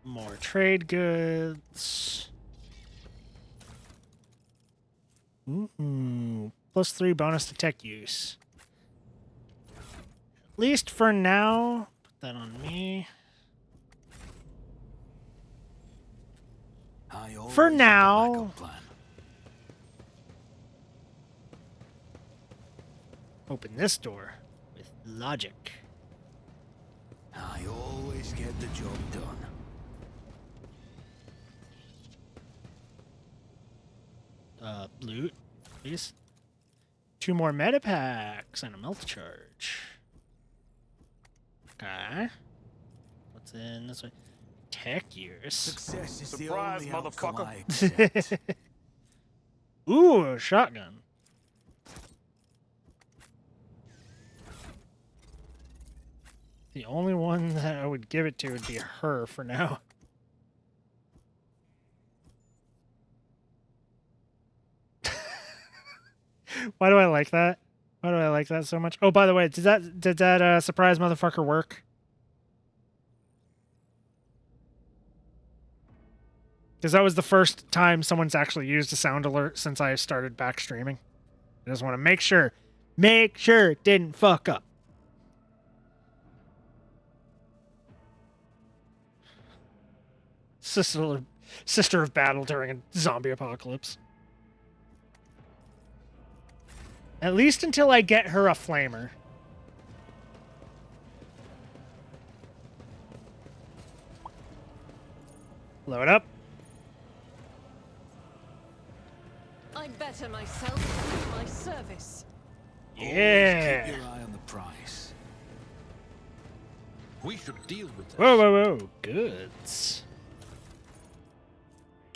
More trade goods. Ooh, +3 bonus to tech use. At least for now. Put that on me. I always For have a now. backup plan. Open this door with logic. I always get the job done. Loot, please. 2 more meta packs and a melt charge. Okay. What's in this way? Tech years. Success is Surprise, the only outcome motherfucker. I accept. Ooh, a shotgun. The only one that I would give it to would be her for now. Why do I like that? Why do I like that so much? Oh, by the way, did that surprise motherfucker work? Because that was the first time someone's actually used a sound alert since I started back streaming. I just want to make sure it didn't fuck up. Sister of battle during a zombie apocalypse. At least until I get her a flamer. Load up. I better myself at my service. Yeah. Keep your eye on the price. We should deal with this. Whoa, whoa, whoa. Goods.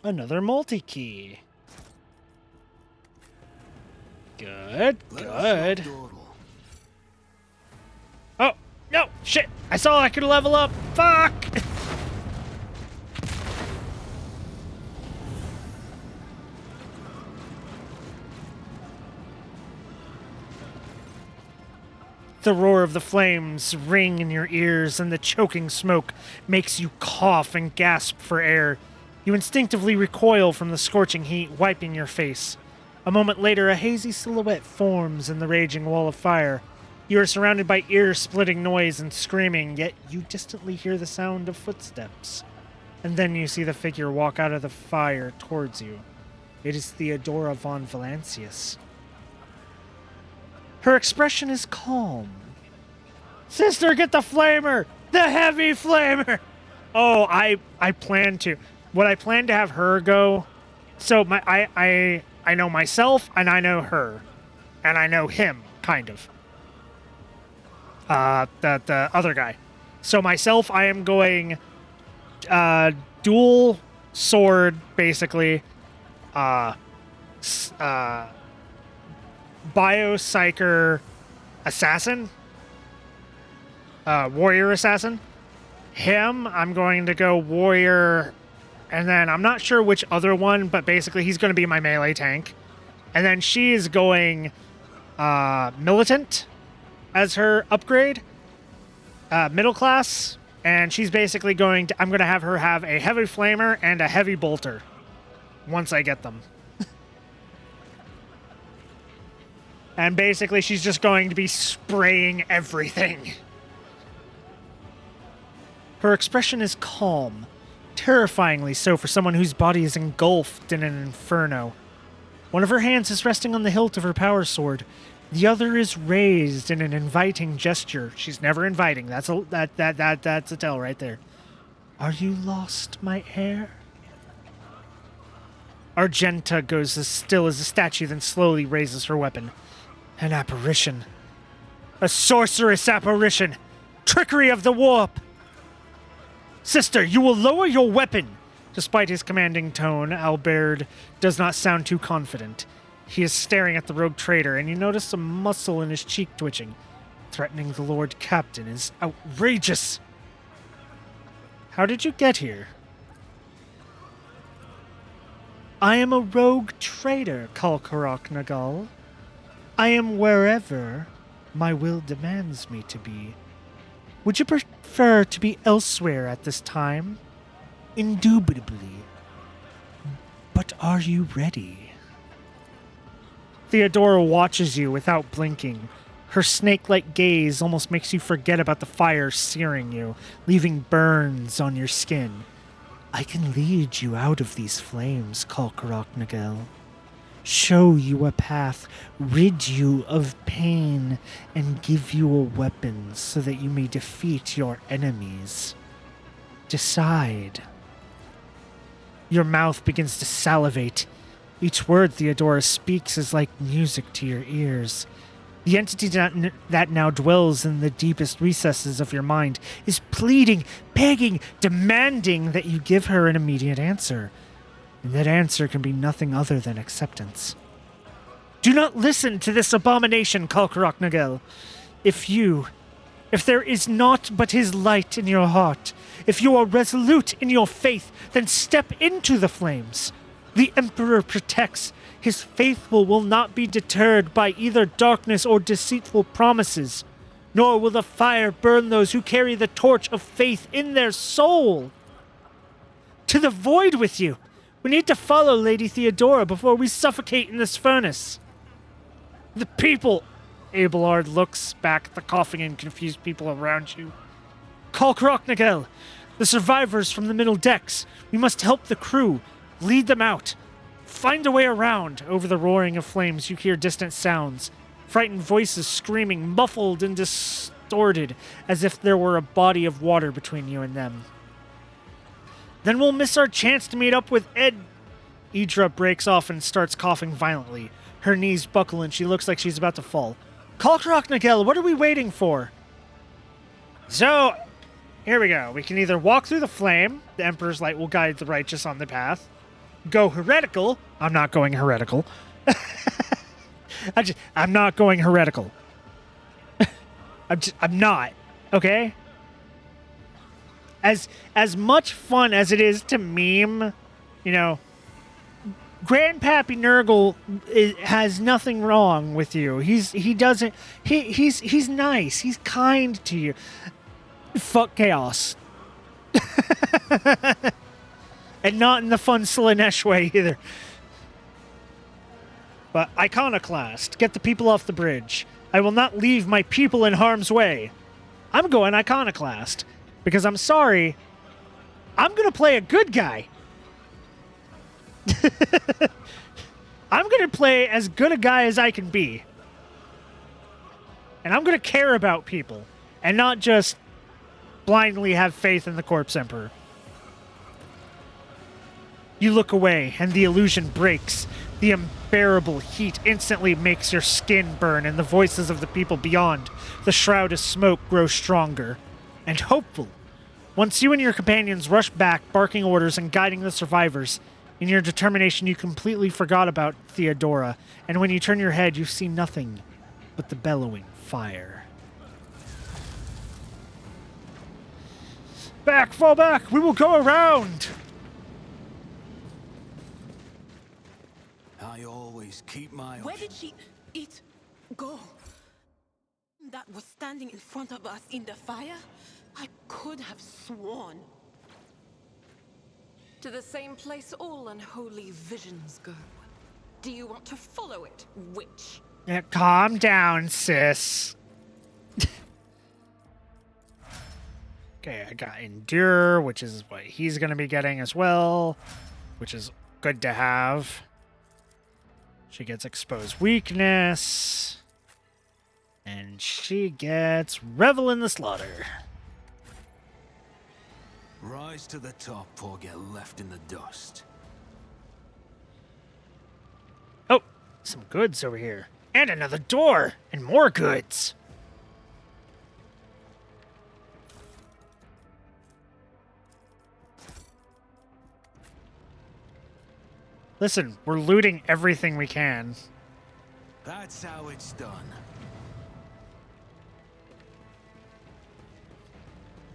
Another multi-key. Good, good. Oh, no, shit. I saw I could level up. Fuck. The roar of the flames ring in your ears, and the choking smoke makes you cough and gasp for air. You instinctively recoil from the scorching heat, wiping your face. A moment later, a hazy silhouette forms in the raging wall of fire. You are surrounded by ear-splitting noise and screaming, yet you distantly hear the sound of footsteps. And then you see the figure walk out of the fire towards you. It is Theodora von Valancius. Her expression is calm. Sister, get the flamer! The heavy flamer! Oh, I plan to. What I plan to have her go... So I know myself, and I know her. And I know him, kind of. The other guy. So myself, I am going... dual sword, basically. Biopsycher assassin. Warrior assassin. Him, I'm going to go warrior, and then I'm not sure which other one, but basically he's going to be my melee tank. And then she is going militant as her upgrade. Middle class, and she's basically going to... I'm going to have her have a heavy flamer and a heavy bolter once I get them. And basically, she's just going to be spraying everything. Her expression is calm, terrifyingly so for someone whose body is engulfed in an inferno. One of her hands is resting on the hilt of her power sword. The other is raised in an inviting gesture. She's never inviting. That's a tell right there. Are you lost, my heir? Argenta goes as still as a statue, then slowly raises her weapon. An apparition. A sorceress apparition. Trickery of the warp. Sister, you will lower your weapon. Despite his commanding tone, Albert does not sound too confident. He is staring at the rogue trader, and you notice a muscle in his cheek twitching. Threatening the Lord Captain is outrageous. How did you get here? I am a rogue trader, Kalkarok Nagal. I am wherever my will demands me to be. Would you prefer to be elsewhere at this time? Indubitably. But are you ready? Theodora watches you without blinking. Her snake-like gaze almost makes you forget about the fire searing you, leaving burns on your skin. I can lead you out of these flames, Kalkarok Nagel. show you a path, rid you of pain, and give you a weapon so that you may defeat your enemies. Decide. Your mouth begins to salivate. Each word Theodora speaks is like music to your ears. The entity that now dwells in the deepest recesses of your mind is pleading, begging, demanding that you give her an immediate answer. And that answer can be nothing other than acceptance. Do not listen to this abomination, Kalkarok Nagel. If there is naught but his light in your heart, if you are resolute in your faith, then step into the flames. The Emperor protects. His faithful will not be deterred by either darkness or deceitful promises, nor will the fire burn those who carry the torch of faith in their soul. To the void with you! We need to follow Lady Theodora before we suffocate in this furnace. The people... Abelard looks back at the coughing and confused people around you. Kalkarok Nagel, the survivors from the middle decks. We must help the crew. Lead them out. Find a way around. Over the roaring of flames, you hear distant sounds. Frightened voices screaming, muffled and distorted, as if there were a body of water between you and them. Then we'll miss our chance to meet up with Ed. Idra breaks off and starts coughing violently. Her knees buckle and she looks like she's about to fall. Kalkarok Nagel, what are we waiting for? So, here we go. We can either walk through the flame. The Emperor's light will guide the righteous on the path. Go heretical. I'm not going heretical. I'm not going heretical. I'm not. Okay? As much fun as it is to meme, Grandpappy Nurgle has nothing wrong with you. He's nice. He's kind to you. Fuck chaos. And not in the fun Slaanesh way either. But Iconoclast, get the people off the bridge. I will not leave my people in harm's way. I'm going Iconoclast. Because I'm sorry, I'm going to play a good guy. I'm going to play as good a guy as I can be. And I'm going to care about people. And not just blindly have faith in the Corpse Emperor. You look away, and the illusion breaks. The unbearable heat instantly makes your skin burn, and the voices of the people beyond the shroud of smoke grow stronger and hopeful. Once you and your companions rush back, barking orders and guiding the survivors, in your determination you completely forgot about Theodora, and when you turn your head, you see nothing but the bellowing fire. Back, fall back! We will go around! I always keep my Where options. did it go? That was standing in front of us in the fire? I could have sworn. To the same place all unholy visions go. Do you want to follow it, witch? Yeah, calm down, sis. Okay, I got Endure, which is what he's going to be getting as well, which is good to have. She gets Exposed Weakness. And she gets Revel in the Slaughter. Rise to the top or get left in the dust. Oh, some goods over here. And another door. And more goods. Listen, we're looting everything we can. That's how it's done.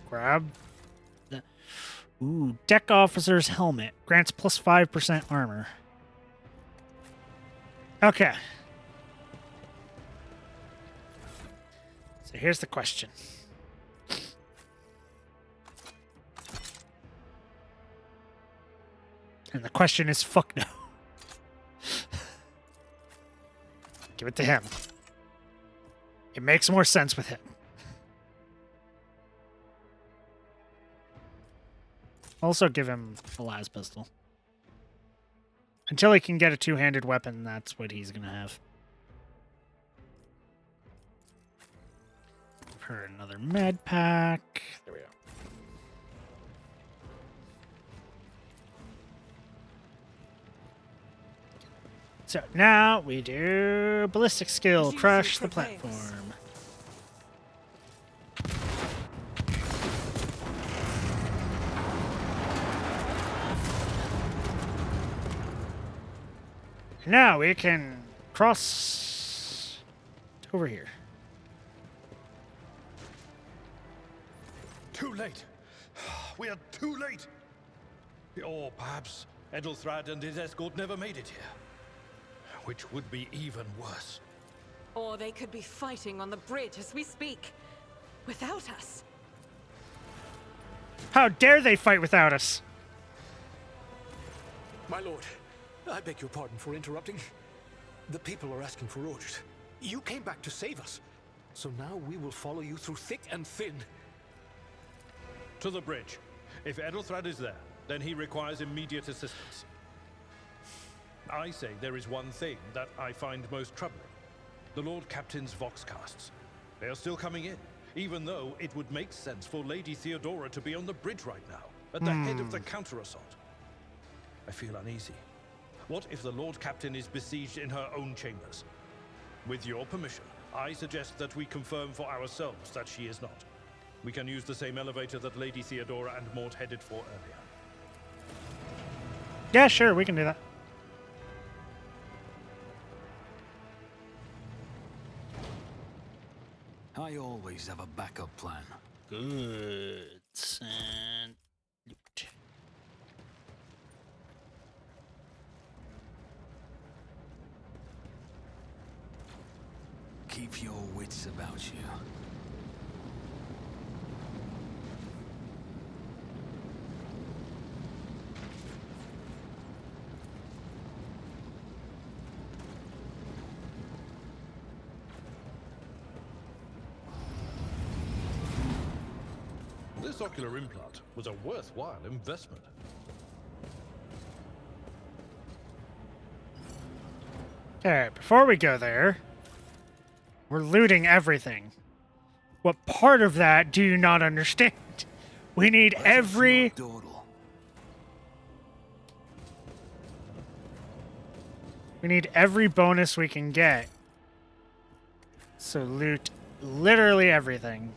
Grab the... Ooh, Deck Officer's Helmet. Grants plus 5% armor. Okay. So here's the question. And the question is, fuck no. Give it to him. It makes more sense with him. Also give him a las pistol. Until he can get a two-handed weapon, that's what he's gonna have. Give her another med pack. There we go. So now we do ballistic skill, crush the platform. Now we can cross over here. Too late. We are too late. Or perhaps Edelthrad and his escort never made it here. Which would be even worse. Or they could be fighting on the bridge as we speak, without us. How dare they fight without us? My lord, I beg your pardon for interrupting. The people are asking for orders. You came back to save us. So now we will follow you through thick and thin. To the bridge. If Edelthrad is there, then he requires immediate assistance. I say there is one thing that I find most troubling. The Lord Captain's Voxcasts. They are still coming in, even though it would make sense for Lady Theodora to be on the bridge right now, at the head of the counter-assault. I feel uneasy. What if the Lord Captain is besieged in her own chambers? With your permission, I suggest that we confirm for ourselves that she is not. We can use the same elevator that Lady Theodora and Mort headed for earlier. Yeah, sure, we can do that. I always have a backup plan. Goods and loot. Keep your wits about you. This ocular implant was a worthwhile investment. Okay, before we go there, we're looting everything. What part of that do you not understand? We need every... We need every bonus we can get. So loot literally everything.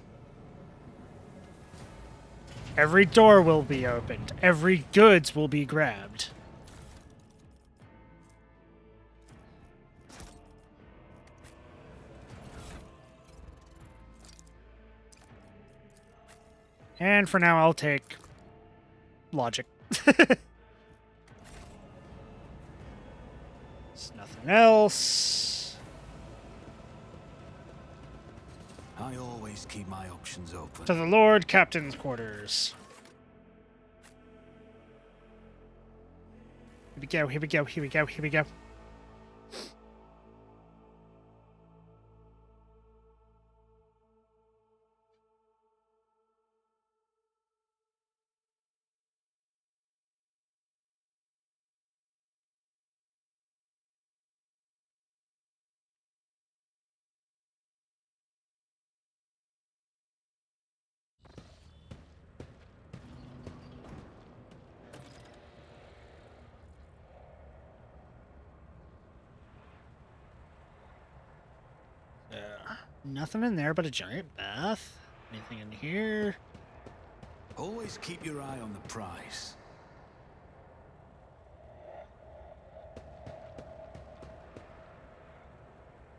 Every door will be opened. Every goods will be grabbed. And for now, I'll take logic. There's nothing else. I always keep my options open. To the Lord Captain's quarters. Here we go, here we go, here we go, here we go. Nothing in there but a giant bath. Anything in here? Always keep your eye on the prize.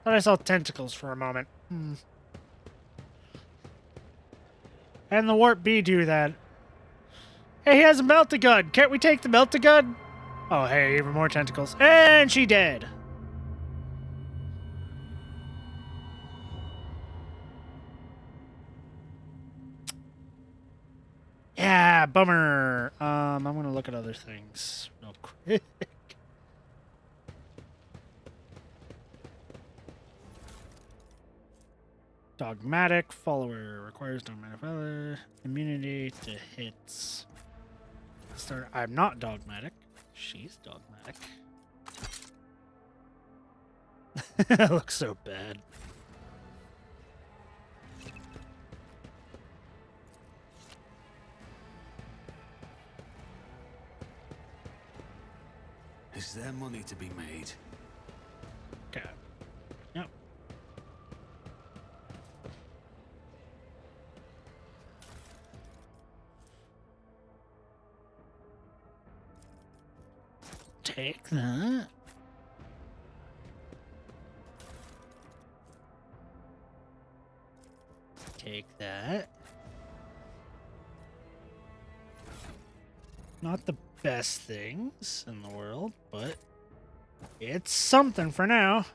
Thought I saw tentacles for a moment. And the Warp Bee do that. Hey, he has a melt-a-gun. Can't we take the melt-a-gun? Oh, hey, even more tentacles. And she dead. Yeah, bummer. I'm gonna look at other things real quick. Dogmatic follower requires dogmatic follower immunity to hits. Start. I'm not dogmatic. She's dogmatic. That looks so bad. Is there money to be made? Okay. Yep. Take that. Take that. Not the best things in the world, but it's something for now.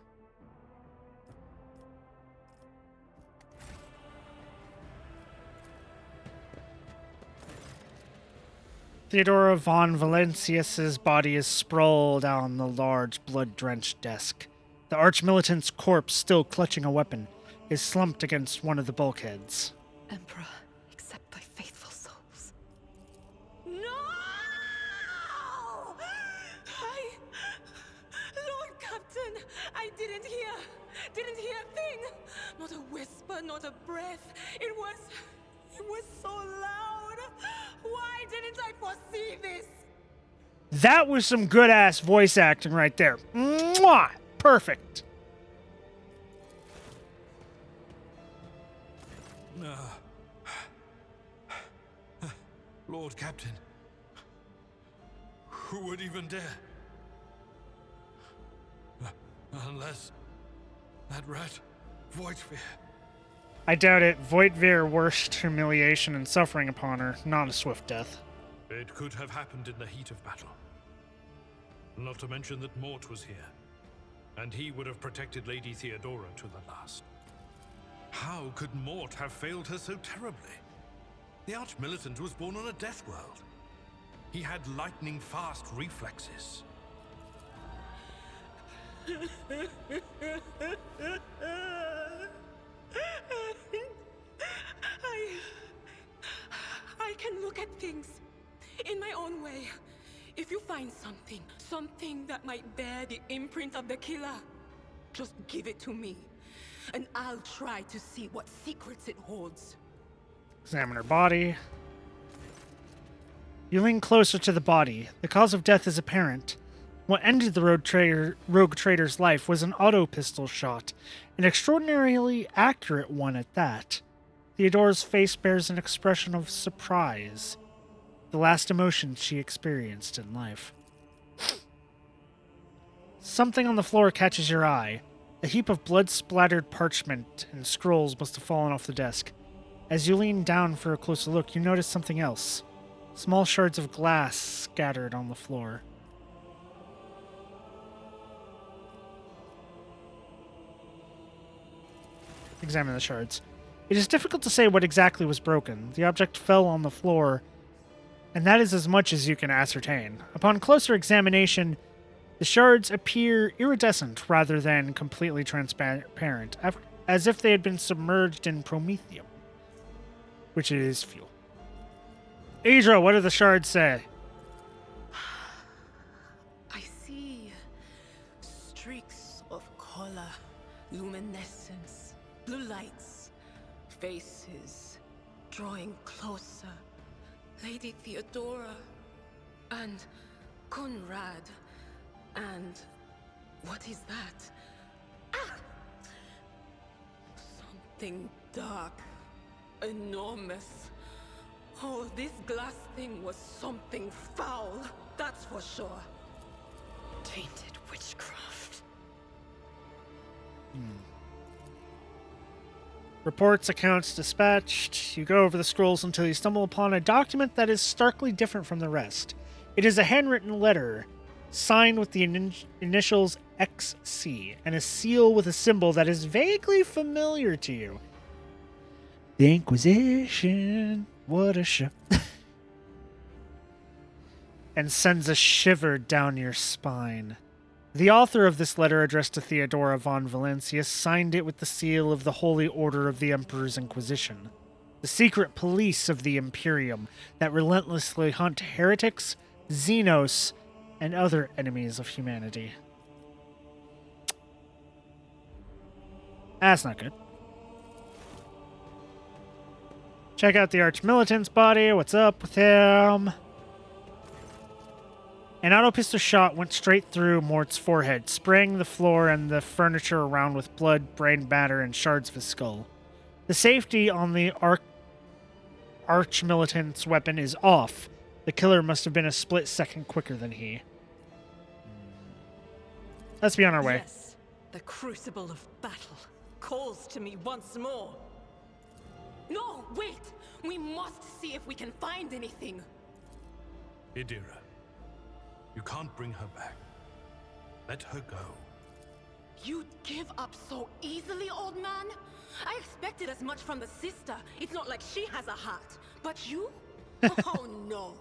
Theodora von Valencius's body is sprawled out on the large, blood-drenched desk. The arch-militant's corpse, still clutching a weapon, is slumped against one of the bulkheads. Emperor, accept thy faithful souls. No! Lord Captain, I didn't hear a thing. Not a whisper, not a breath. It was so loud. Why didn't I foresee this? That was some good-ass voice acting right there. Mwah! Perfect. Lord Captain, who would even dare? Unless that rat, Voidsphere. I doubt it. Voitvir worst humiliation and suffering upon her, not a swift death. It could have happened in the heat of battle. Not to mention that Mort was here, and he would have protected Lady Theodora to the last. How could Mort have failed her so terribly? The Arch-Militant was born on a death world. He had lightning-fast reflexes. I can look at things in my own way. If you find something that might bear the imprint of the killer, just give it to me, and I'll try to see what secrets it holds. Examine her body. You lean closer to the body. The cause of death is apparent. What ended the rogue trader's life was an auto pistol shot, an extraordinarily accurate one at that. Theodora's face bears an expression of surprise, the last emotion she experienced in life. Something on the floor catches your eye. A heap of blood-splattered parchment and scrolls must have fallen off the desk. As you lean down for a closer look, you notice something else. Small shards of glass scattered on the floor. Examine the shards. It is difficult to say what exactly was broken. The object fell on the floor, and that is as much as you can ascertain. Upon closer examination, the shards appear iridescent rather than completely transparent, as if they had been submerged in promethium, which is fuel. Adra, what do the shards say? I see streaks of color, luminescence, blue lights, faces drawing closer. Lady Theodora and Conrad and what is that? Ah! Something dark, enormous. Oh, this glass thing was something foul, that's for sure. Tainted witchcraft. Reports, accounts dispatched. You go over the scrolls until you stumble upon a document that is starkly different from the rest. It is a handwritten letter, signed with the initials XC, and a seal with a symbol that is vaguely familiar to you. The Inquisition. What a show. And sends a shiver down your spine. The author of this letter addressed to Theodora von Valencius signed it with the seal of the Holy Order of the Emperor's Inquisition, the secret police of the Imperium that relentlessly hunt heretics, Xenos, and other enemies of humanity. That's not good. Check out the Arch-Militant's body. What's up with him? An auto pistol shot went straight through Mort's forehead, spraying the floor and the furniture around with blood, brain matter, and shards of his skull. The safety on the Arch-Militant's weapon is off. The killer must have been a split second quicker than he. Let's be on our way. Yes, the crucible of battle calls to me once more. No, wait! We must see if we can find anything. Idira, you can't bring her back. Let her go. You'd give up so easily, old man? I expected as much from the sister. It's not like she has a heart. But you? Oh no.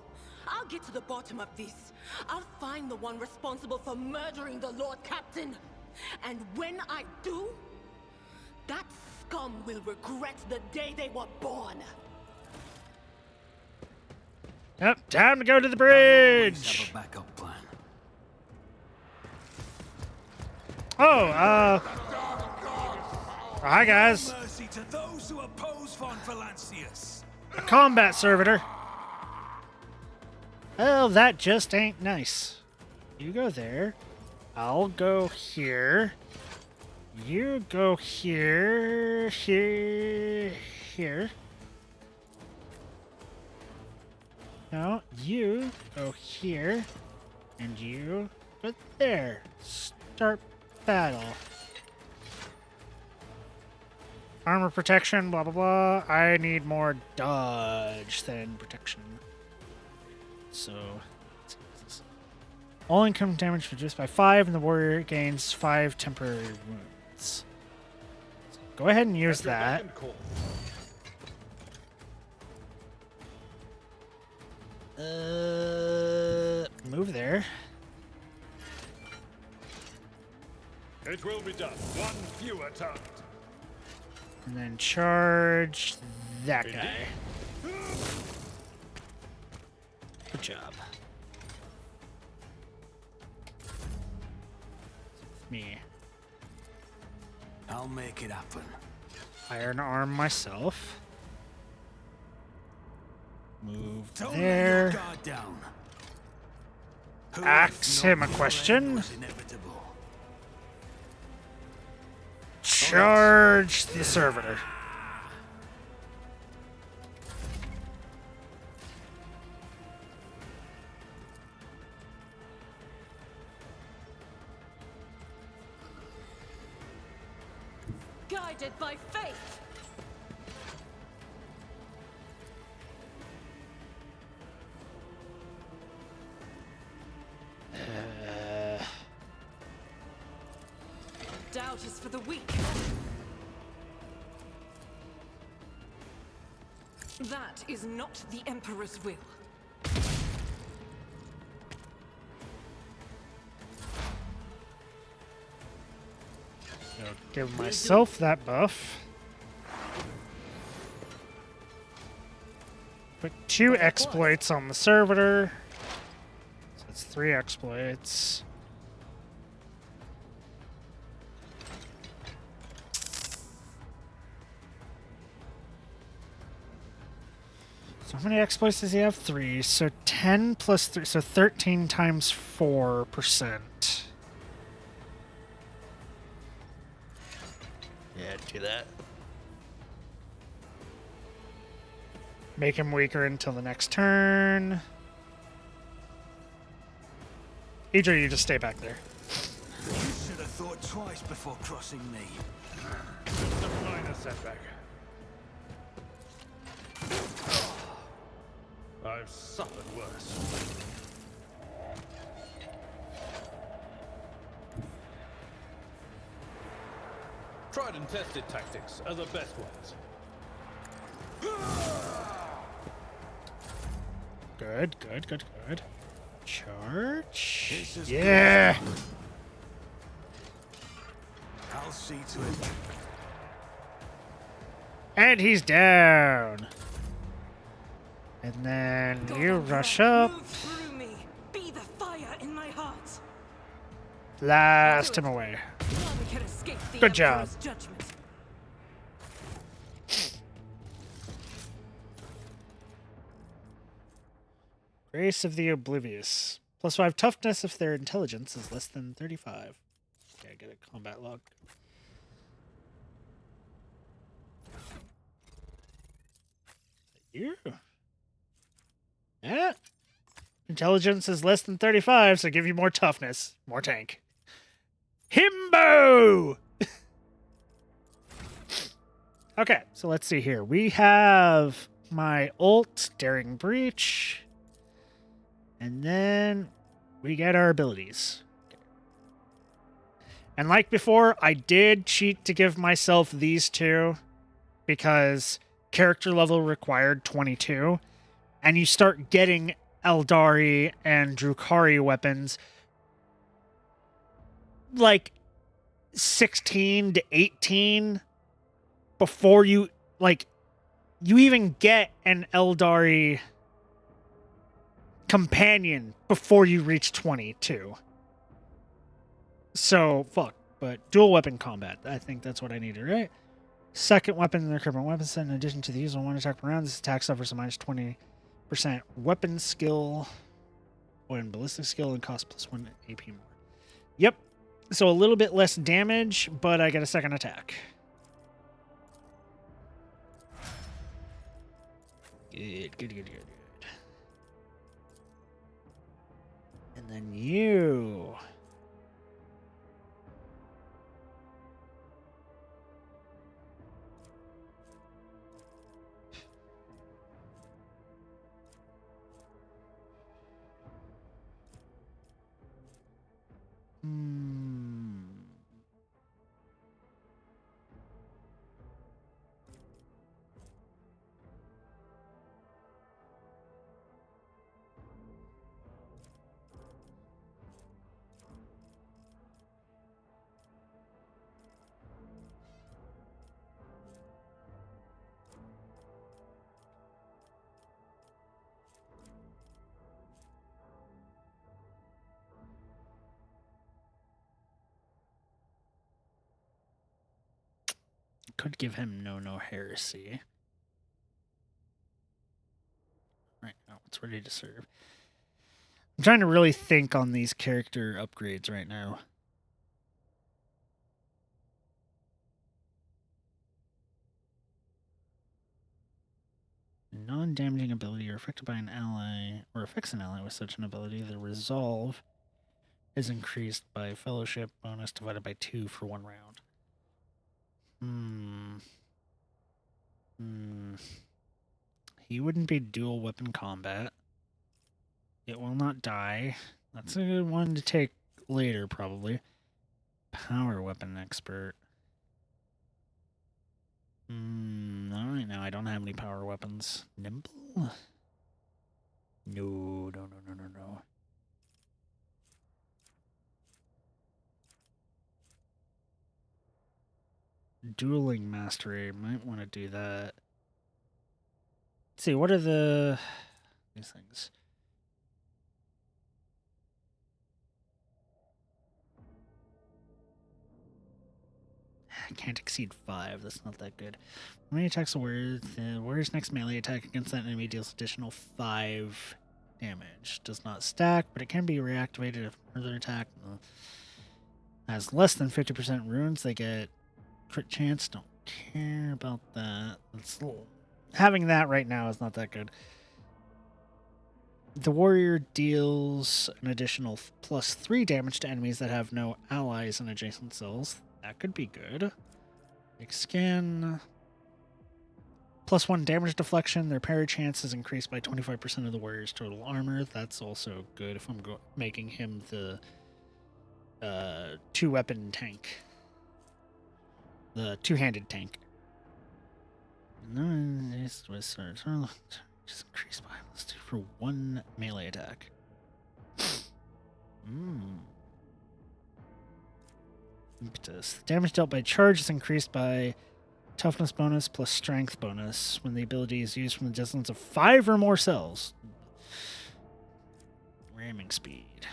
I'll get to the bottom of this. I'll find the one responsible for murdering the Lord Captain. And when I do, that scum will regret the day they were born. Yep, time to go to the Always bridge. have a backup plan. Oh, hi guys. Mercy to those who oppose Von Valancius. A combat servitor. Well, that just ain't nice. You go there. I'll go here. You go here, here. No, you go here. And you go there. Start battle. Armor protection, blah, blah, blah. I need more dodge than protection. So, let's see what's this. All income damage reduced by 5, and the warrior gains 5 temporary wounds. So go ahead and use that. Move there. It will be done. One fewer target. And then charge that guy. Good job. Me. I'll make it happen. Iron arm myself. Move Don't let your there. guard down. Who Ask if him not a your question. end was inevitable? Charge the servitor. Guided by faith. Doubt is for the weak. That is not the Emperor's will. I'll give myself that buff. Put 2 exploits on the servitor. So that's 3 exploits. So how many exploits does he have? 3. So 10 plus 3, so 13 times 4%. Yeah, do that. Make him weaker until the next turn. Idra, you just stay back there. You should have thought twice before crossing me. Just a minor setback. I've suffered worse. Tried and tested tactics are the best ones. Good, good, good, good. Charge. This is Yeah. I'll see to it. And he's down. And then God you Emperor, rush up. move through me. Be the fire in my heart. Blast him away. None can escape the Good job. Emperor's judgment. Race of the Oblivious. +5 toughness if their intelligence is less than 35. Okay, I get a combat log. You. Yeah. Intelligence is less than 35, so give you more toughness. More tank. Himbo! Okay, so let's see here. We have my ult, Daring Breach. And then we get our abilities. And like before, I did cheat to give myself these two because character level required 22. And you start getting Eldari and Drukhari weapons like 16 to 18 before you, like, you even get an Eldari companion before you reach 22. So, fuck. But dual weapon combat. I think that's what I needed, right? Second weapon in their current weapon set. In addition to the usual one attack per round, this attack suffers a minus 20% weapon skill and ballistic skill and costs +1 AP more. Yep. So a little bit less damage, but I get a second attack. Good. And then you. Could give him no heresy. Right now, it's ready to serve. I'm trying to really think on these character upgrades right now. Non-damaging ability or affected by an ally or affects an ally with such an ability, the resolve is increased by fellowship bonus divided by 2 for 1 round. He wouldn't be dual weapon combat. It will not die. That's a good one to take later, probably. Power weapon expert. Not right now. I don't have any power weapons. Nimble? No. Dueling mastery. Might want to do that. Let's see, what are these things? Can't exceed 5. That's not that good. When he attacks a warrior, the warrior's next melee attack against that enemy deals additional 5 damage. Does not stack, but it can be reactivated if further attack has less than 50% runes. They get crit chance. Don't care about that. Having that right now is not that good. The warrior deals an additional +3 damage to enemies that have no allies in adjacent cells. That could be good. Big scan. +1 damage deflection. Their parry chance is increased by 25% of the warrior's total armor. That's also good if I'm making him the 2-weapon tank. The 2-handed tank. And then this was just increased by +2 for 1 melee attack. Impetus. Damage dealt by charge is increased by toughness bonus plus strength bonus when the ability is used from the distance of 5 or more cells. Ramming speed.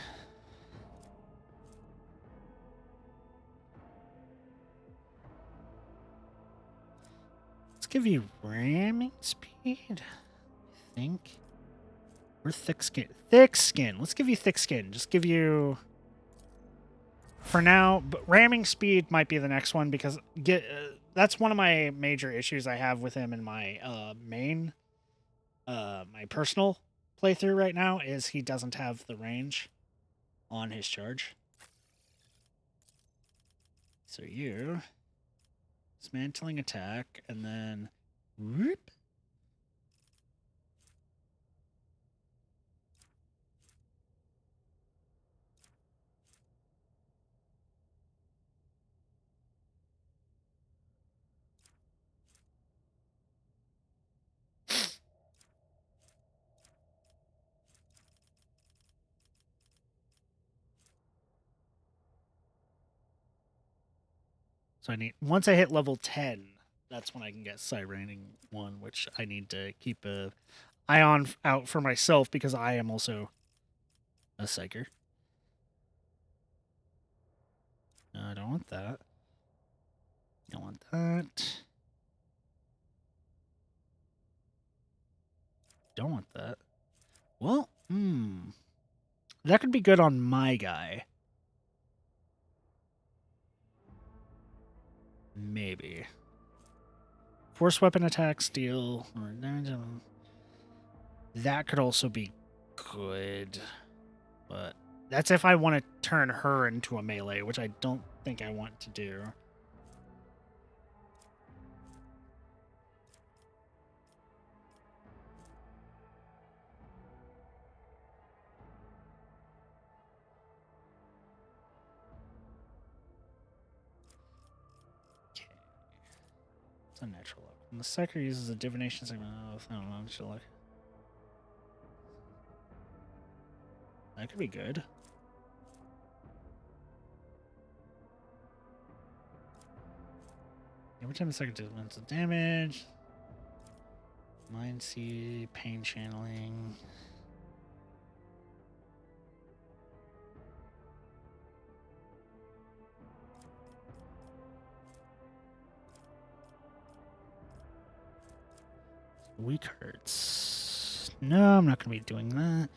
Let's give you ramming speed, I think. Or thick skin. Thick skin. Let's give you thick skin. Just give you... For now, but ramming speed might be the next one because that's one of my major issues I have with him in my my personal playthrough right now is he doesn't have the range on his charge. So you dismantling attack and then whoop. So I need once I hit level 10, that's when I can get Sight Raining 1, which I need to keep a eye on out for myself because I am also a psyker. No, I don't want that. Don't want that. Don't want that. Well, that could be good on my guy. Maybe. Force weapon attack, steal. That could also be good. But that's if I want to turn her into a melee, which I don't think I want to do. Okay. It's a natural luck. When the psyker uses a divination segment, I don't know, natural luck. That could be good. Every time the psyker does mental damage. Mind Seed, pain channeling. Weak hurts. No, I'm not going to be doing that.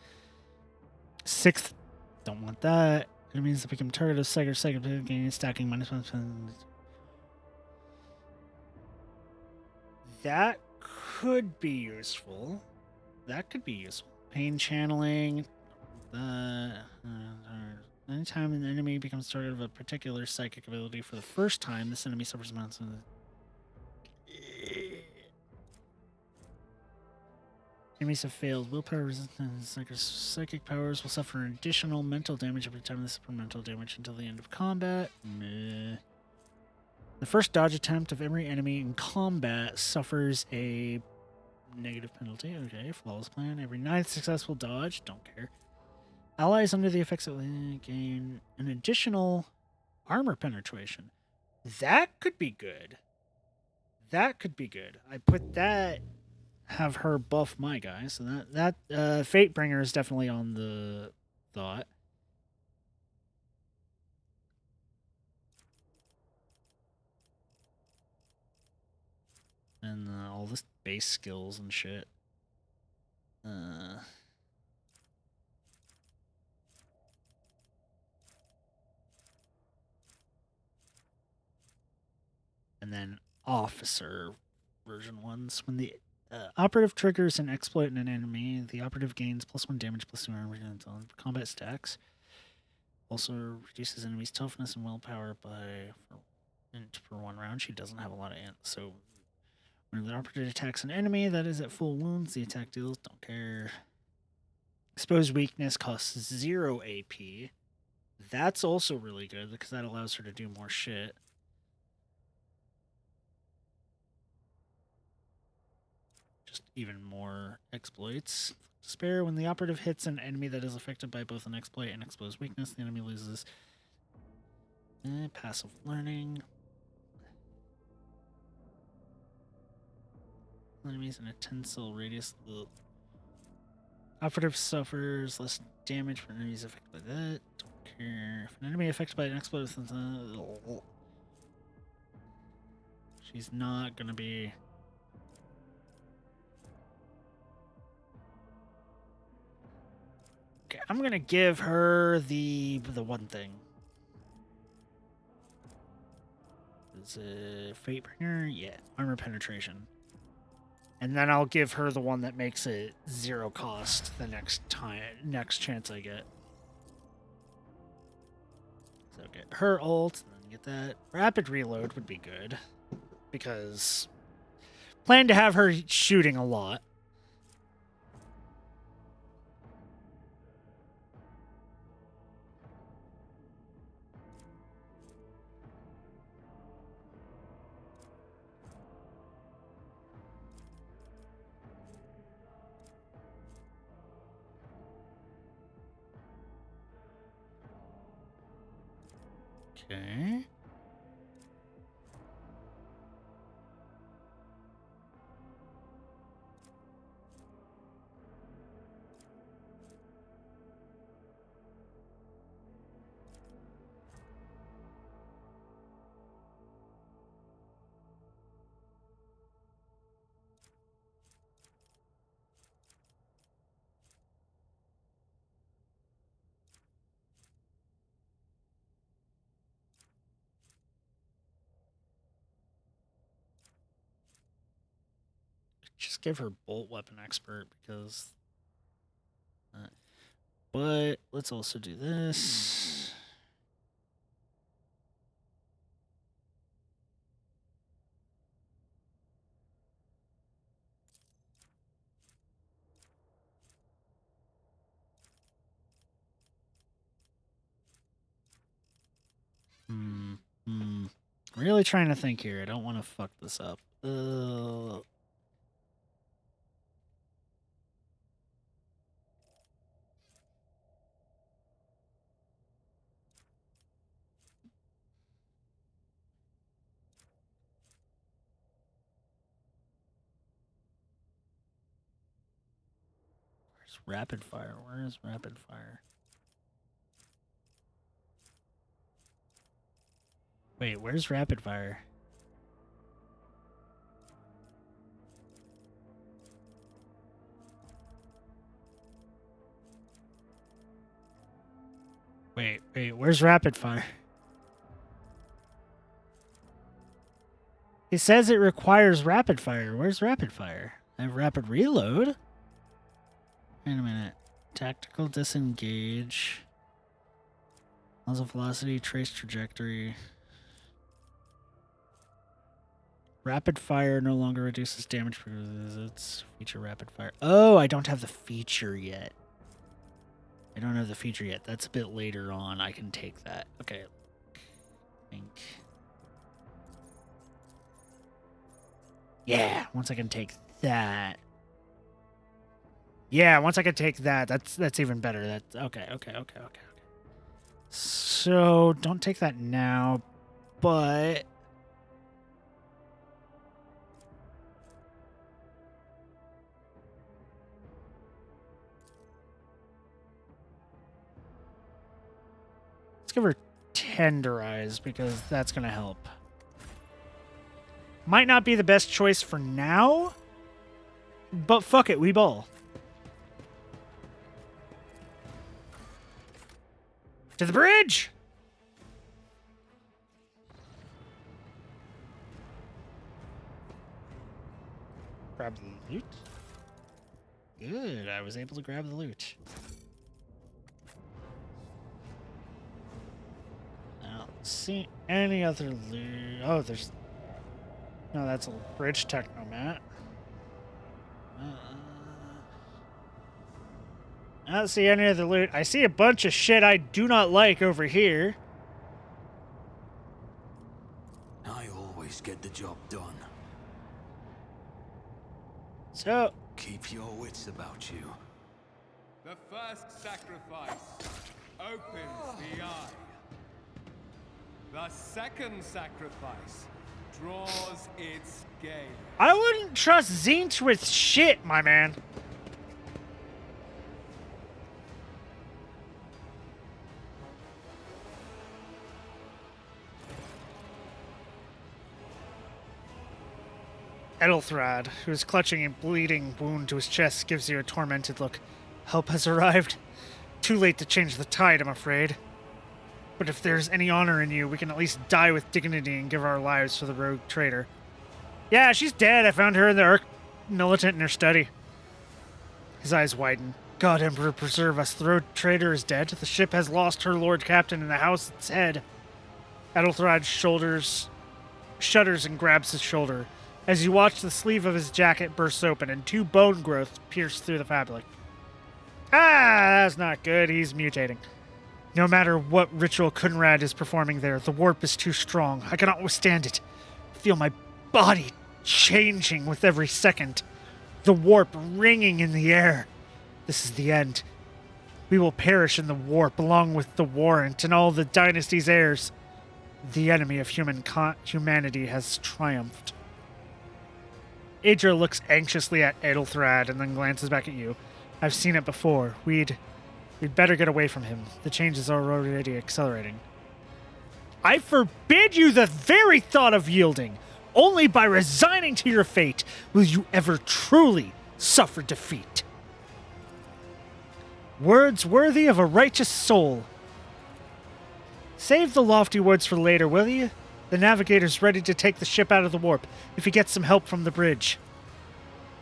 6th, don't want that. It means to become target of psyker gain stacking -1. That could be useful. That could be useful. Pain channeling. Anytime an enemy becomes target of a particular psychic ability for the first time, this enemy suffers amounts of... Enemies have failed. Willpower resistance. Psychic powers will suffer additional mental damage every time they suffer mental damage until the end of combat. Meh. The first dodge attempt of every enemy in combat suffers a negative penalty. Okay, flawless plan. Every 9th successful dodge. Don't care. Allies under the effects of gain an additional armor penetration. That could be good. That could be good. I put that... have her buff my guy, so that Fatebringer is definitely on the thought. And all this base skills and shit. And then officer version 1s. When the operative triggers an exploit in an enemy, the operative gains +1 damage, +2 armor on combat stacks. Also reduces enemy's toughness and willpower for 1 round. She doesn't have a lot of so when the operative attacks an enemy that is at full wounds, the attack deals. Don't care. Exposed weakness costs 0 AP. That's also really good because that allows her to do more shit. Just even more exploits. Despair. When the operative hits an enemy that is affected by both an exploit and exposed weakness, the enemy loses passive learning. Enemies in a 10-cell radius. Ugh. Operative suffers less damage for enemies affected by that. Don't care. If an enemy affected by an exploit, she's not gonna be. Okay, I'm gonna give her the one thing. Is it Fatebringer? Yeah, armor penetration. And then I'll give her the one that makes it 0 cost the next chance I get. So get her ult, and then get that. Rapid reload would be good. Because plan to have her shooting a lot. Okay. Just give her bolt weapon expert because. But let's also do this. Really trying to think here. I don't want to fuck this up. Where's rapid fire? Where is rapid fire? Wait, where's rapid fire? Wait, where's rapid fire? It says it requires rapid fire. Where's rapid fire? I have rapid reload? Wait a minute. Tactical disengage. Muzzle velocity, trace trajectory. Rapid fire no longer reduces damage because it's feature rapid fire. Oh, I don't have the feature yet. I don't have the feature yet. That's a bit later on. I can take that. Okay. I think. Yeah, once I can take that. Yeah, once I can take that, that's even better. That's okay. So don't take that now, but let's give her tenderize because that's gonna help. Might not be the best choice for now, but fuck it, we ball. To the bridge! Grab the loot. Good, I was able to grab the loot. I don't see any other loot. Oh, there's... No, that's a bridge technomat. I don't see any other loot. I see a bunch of shit I do not like over here. I always get the job done. So... Keep your wits about you. The first sacrifice opens the eye. The second sacrifice draws its gaze. I wouldn't trust Zinch with shit, my man. Edelthrad, who is clutching a bleeding wound to his chest, gives you a tormented look. Help has arrived. Too late to change the tide, I'm afraid. But if there's any honor in you, we can at least die with dignity and give our lives for the rogue traitor. Yeah, she's dead. I found her in the Ark militant in her study. His eyes widen. God, Emperor, preserve us. The rogue traitor is dead. The ship has lost her lord captain and the house its head. Ethelthred shudders and grabs his shoulder. As you watch, the sleeve of his jacket bursts open and 2 bone growths pierce through the fabric. Ah, that's not good. He's mutating. No matter what ritual Kunrad is performing there, the warp is too strong. I cannot withstand it. I feel my body changing with every second. The warp ringing in the air. This is the end. We will perish in the warp along with the warrant and all the dynasty's heirs. The enemy of humanity has triumphed. Adra looks anxiously at Edelthrad and then glances back at you. I've seen it before. We'd better get away from him. The changes are already accelerating. I forbid you the very thought of yielding. Only by resigning to your fate will you ever truly suffer defeat. Words worthy of a righteous soul. Save the lofty words for later, will you? The navigator's ready to take the ship out of the warp if he gets some help from the bridge.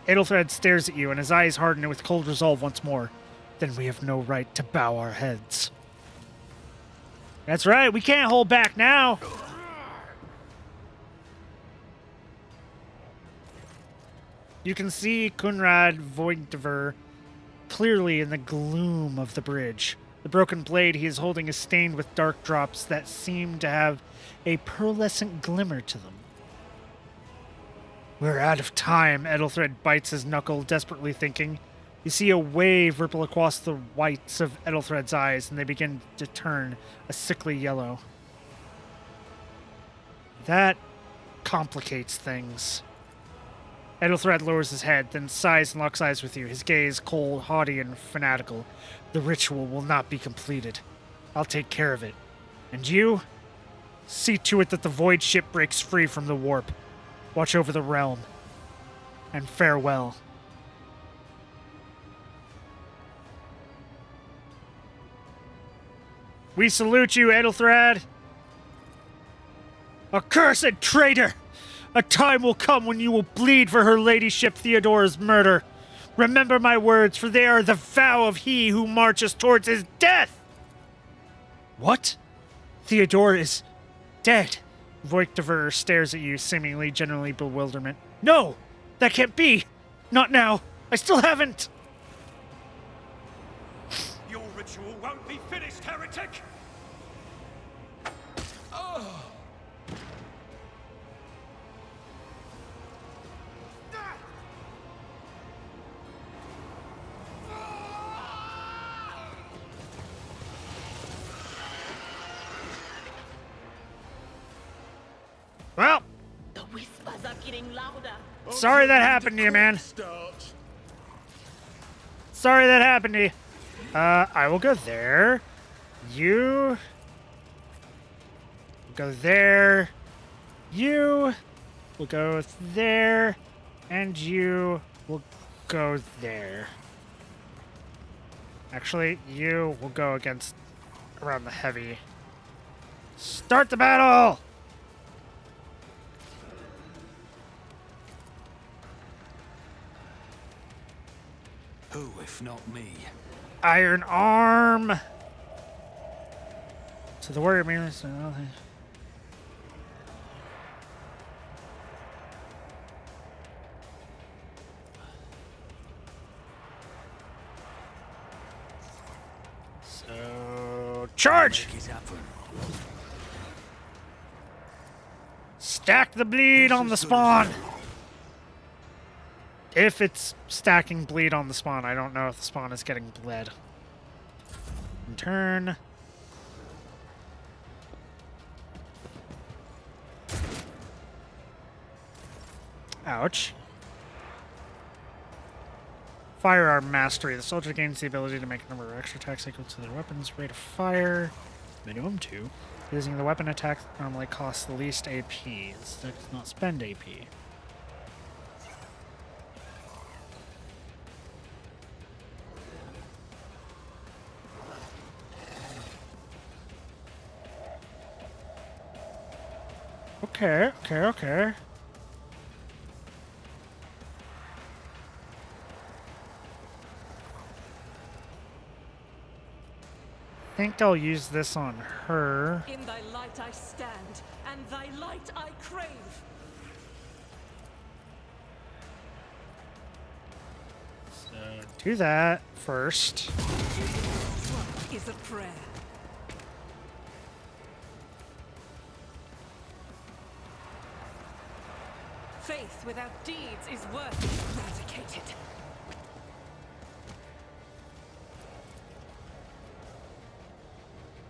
Edelthred stares at you, and his eyes harden with cold resolve once more. Then we have no right to bow our heads. That's right, we can't hold back now. You can see Kunrad Voigtver clearly in the gloom of the bridge. The broken blade he is holding is stained with dark drops that seem to have a pearlescent glimmer to them. We're out of time, Edelthred bites his knuckle, desperately thinking. You see a wave ripple across the whites of Edelthred's eyes, and they begin to turn a sickly yellow. That complicates things. Edelthred lowers his head, then sighs and locks eyes with you, his gaze cold, haughty, and fanatical. The ritual will not be completed. I'll take care of it. And you? See to it that the void ship breaks free from the warp. Watch over the realm. And farewell. We salute you, Edelthrad. Accursed traitor! A time will come when you will bleed for her ladyship Theodora's murder. Remember my words, for they are the vow of he who marches towards his death! What? Theodora is dead. Voigtver stares at you, seemingly generally bewilderment. No! That can't be! Not now! I still haven't! Your ritual won't be finished, heretic! Well, The whispers are getting louder. sorry that happened to you, man. Sorry that happened to you. I will go there. You go there. You will go there. And you will go there. Actually, you will go against around the heavy. Start the battle! Who, if not me? Iron Arm! So the warrior means so charge! Make it happen. Stack the bleed on the spawn! If it's stacking bleed on the spawn, I don't know if the spawn is getting bled. In turn. Ouch. Firearm mastery. The soldier gains the ability to make a number of extra attacks equal to their weapon's rate of fire. Minimum 2. Using the weapon attack normally costs the least AP. This does not spend AP. Okay, okay, okay. I think I'll use this on her. In thy light I stand, and thy light I crave. So do that first. Struck is a prayer. Faith without deeds is worth eradicated.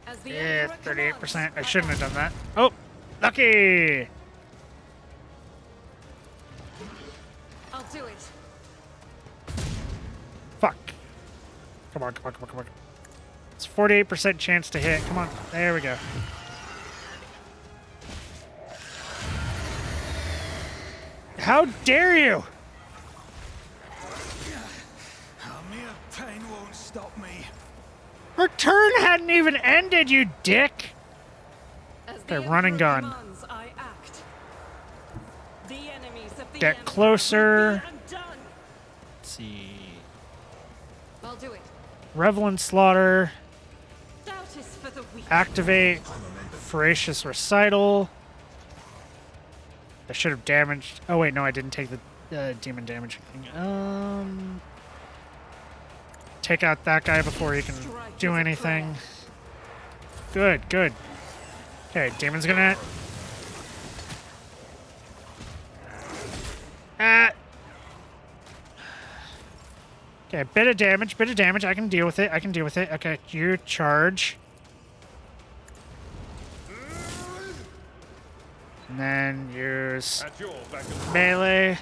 As the Yeah, Emperor 38%. I commands, shouldn't have done that. Oh, lucky! I'll do it. Fuck. Come on, come on, come on, come on. It's 48% chance to hit. Come on. There we go. How dare you? Mere pain won't stop me. Her turn hadn't even ended, you dick! As the Okay, run and Emperor gun. commands, I act. The enemies of the Get Emperor closer. will be undone. Let's see. I'll do it. Revel and Slaughter. Doubt is for the weak. Activate Voracious Recital. I should have damaged. Oh wait, no, I didn't take the demon damage. Take out that guy before he can do anything. Good, good. Okay, demon's gonna. Okay, bit of damage, bit of damage. I can deal with it. I can deal with it. Okay, you charge. And then use melee.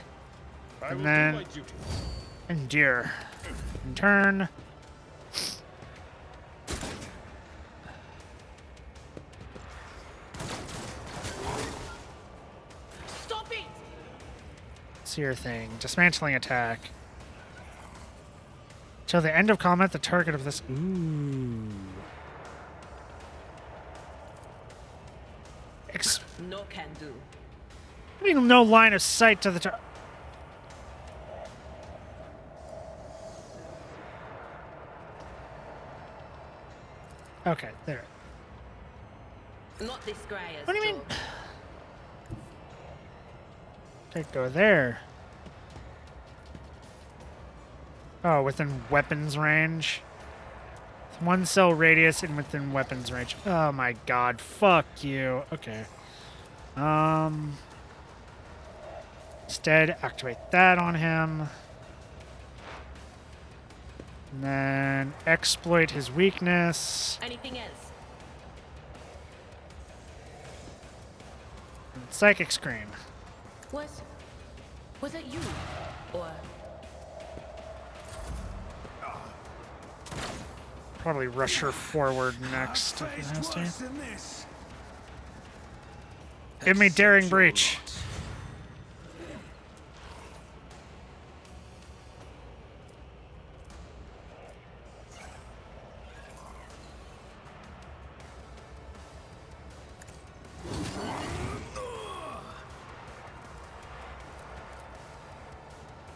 And then endure. And turn. Stop it! See your thing. Dismantling attack. Till the end of combat, the target of this. Ooh. No can do. I mean, no line of sight to the target. Okay, there. Not this Greyer's. What do you mean? Okay, go there. Oh, within weapons range. 1 cell radius and within weapons range. Oh my god, fuck you. Okay. Instead, activate that on him. And then exploit his weakness. Anything else? And Psychic Scream. Was it you? Or Probably rush her forward next. If he has to. Give me Daring Breach.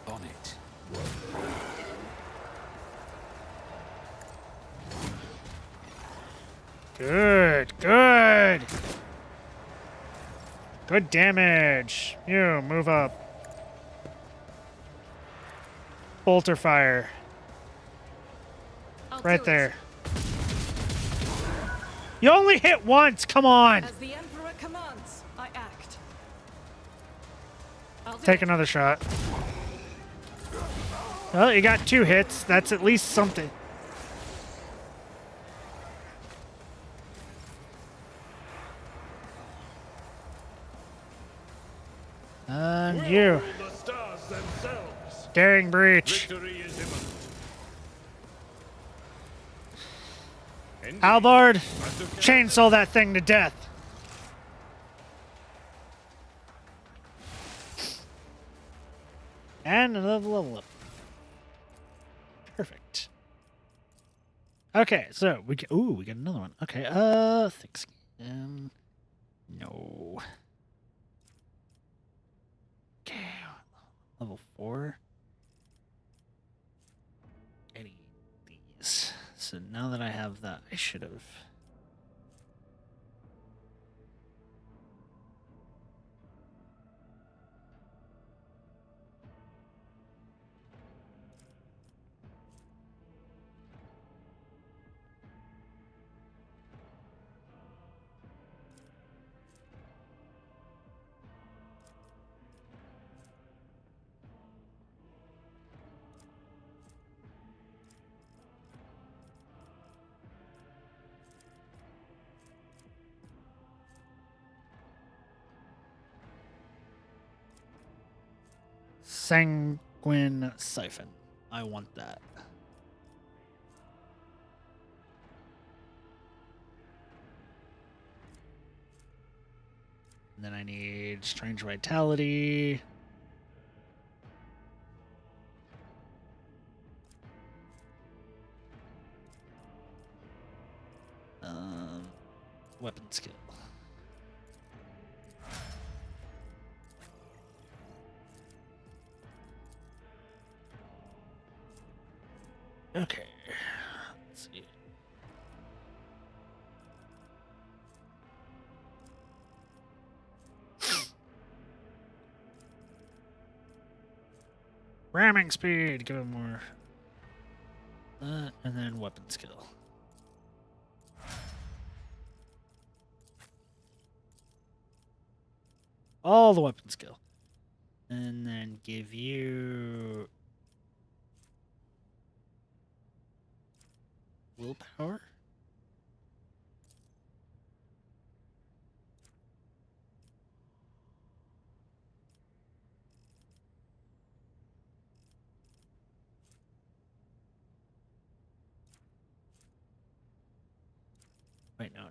On it. Good, good. Good damage. You move up. Bolter fire. Right there. You only hit once. Come on. As the Emperor commands, I act. Take another shot. Well, you got 2 hits. That's at least something. And you. Daring Breach. Albard, chainsaw that thing to death. And another level up. Perfect. Okay, so we get, ooh, we got another one. Okay, thanks. No. should have. Sanguine Siphon. I want that. And then I need Strange Vitality. Weapon skill. Okay. Let's see. Ramming speed. Give him more. And then weapon skill. All the weapon skill. And then give you willpower. Wait, no.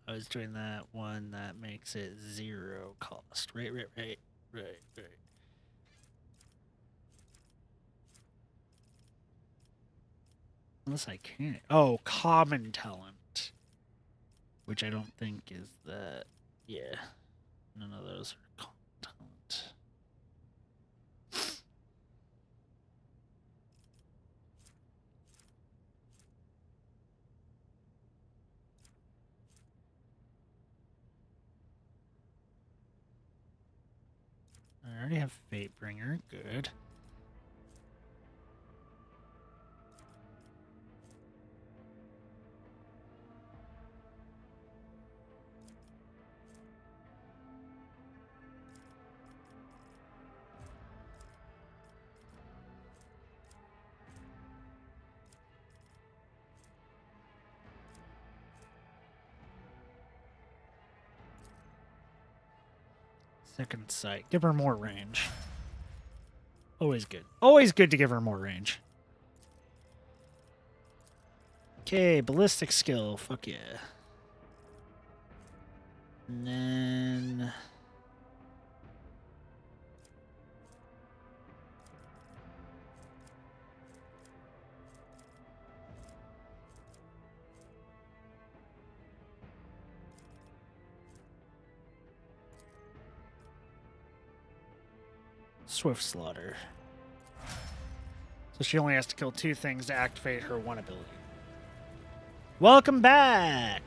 I was doing that one that makes it 0 cost. Right. Unless I can't. Oh, common talent. Which I don't think is that. Yeah. None of those are common talent. I already have Fatebringer. Good. Second sight. Give her more range. Always good. Always good to give her more range. Okay, ballistic skill. Fuck yeah. And then... Swift Slaughter. So she only has to kill 2 things to activate her 1 ability. Welcome back!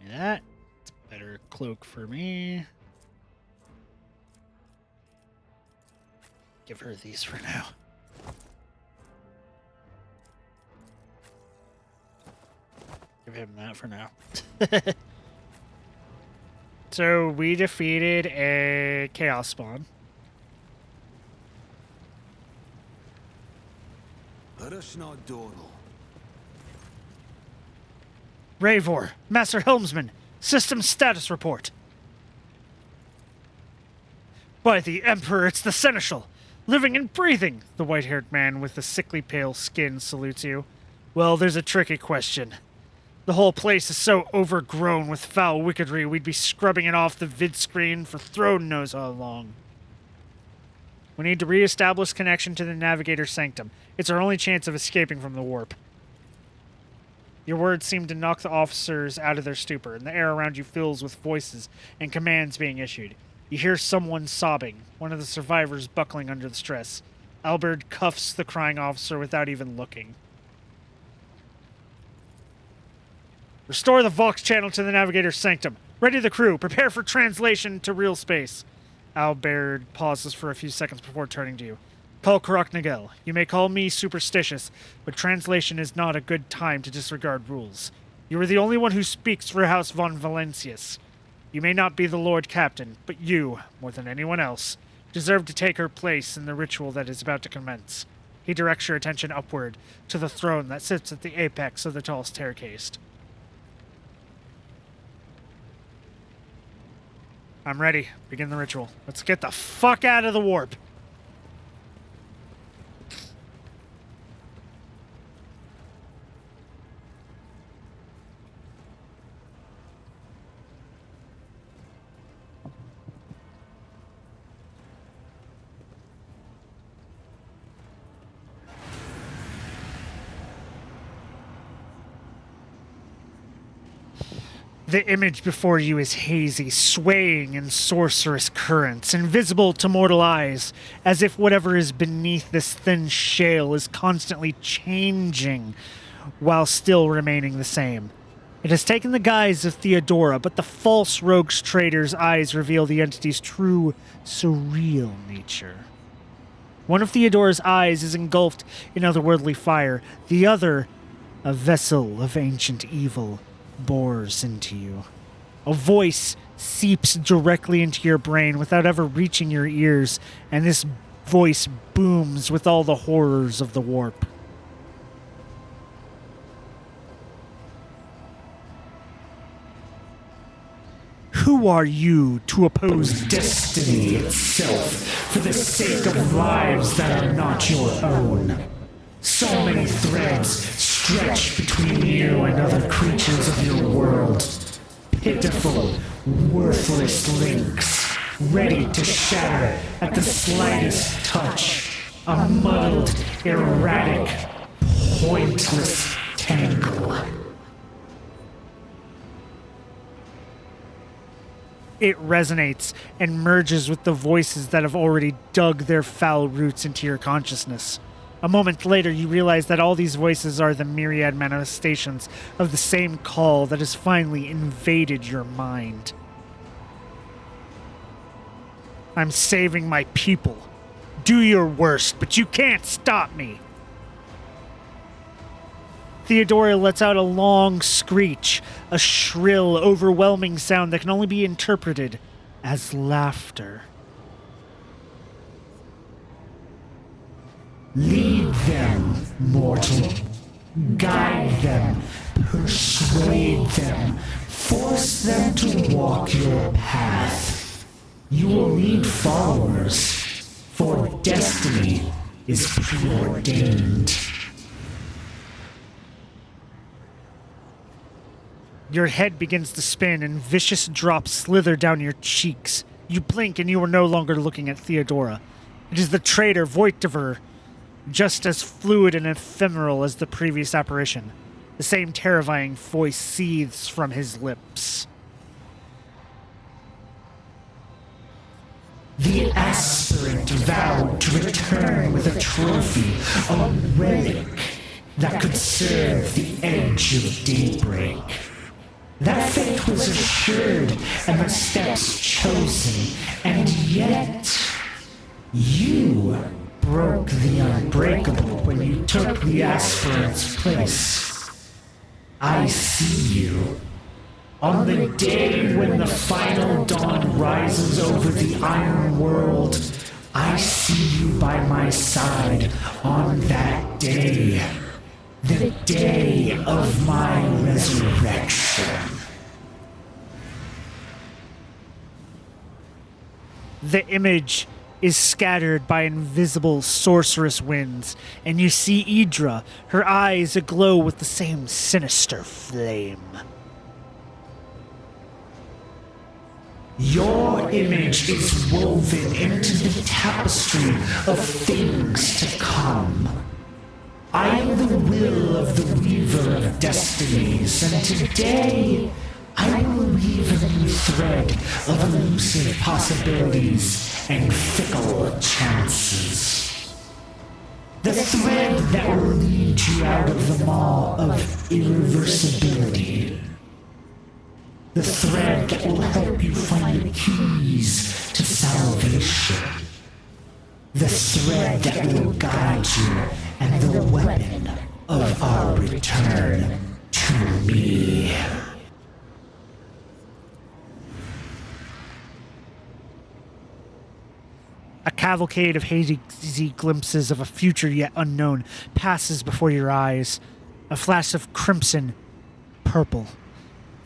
That. It's a better cloak for me. Give her these for now. Give him that for now. So we defeated a Chaos Spawn. Let us not dawdle. Ravor, Master Helmsman, system status report. By the Emperor, it's the Seneschal, living and breathing. The white-haired man with the sickly pale skin salutes you. Well, there's a tricky question. The whole place is so overgrown with foul wickedry, we'd be scrubbing it off the vid screen for throne knows how long. We need to re-establish connection to the Navigator's Sanctum. It's our only chance of escaping from the warp. Your words seem to knock the officers out of their stupor, and the air around you fills with voices and commands being issued. You hear someone sobbing, one of the survivors buckling under the stress. Albert cuffs the crying officer without even looking. Restore the Vox channel to the Navigator's Sanctum. Ready the crew. Prepare for translation to real space. Albert pauses for a few seconds before turning to you. Paul Karok-Nagel, you may call me superstitious, but translation is not a good time to disregard rules. You are the only one who speaks for House von Valencius. You may not be the Lord Captain, but you, more than anyone else, deserve to take her place in the ritual that is about to commence. He directs your attention upward to the throne that sits at the apex of the tall staircase. I'm ready. Begin the ritual. Let's get the fuck out of the warp. The image before you is hazy, swaying in sorcerous currents, invisible to mortal eyes, as if whatever is beneath this thin shale is constantly changing, while still remaining the same. It has taken the guise of Theodora, but the false rogue's trader's eyes reveal the entity's true, surreal nature. One of Theodora's eyes is engulfed in otherworldly fire, the other, a vessel of ancient evil, bores into you. A voice seeps directly into your brain without ever reaching your ears, and this voice booms with all the horrors of the warp. Who are you to oppose destiny itself for the sake of lives that are not your own? So many threads stretch between you and other creatures of your world. Pitiful, worthless links, ready to shatter at the slightest touch. A muddled, erratic, pointless tangle. It resonates and merges with the voices that have already dug their foul roots into your consciousness. A moment later, you realize that all these voices are the myriad manifestations of the same call that has finally invaded your mind. I'm saving my people. Do your worst, but you can't stop me. Theodora lets out a long screech, a shrill, overwhelming sound that can only be interpreted as laughter. Lead them, mortal. Guide them. Persuade them. Force them to walk your path. You will need followers, for destiny is preordained. Your head begins to spin and vicious drops slither down your cheeks. You blink and you are no longer looking at Theodora. It is the traitor Voitiver, just as fluid and ephemeral as the previous apparition. The same terrifying voice seethes from his lips. The aspirant vowed to return with a trophy, a relic that could serve the edge of daybreak. That fate was assured and the steps chosen, and yet you broke the unbreakable when you took the aspirant's place. I see you. On the day when the final dawn rises over the Iron World, I see you by my side on that day. The day of my resurrection. The image is scattered by invisible sorceress winds, and you see Idra, her eyes aglow with the same sinister flame. Your image is woven into the tapestry of things to come. I am the will of the weaver of destinies, and today I will weave a new thread of elusive possibilities and fickle chances. The thread that will lead you out of the maw of irreversibility. The thread that will help you find the keys to salvation. The thread that will guide you and the weapon of our return to me. A cavalcade of hazy glimpses of a future yet unknown passes before your eyes. A flash of crimson, purple.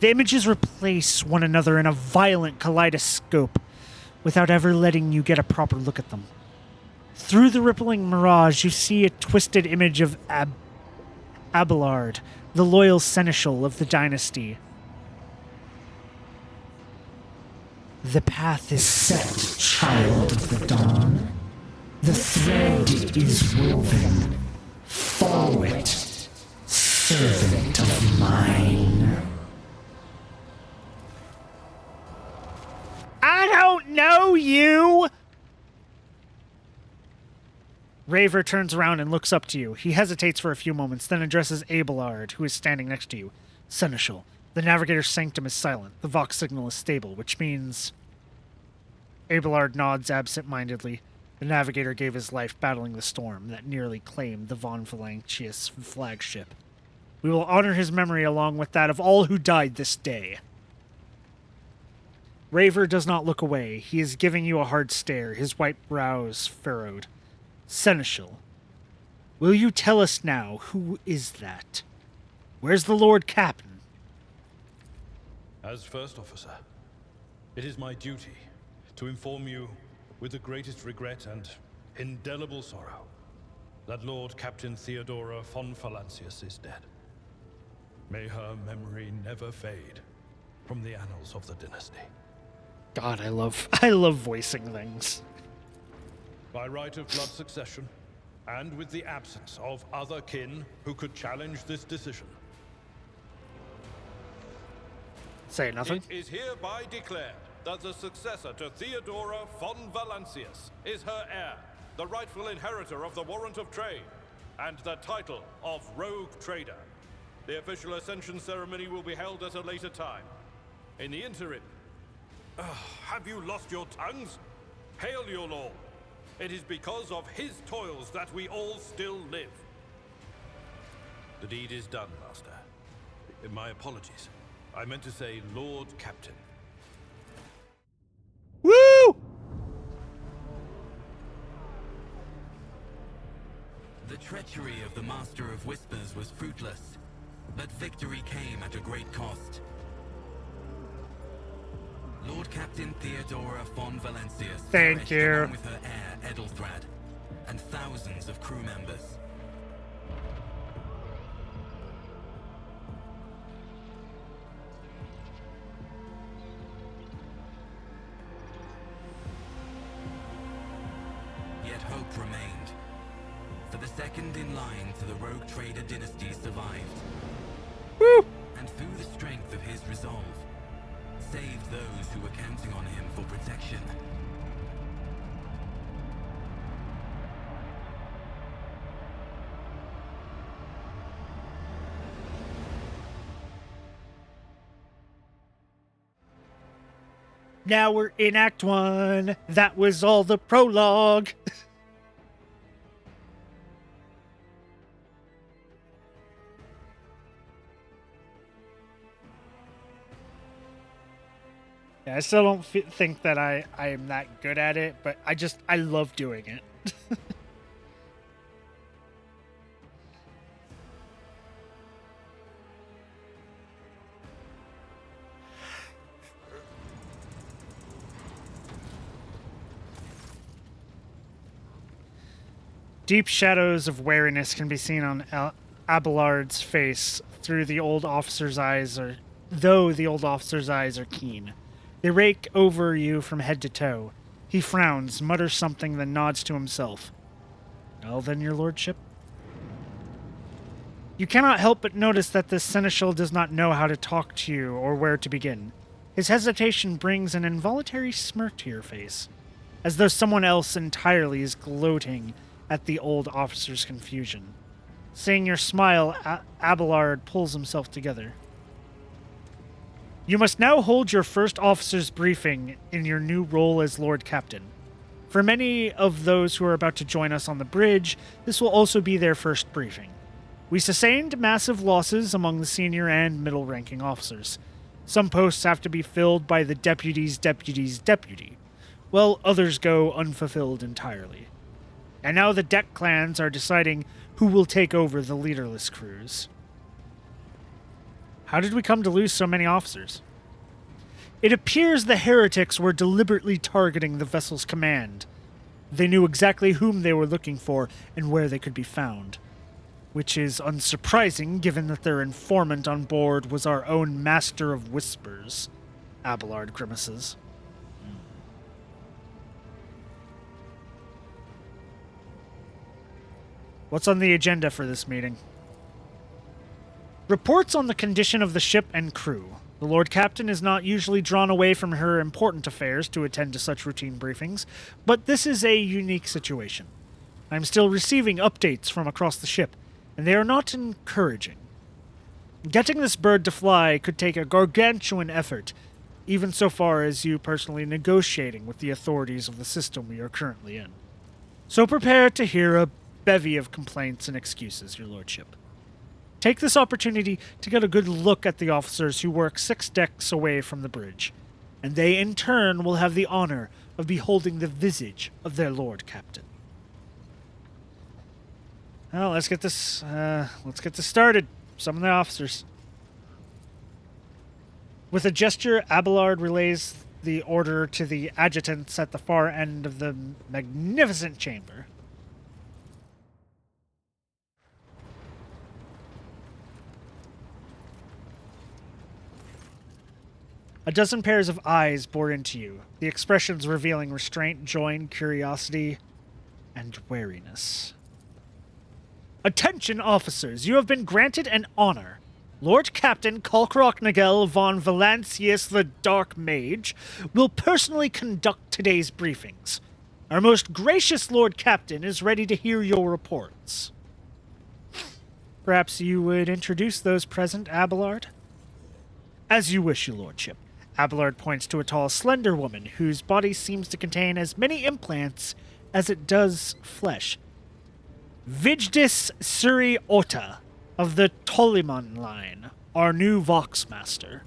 The images replace one another in a violent kaleidoscope without ever letting you get a proper look at them. Through the rippling mirage, you see a twisted image of Abelard, the loyal seneschal of the dynasty. The path is set, child of the dawn. The thread is woven. Follow it, servant of mine. I don't know you! Raver turns around and looks up to you. He hesitates for a few moments, then addresses Abelard, who is standing next to you. Seneschal. The navigator's sanctum is silent. The Vox signal is stable, which means... Abelard nods absent-mindedly. The navigator gave his life battling the storm that nearly claimed the Von Valancius flagship. We will honor his memory along with that of all who died this day. Raver does not look away. He is giving you a hard stare, his white brows furrowed. Seneschal, will you tell us now who is that? Where's the Lord Captain? As First Officer, it is my duty to inform you with the greatest regret and indelible sorrow that Lord Captain Theodora von Valancius is dead. May her memory never fade from the annals of the dynasty. God, I love voicing things. By right of blood succession, and with the absence of other kin who could challenge this decision, say nothing. It is hereby declared that the successor to Theodora von Valancius is her heir, the rightful inheritor of the warrant of trade, and the title of Rogue Trader. The official ascension ceremony will be held at a later time. In the interim, have you lost your tongues? Hail your lord. It is because of his toils that we all still live. The deed is done, Master. My apologies. I meant to say Lord Captain. Woo! The treachery of the Master of Whispers was fruitless, but victory came at a great cost. Lord Captain Theodora von Valancius Thank you. along with her heir Edelthrad and thousands of crew members. Yet hope remained, for the second in line to the Rogue Trader dynasty survived. Woo! And through the strength of his resolve, saved those who were counting on him for protection. Now we're in Act 1. That was all the prologue. Yeah, I still don't think that I am that good at it, but I love doing it. Deep shadows of wariness can be seen on Abelard's face through the old officer's eyes, though the old officer's eyes are keen. They rake over you from head to toe. He frowns, mutters something, then nods to himself. Well then, your lordship. You cannot help but notice that this seneschal does not know how to talk to you or where to begin. His hesitation brings an involuntary smirk to your face, as though someone else entirely is gloating at the old officer's confusion. Seeing your smile, Abelard pulls himself together. You must now hold your first officer's briefing in your new role as Lord Captain. For many of those who are about to join us on the bridge, this will also be their first briefing. We sustained massive losses among the senior and middle-ranking officers. Some posts have to be filled by the deputy's deputy's deputy, while others go unfulfilled entirely. And now the deck clans are deciding who will take over the leaderless crews. How did we come to lose so many officers? It appears the heretics were deliberately targeting the vessel's command. They knew exactly whom they were looking for and where they could be found. Which is unsurprising, given that their informant on board was our own Master of Whispers. Abelard grimaces. What's on the agenda for this meeting? Reports on the condition of the ship and crew. The Lord Captain is not usually drawn away from her important affairs to attend to such routine briefings, but this is a unique situation. I'm still receiving updates from across the ship, and they are not encouraging. Getting this bird to fly could take a gargantuan effort, even so far as you personally negotiating with the authorities of the system we are currently in. So prepare to hear a bevy of complaints and excuses, your lordship. Take this opportunity to get a good look at the officers who work 6 decks away from the bridge, and they in turn will have the honor of beholding the visage of their Lord Captain. Well, let's get this started. Some of the officers. With a gesture, Abelard relays the order to the adjutants at the far end of the magnificent chamber. A dozen pairs of eyes bore into you, the expressions revealing restraint, joy, curiosity, and wariness. Attention, officers! You have been granted an honor. Lord Captain Kalkrok Nagel von Valancius the Dark Mage will personally conduct today's briefings. Our most gracious Lord Captain is ready to hear your reports. Perhaps you would introduce those present, Abelard? As you wish, your lordship. Abelard points to a tall, slender woman whose body seems to contain as many implants as it does flesh. Vijdis Suri Ota of the Toliman line, our new Voxmaster.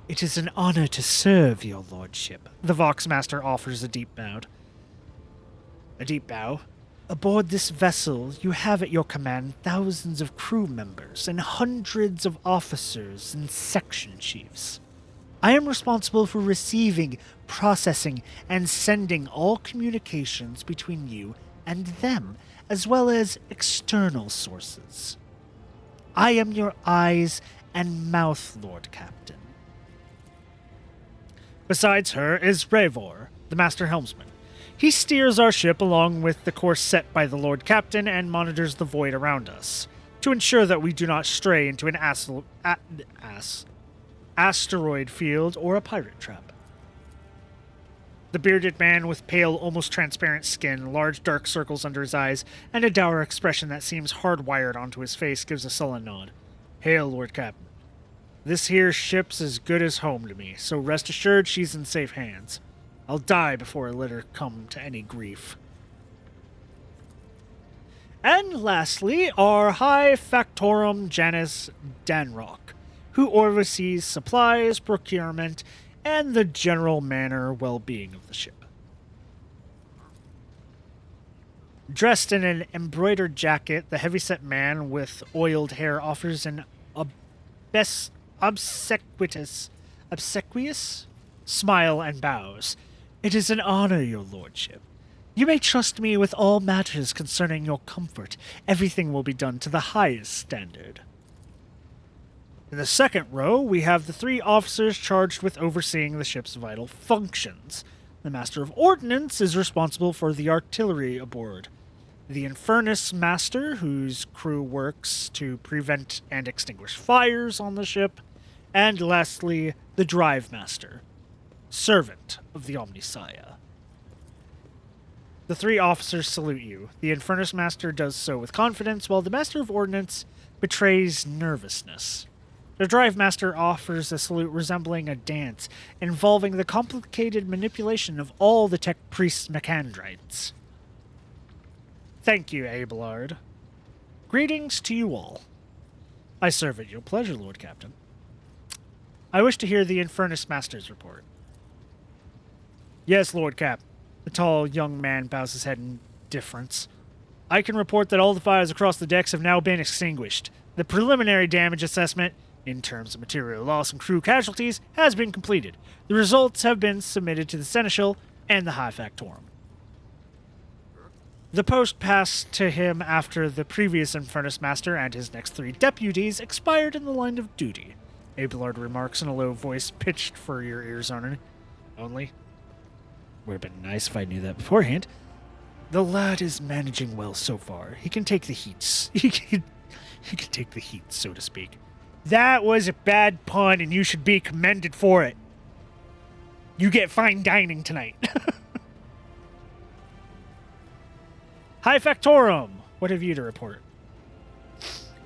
It is an honor to serve, your lordship. The Voxmaster offers a deep bow. Aboard this vessel, you have at your command thousands of crew members and hundreds of officers and section chiefs. I am responsible for receiving, processing, and sending all communications between you and them, as well as external sources. I am your eyes and mouth, Lord Captain. Besides her is Revor, the Master Helmsman. He steers our ship along with the course set by the Lord Captain and monitors the void around us, to ensure that we do not stray into an asteroid field or a pirate trap. The bearded man with pale, almost transparent skin, large dark circles under his eyes, and a dour expression that seems hardwired onto his face gives a sullen nod. Hail, Lord Captain. This here ship's as good as home to me, so rest assured she's in safe hands. I'll die before I let her come to any grief. And lastly, our High Factorum Janus Danrock, who oversees supplies, procurement, and the general manner well-being of the ship. Dressed in an embroidered jacket, the heavyset man with oiled hair offers an obsequious smile and bows. It is an honor, your lordship. You may trust me with all matters concerning your comfort. Everything will be done to the highest standard. In the second row, we have the 3 officers charged with overseeing the ship's vital functions. The Master of Ordnance is responsible for the artillery aboard. The Infernus Master, whose crew works to prevent and extinguish fires on the ship. And lastly, the Drive Master, servant of the Omnissiah. The 3 officers salute you. The Infernus Master does so with confidence, while the Master of Ordnance betrays nervousness. The Drive Master offers a salute resembling a dance, involving the complicated manipulation of all the tech priest's mechandrites. Thank you, Abelard. Greetings to you all. I serve at your pleasure, Lord Captain. I wish to hear the Infernus Master's report. Yes, Lord Cap. The tall young man bows his head in deference. I can report that all the fires across the decks have now been extinguished. The preliminary damage assessment, in terms of material loss and crew casualties, has been completed. The results have been submitted to the Seneschal and the High Factorum. The post passed to him after the previous Infernus Master and his next 3 deputies expired in the line of duty. Abelard remarks in a low voice pitched for your ears only. Would have been nice if I knew that beforehand. The lad is managing well so far. He can take the heat. He can take the heat, so to speak. That was a bad pun, and you should be commended for it. You get fine dining tonight. High Factorum, what have you to report?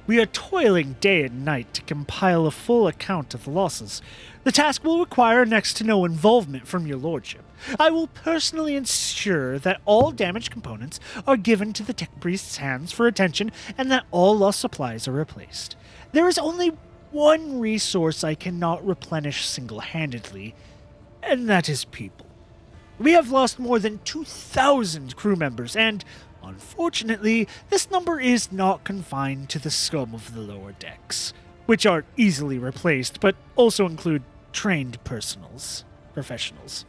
We are toiling day and night to compile a full account of the losses. The task will require next to no involvement from your lordship. I will personally ensure that all damaged components are given to the tech priest's hands for attention and that all lost supplies are replaced. There is only one resource I cannot replenish single-handedly, and that is people. We have lost more than 2,000 crew members, and unfortunately, this number is not confined to the scum of the lower decks, which are easily replaced, but also include trained professionals.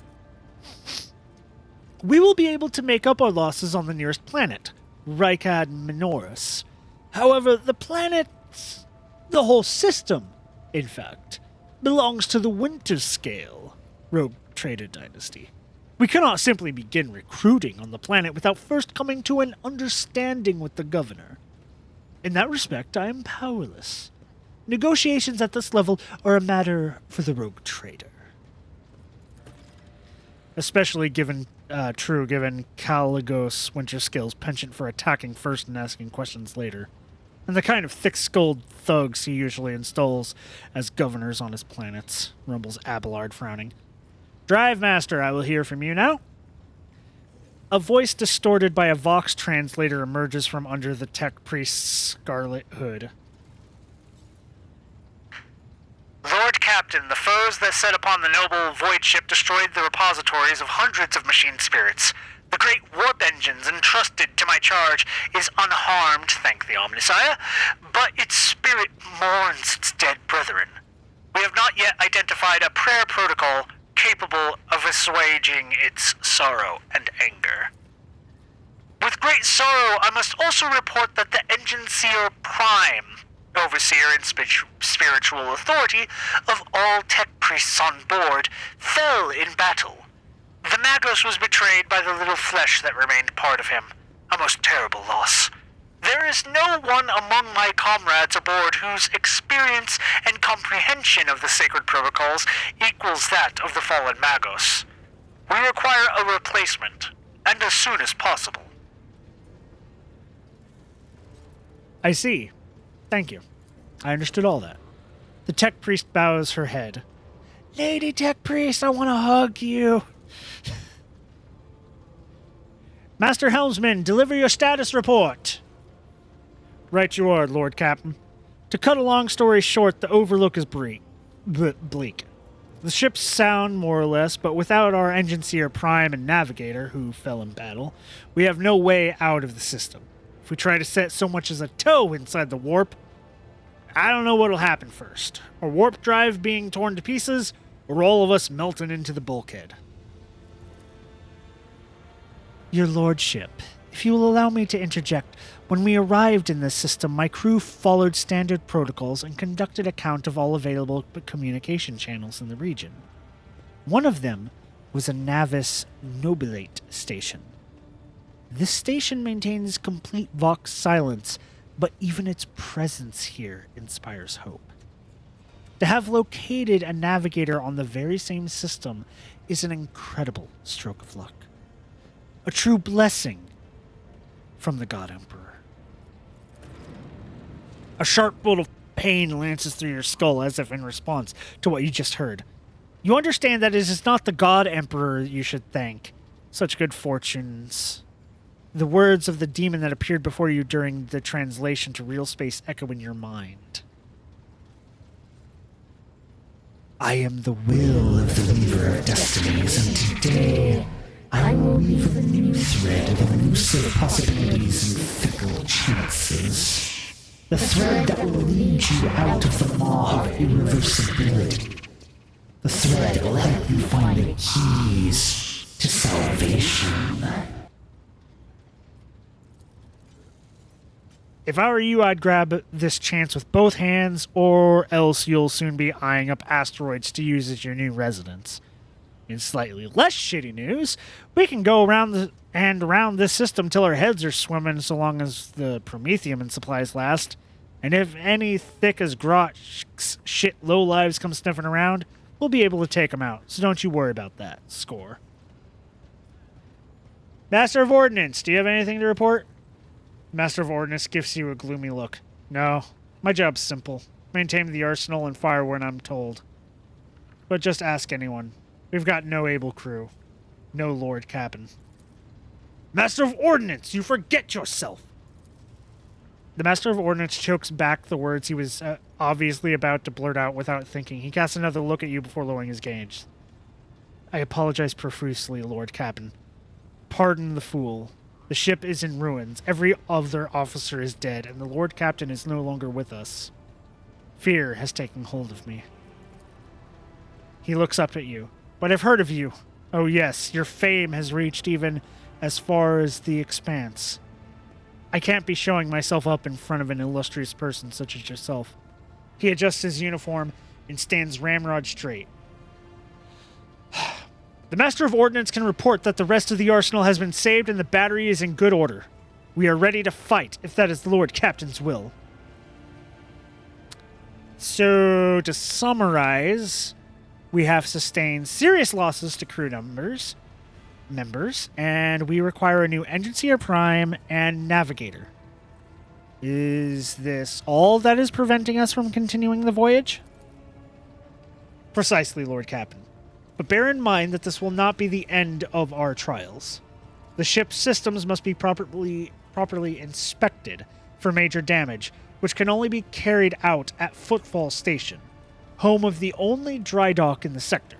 We will be able to make up our losses on the nearest planet, Rykad Minoris. However, the whole system, in fact, belongs to the Winter Scale, Rogue Trader Dynasty. We cannot simply begin recruiting on the planet without first coming to an understanding with the governor. In that respect, I am powerless. Negotiations at this level are a matter for the Rogue Trader. Especially given Caligos Winterscale's penchant for attacking first and asking questions later, and the kind of thick-skulled thugs he usually installs as governors on his planets, rumbles Abelard, frowning. Drive Master, I will hear from you now. A voice distorted by a Vox translator emerges from under the tech priest's scarlet hood. Lord Captain, the foes that set upon the noble void ship destroyed the repositories of hundreds of machine spirits. The great warp engines entrusted to my charge is unharmed, thank the Omnissiah, but its spirit mourns its dead brethren. We have not yet identified a prayer protocol capable of assuaging its sorrow and anger. With great sorrow, I must also report that the Engine Seer Prime, overseer and spiritual authority of all tech priests on board, fell in battle. The Magos was betrayed by the little flesh that remained part of him, a most terrible loss. There is no one among my comrades aboard whose experience and comprehension of the sacred protocols equals that of the fallen Magos. We require a replacement, and as soon as possible. I see. Thank you. I understood all that. The tech priest bows her head. Lady Tech Priest, I want to hug you. Master Helmsman, deliver your status report. Right you are, Lord Captain. To cut a long story short, the overlook is bleak. The ship's sound, more or less, but without our Engine Seer Prime and Navigator, who fell in battle, we have no way out of the system. If we try to set so much as a toe inside the warp, I don't know what'll happen first. A warp drive being torn to pieces, or all of us melting into the bulkhead. Your lordship, if you will allow me to interject, when we arrived in this system, my crew followed standard protocols and conducted a count of all available communication channels in the region. One of them was a Navis Nobilate station. This station maintains complete Vox silence, but even its presence here inspires hope. To have located a navigator on the very same system is an incredible stroke of luck. A true blessing from the God Emperor. A sharp bolt of pain lances through your skull as if in response to what you just heard. You understand that it is not the God Emperor you should thank. Such good fortunes. The words of the demon that appeared before you during the translation to real space echo in your mind. I am the will of the Weaver of Destinies, and today I will weave a new thread of elusive possibilities and fickle chances. The thread that will lead you out of the maw of irreversibility. The thread that will help you find the keys to salvation. If I were you, I'd grab this chance with both hands, or else you'll soon be eyeing up asteroids to use as your new residence. In slightly less shitty news, we can go around this system till our heads are swimming so long as the Promethium and supplies last. And if any thick as grot shit lowlives come sniffing around, we'll be able to take them out, so don't you worry about that, Score. Master of Ordnance, do you have anything to report? Master of Ordnance gives you a gloomy look. No, my job's simple. Maintain the arsenal and fire when I'm told. But just ask anyone. We've got no able crew. No Lord Captain. Master of Ordnance, you forget yourself! The Master of Ordnance chokes back the words he was obviously about to blurt out without thinking. He casts another look at you before lowering his gauge. I apologize profusely, Lord Captain. Pardon the fool. The ship is in ruins. Every other officer is dead, and the Lord Captain is no longer with us. Fear has taken hold of me. He looks up at you. But I've heard of you. Oh yes, your fame has reached even as far as the expanse. I can't be showing myself up in front of an illustrious person such as yourself. He adjusts his uniform and stands ramrod straight. The Master of Ordnance can report that the rest of the arsenal has been saved and the battery is in good order. We are ready to fight, if that is the Lord Captain's will. So, to summarize, we have sustained serious losses to crew members, and we require a new Engine Seer Prime and Navigator. Is this all that is preventing us from continuing the voyage? Precisely, Lord Captain. But bear in mind that this will not be the end of our trials. The ship's systems must be properly inspected for major damage, which can only be carried out at Footfall Station, home of the only dry dock in the sector.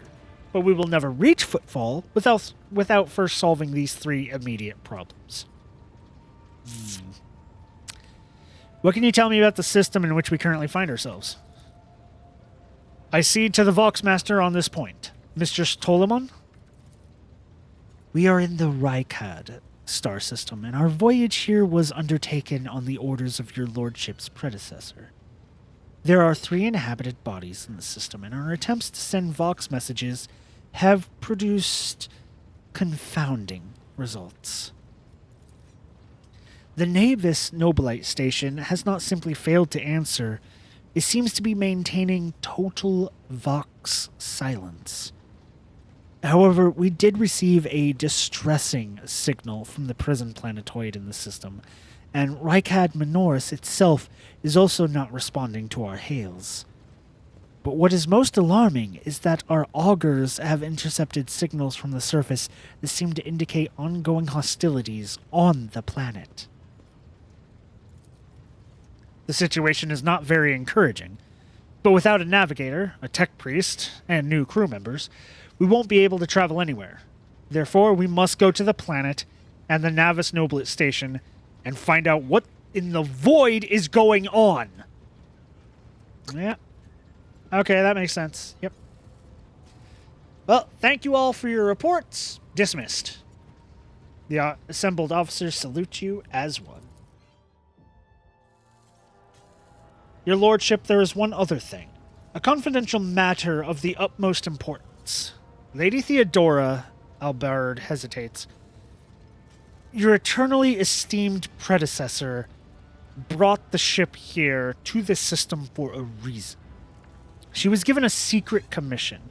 But we will never reach Footfall without first solving these three immediate problems. What can you tell me about the system in which we currently find ourselves? I cede to the Voxmaster on this point. Mr. Stolemon? We are in the Rykad star system, and our voyage here was undertaken on the orders of your lordship's predecessor. There are 3 inhabited bodies in the system, and our attempts to send Vox messages have produced confounding results. The Navis Nobilite station has not simply failed to answer, it seems to be maintaining total Vox silence. However, we did receive a distressing signal from the prison planetoid in the system, and Rykad Minoris itself is also not responding to our hails. But what is most alarming is that our augurs have intercepted signals from the surface that seem to indicate ongoing hostilities on the planet. The situation is not very encouraging, but without a navigator, a tech priest, and new crew members, we won't be able to travel anywhere. Therefore, we must go to the planet and the Navis Nobilate station and find out what in the void is going on. Yeah. Okay, that makes sense. Yep. Well, thank you all for your reports. Dismissed. The assembled officers salute you as one. Your lordship, there is one other thing. A confidential matter of the utmost importance. Lady Theodora, Albard hesitates. Your eternally esteemed predecessor brought the ship here to this system for a reason. She was given a secret commission.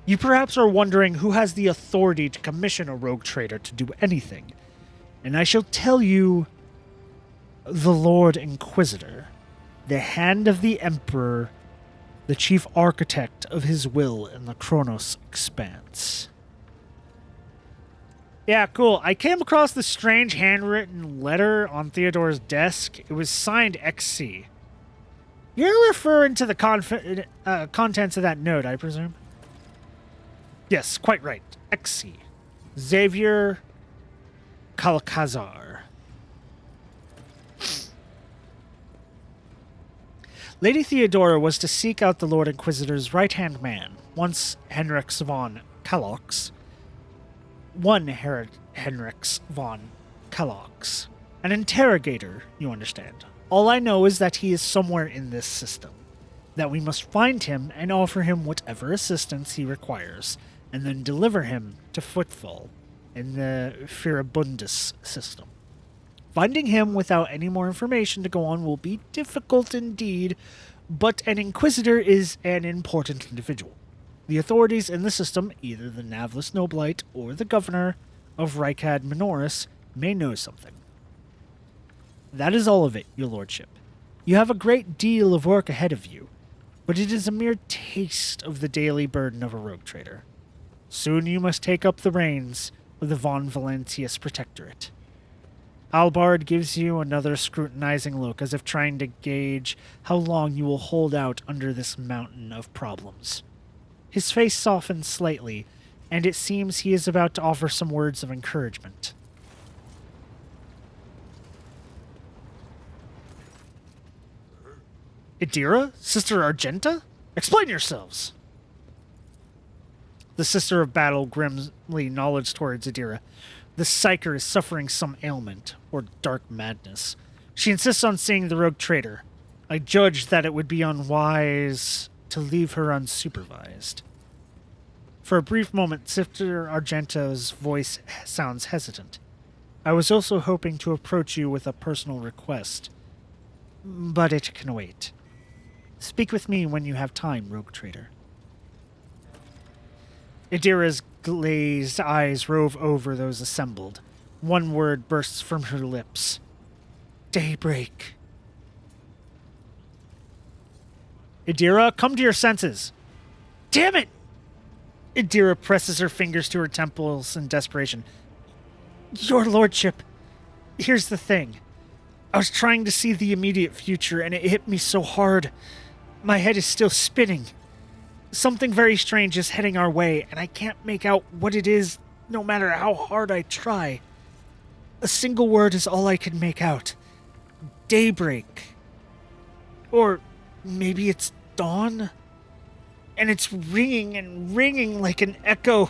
You perhaps are wondering who has the authority to commission a rogue trader to do anything. And I shall tell you, the Lord Inquisitor, the hand of the Emperor, the chief architect of his will in the Kronos expanse. Yeah, cool. I came across this strange handwritten letter on Theodore's desk. It was signed XC. You're referring to the contents of that note, I presume? Yes, quite right. XC. Xavier Kalkazar. Lady Theodora was to seek out the Lord Inquisitor's right-hand man, once Henrix von Kalox. Henrix von Kalox. An interrogator, you understand. All I know is that he is somewhere in this system. That we must find him and offer him whatever assistance he requires, and then deliver him to Footfall in the Firabundus system. Finding him without any more information to go on will be difficult indeed, but an Inquisitor is an important individual. The authorities in the system, either the Navlis Noblite or the governor of Rykad Minoris, may know something. That is all of it, your lordship. You have a great deal of work ahead of you, but it is a mere taste of the daily burden of a rogue trader. Soon you must take up the reins of the Von Valentius Protectorate. Albard gives you another scrutinizing look, as if trying to gauge how long you will hold out under this mountain of problems. His face softens slightly, and it seems he is about to offer some words of encouragement. Idira? Sister Argenta? Explain yourselves! The Sister of Battle grimly nods towards Idira. The Psyker is suffering some ailment, or dark madness. She insists on seeing the rogue trader. I judge that it would be unwise to leave her unsupervised. For a brief moment, Sister Argenta's voice sounds hesitant. I was also hoping to approach you with a personal request, but it can wait. Speak with me when you have time, rogue trader. Idira's glazed eyes rove over those assembled. One word bursts from her lips. Daybreak. Idira, come to your senses. Damn it! Idira presses her fingers to her temples in desperation. Your lordship, here's the thing. I was trying to see the immediate future, and it hit me so hard. My head is still spinning. Something very strange is heading our way, and I can't make out what it is, no matter how hard I try. A single word is all I can make out. Daybreak. Or maybe it's dawn? And it's ringing and ringing like an echo,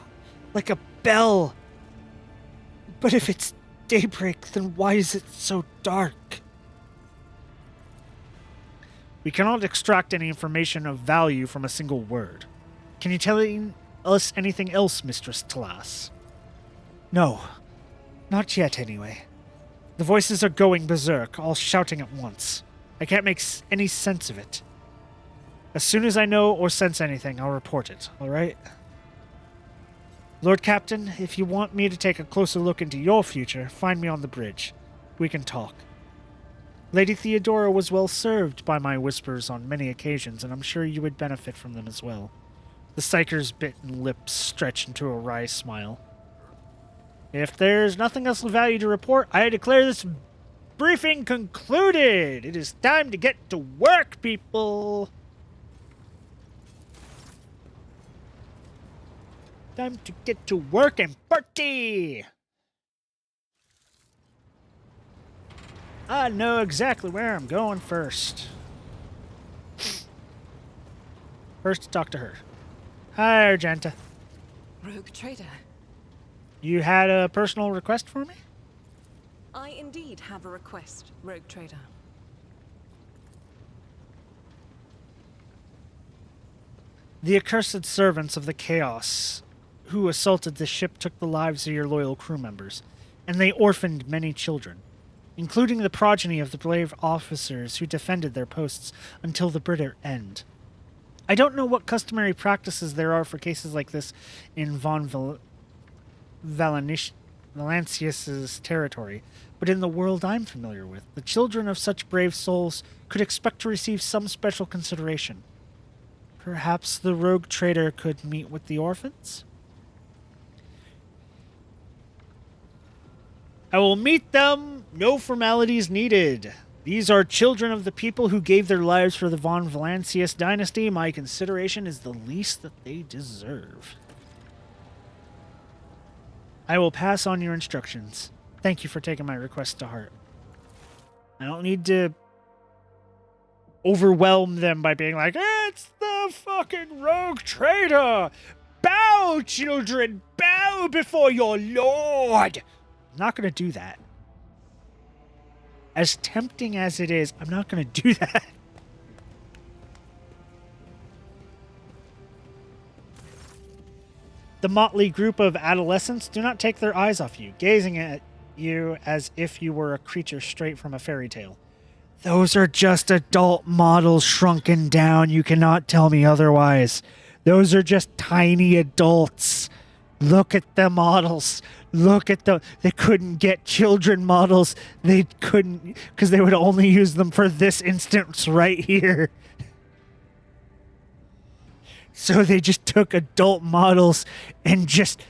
like a bell. But if it's daybreak, then why is it so dark? We cannot extract any information of value from a single word. Can you tell us anything else, Mistress Talas? No. Not yet, anyway. The voices are going berserk, all shouting at once. I can't make any sense of it. As soon as I know or sense anything, I'll report it, all right? Lord Captain, if you want me to take a closer look into your future, find me on the bridge. We can talk. Lady Theodora was well served by my whispers on many occasions, and I'm sure you would benefit from them as well. The Psyker's bitten lips stretch into a wry smile. If there's nothing else of value to report, I declare this briefing concluded. It is time to get to work, people. Time to get to work and party. I know exactly where I'm going first. First to talk to her. Hi, Argenta. Rogue trader. You had a personal request for me? I indeed have a request, Rogue Trader. The accursed servants of the Chaos who assaulted the ship took the lives of your loyal crew members, and they orphaned many children, including the progeny of the brave officers who defended their posts until the bitter end. I don't know what customary practices there are for cases like this in Valancius's territory, but in the world I'm familiar with, the children of such brave souls could expect to receive some special consideration. Perhaps the rogue trader could meet with the orphans? I will meet them. No formalities needed. These are children of the people who gave their lives for the von Valancius dynasty. My consideration is the least that they deserve. I will pass on your instructions. Thank you for taking my request to heart. I don't need to overwhelm them by being like, it's the fucking rogue trader! Bow, children! Bow before your lord! I'm not going to do that. As tempting as it is, I'm not going to do that. The motley group of adolescents do not take their eyes off you, gazing at you as if you were a creature straight from a fairy tale. Those are just adult models shrunken down. You cannot tell me otherwise. Those are just tiny adults. Look at the models. Look at them. They couldn't get children models. They couldn't, because they would only use them for this instance right here. So they just took adult models and just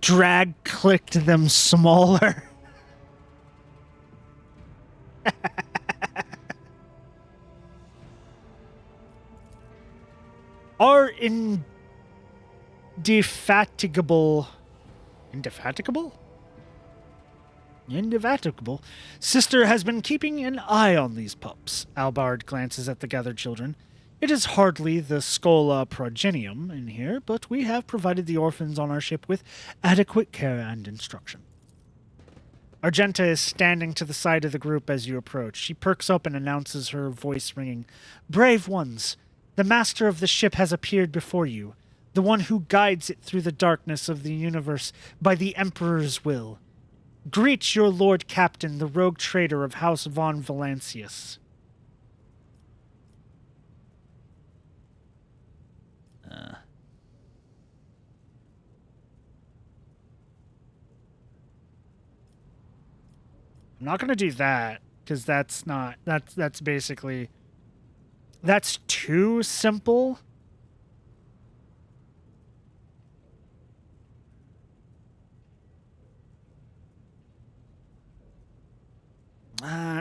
drag-clicked them smaller. Our indefatigable sister has been keeping an eye on these pups. Albard glances at the gathered children. It is hardly the Scola progenium in here, but we have provided the orphans on our ship with adequate care and instruction. Argenta is standing to the side of the group as you approach. She perks up and announces, her voice ringing. Brave ones, the master of the ship has appeared before you, the one who guides it through the darkness of the universe by the Emperor's will. Greet your Lord Captain, the rogue trader of House von Valancius. I'm not going to do that, because that's basically, that's too simple.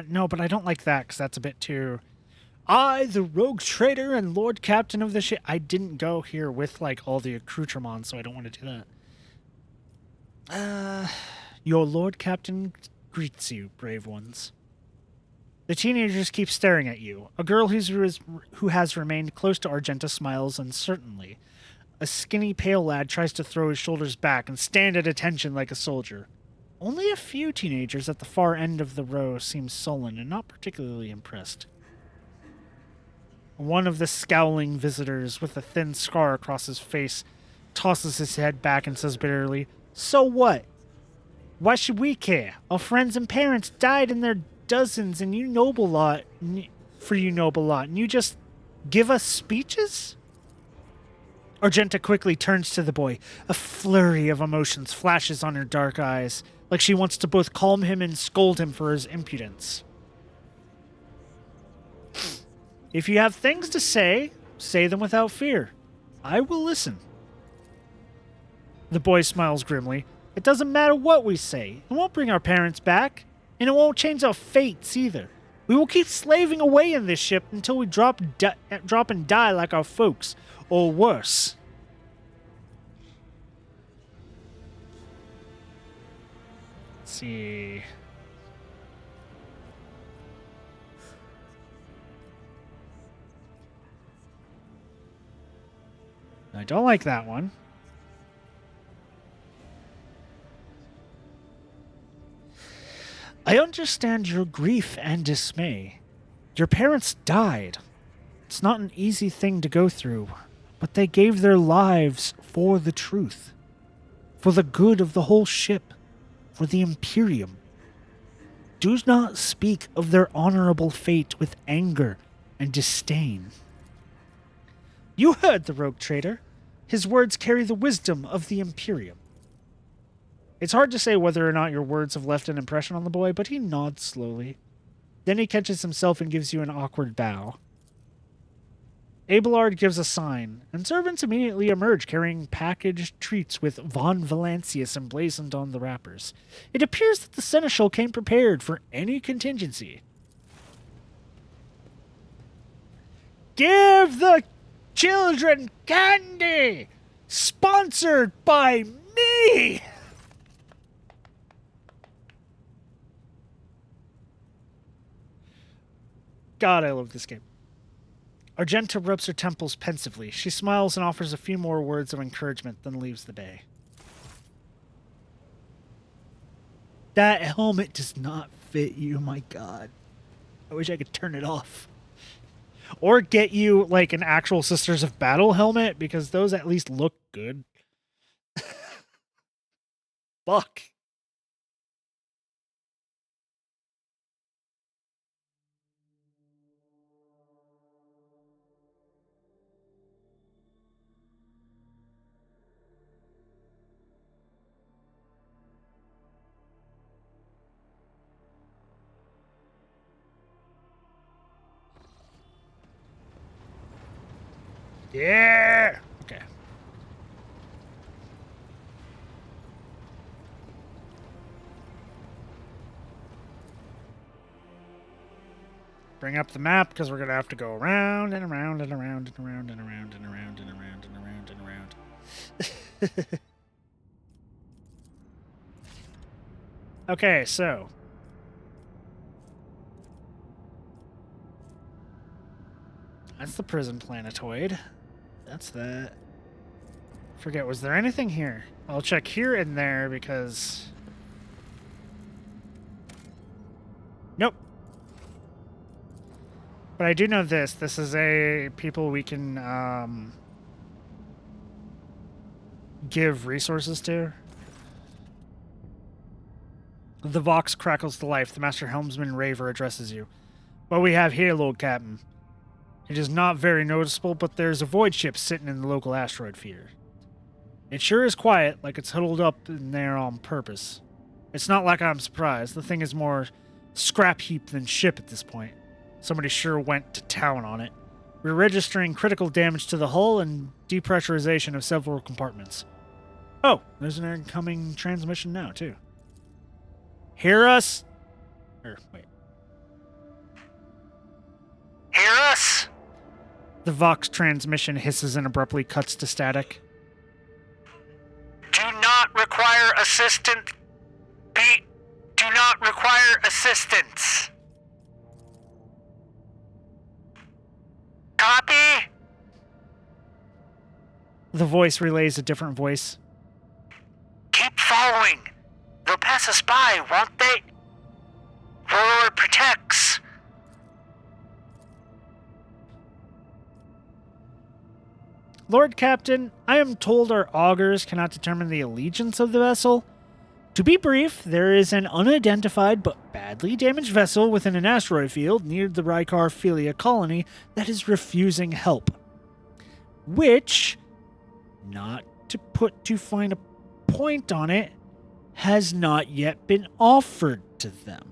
No, but I don't like that, because that's a bit too... I, the rogue trader and Lord Captain of the ship... I didn't go here with, like, all the accoutrements, so I don't want to do that. Your Lord Captain greets you, brave ones. The teenagers keep staring at you. A girl who has remained close to Argenta smiles uncertainly. A skinny, pale lad tries to throw his shoulders back and stand at attention like a soldier. Only a few teenagers at the far end of the row seem sullen and not particularly impressed. One of the scowling visitors, with a thin scar across his face, tosses his head back and says bitterly, So what? Why should we care? Our friends and parents died in their dozens, and you noble lot, and you just give us speeches? Argenta quickly turns to the boy. A flurry of emotions flashes on her dark eyes, like she wants to both calm him and scold him for his impudence. If you have things to say, say them without fear. I will listen. The boy smiles grimly. It doesn't matter what we say. It won't bring our parents back, and it won't change our fates either. We will keep slaving away in this ship until we drop and die like our folks, or worse. Let's see. I don't like that one. I understand your grief and dismay. Your parents died. It's not an easy thing to go through, but they gave their lives for the truth, for the good of the whole ship, for the Imperium. Do not speak of their honorable fate with anger and disdain. You heard the rogue trader. His words carry the wisdom of the Imperium. It's hard to say whether or not your words have left an impression on the boy, but he nods slowly. Then he catches himself and gives you an awkward bow. Abelard gives a sign, and servants immediately emerge carrying packaged treats with Von Valancius emblazoned on the wrappers. It appears that the seneschal came prepared for any contingency. Give the children candy! Sponsored by me! God, I love this game. Argenta rubs her temples pensively. She smiles and offers a few more words of encouragement, then leaves the bay. That helmet does not fit you, my God. I wish I could turn it off. Or get you, like, an actual Sisters of Battle helmet, because those at least look good. Fuck. Yeah! Okay. Bring up the map, because we're going to have to go around and around and around and around and around and around and around and around and around. Okay, so. That's the prison planetoid. That's that. Forget, was there anything here? I'll check here and there because... Nope. But I do know this. This is a people we can give resources to. The Vox crackles to life. The Master Helmsman Raver addresses you. What we have here, Lord Captain. It is not very noticeable, but there's a void ship sitting in the local asteroid feeder. It sure is quiet, like it's huddled up in there on purpose. It's not like I'm surprised. The thing is more scrap heap than ship at this point. Somebody sure went to town on it. We're registering critical damage to the hull and depressurization of several compartments. Oh, there's an incoming transmission now, too. Hear us? Wait. Hear us? The Vox transmission hisses and abruptly cuts to static. Do not require assistance. Pete, do not require assistance. Copy? The voice relays a different voice. Keep following. They'll pass us by, won't they? Warlord protects. Lord Captain, I am told our augurs cannot determine the allegiance of the vessel. To be brief, there is an unidentified but badly damaged vessel within an asteroid field near the Rykar Philia colony that is refusing help. Which, not to put too fine a point on it, has not yet been offered to them.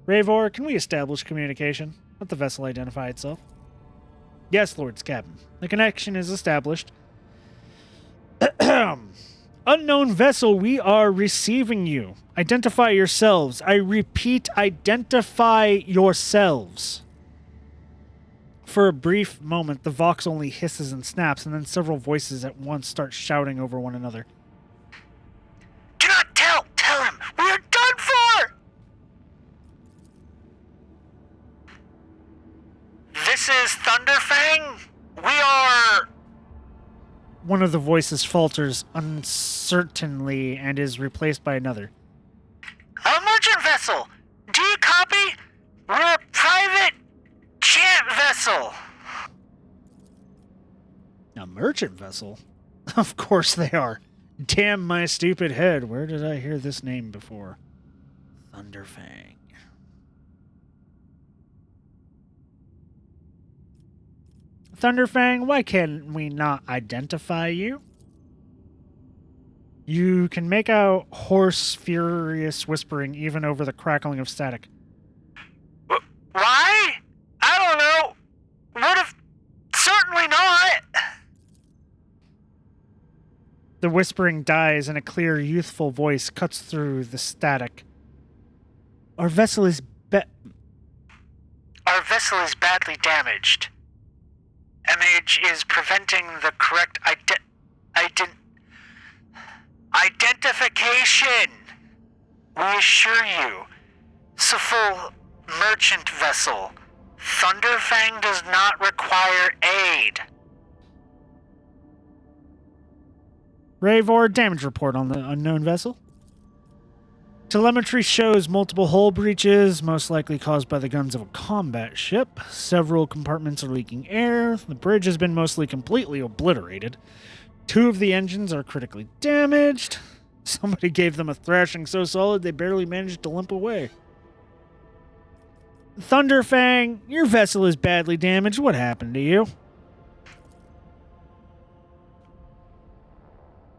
Ravor, can we establish communication? Let the vessel identify itself. Yes, Lord's Captain. The connection is established. Unknown vessel, we are receiving you. Identify yourselves. I repeat, identify yourselves. For a brief moment, the Vox only hisses and snaps, and then several voices at once start shouting over one another. Do not tell him! We are done for! This is Thunderfang. We are One of the voices falters uncertainly and is replaced by another. A merchant vessel! Do you copy? We're a private chant vessel! A merchant vessel? Of course they are. Damn my stupid head. Where did I hear this name before? Thunderfang. Thunderfang, why can we not identify you? You can make out hoarse, furious whispering even over the crackling of static. Why? I don't know. What if... Certainly not. The whispering dies and a clear, youthful voice cuts through the static. Our vessel is badly damaged. Image is preventing the correct identification. We assure you, Siful merchant vessel, Thunderfang does not require aid. Ravor, damage report on the unknown vessel. Telemetry shows multiple hull breaches, most likely caused by the guns of a combat ship. Several compartments are leaking air. The bridge has been mostly completely obliterated. 2 of the engines are critically damaged. Somebody gave them a thrashing so solid they barely managed to limp away. Thunderfang, your vessel is badly damaged. What happened to you?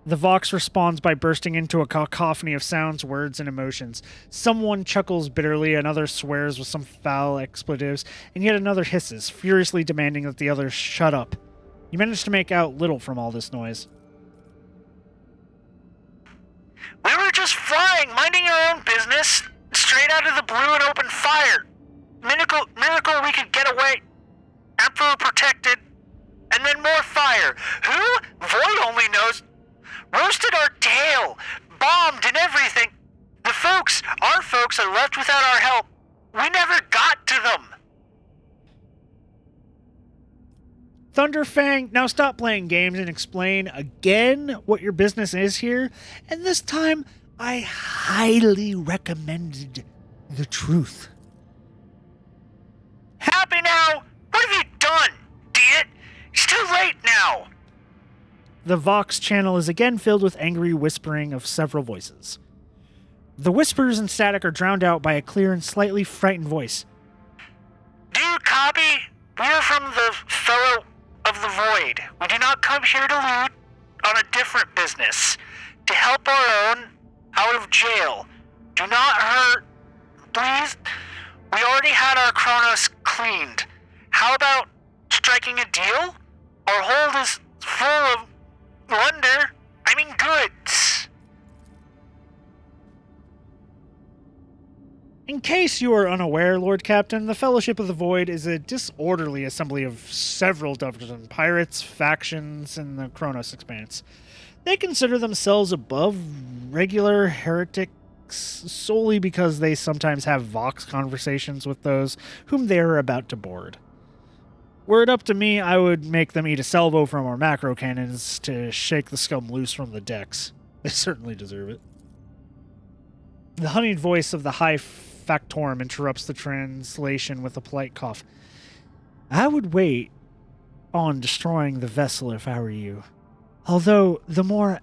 The Vox responds by bursting into a cacophony of sounds, words, and emotions. Someone chuckles bitterly, another swears with some foul expletives, and yet another hisses, furiously demanding that the others shut up. You manage to make out little from all this noise. We were just flying, minding our own business, straight out of the blue and opened fire. Miracle we could get away. Emperor protected, and then more fire. Who? Void only knows. Roasted our tail, bombed and everything. Our folks are left without our help. We never got to them. Thunderfang, now stop playing games and explain again what your business is here. And this time, I highly recommended the truth. Happy now? What have you done, idiot? It's too late now. The Vox channel is again filled with angry whispering of several voices. The whispers and static are drowned out by a clear and slightly frightened voice. Do you copy? We are from the Fellow of the Void. We do not come here to loot on a different business. To help our own out of jail. Do not hurt, please. We already had our Chronos cleaned. How about striking a deal? Our hold is full of goods. In case you are unaware, Lord Captain, the Fellowship of the Void is a disorderly assembly of several dozen pirates, factions, in the Chronos Expanse. They consider themselves above regular heretics solely because they sometimes have Vox conversations with those whom they are about to board. Were it up to me, I would make them eat a salvo from our macro cannons to shake the scum loose from the decks. They certainly deserve it. The honeyed voice of the High Factorum interrupts the translation with a polite cough. I would wait on destroying the vessel if I were you. Although the more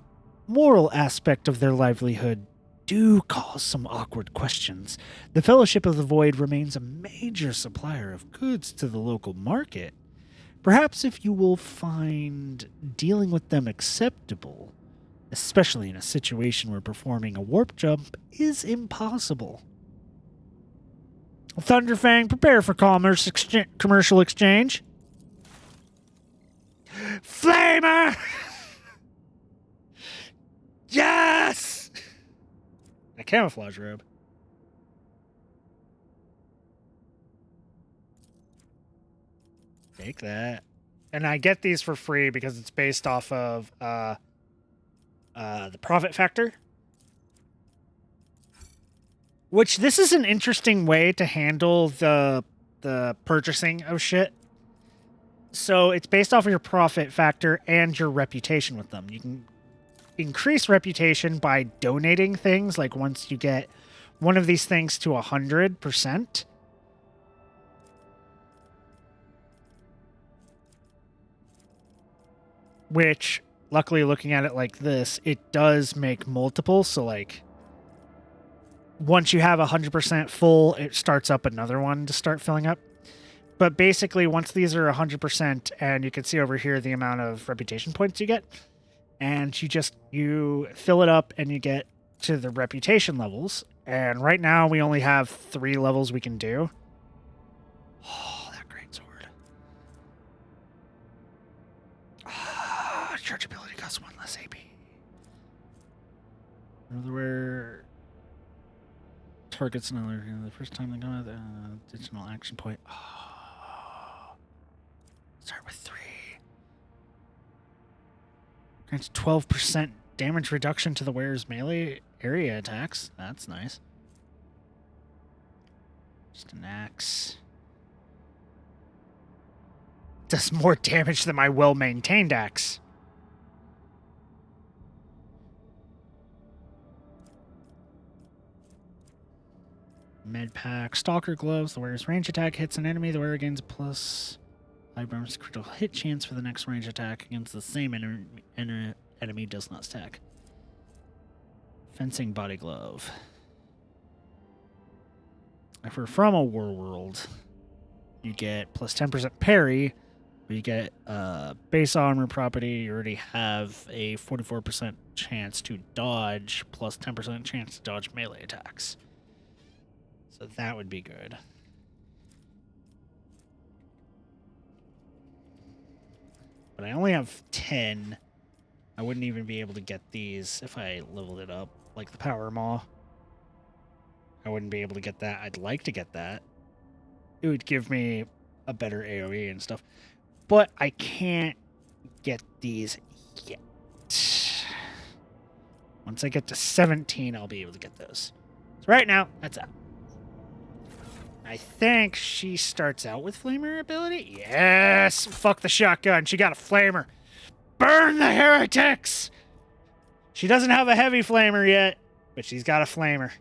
moral aspect of their livelihood do cause some awkward questions. The Fellowship of the Void remains a major supplier of goods to the local market. Perhaps if you will find dealing with them acceptable, especially in a situation where performing a warp jump is impossible. Thunderfang, prepare for commercial exchange. Flamer! Yes! A camouflage robe. Take that. And I get these for free because it's based off of the profit factor. Which, this is an interesting way to handle the purchasing of shit. So it's based off of your profit factor and your reputation with them. You can increase reputation by donating things, like once you get one of these things to 100%. Which, luckily, looking at it like this, it does make multiples. So, like, once you have 100% full, it starts up another one to start filling up. But basically, once these are 100%, and you can see over here the amount of reputation points you get, and you fill it up and you get to the reputation levels. And right now, we only have 3 levels we can do. Oh, that great sword. Charge ability costs 1 less AP. Where targets another the first time they go with additional action point. Oh. Start with 3. Grants 12% damage reduction to the wearer's melee area attacks. That's nice. Just an axe. Does more damage than my well-maintained axe. Med pack. Stalker gloves. The wearer's range attack hits an enemy. The wearer gains a plus 5 critical hit chance for the next range attack against the same enemy does not stack. Fencing body glove. If we're from a war world, you get plus 10% parry. You get base armor property. You already have a 44% chance to dodge, plus 10% chance to dodge melee attacks. So that would be good. But I only have 10. I wouldn't even be able to get these if I leveled it up, like the Power Maw. I wouldn't be able to get that. I'd like to get that. It would give me a better AoE and stuff. But I can't get these yet. Once I get to 17, I'll be able to get those. So right now, that's out. I think she starts out with Flamer ability. Yes! Fuck the shotgun. She got a Flamer. Burn the heretics! She doesn't have a heavy Flamer yet, but she's got a Flamer.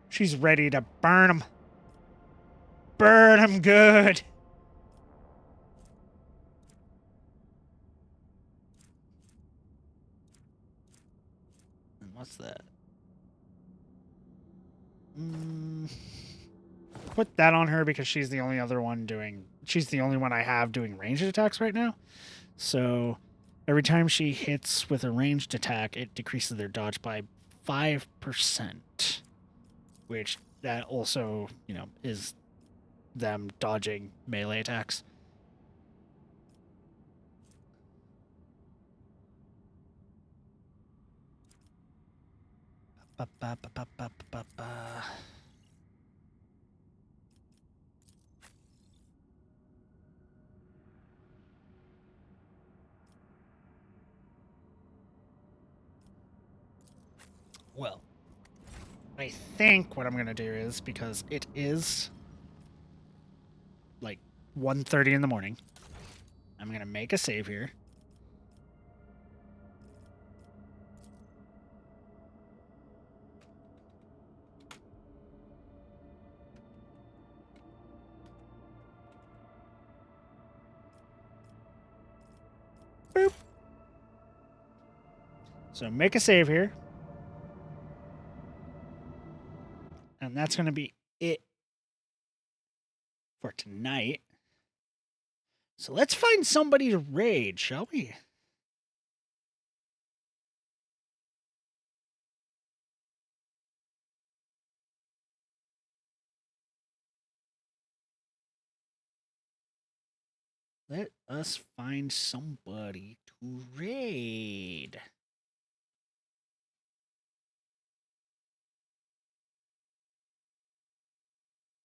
She's ready to burn them. Burn them good. And what's that? Put that on her because she's the only other one doing... She's the only one I have doing ranged attacks right now. So every time she hits with a ranged attack, it decreases their dodge by 5%. Which that also, is them dodging melee attacks. Well, I think what I'm going to do is, because it is like 1:30 in the morning, I'm going to make a save here. Boop. So make a save here. And that's going to be it for tonight. So let's find somebody to raid, shall we? Let us find somebody to raid.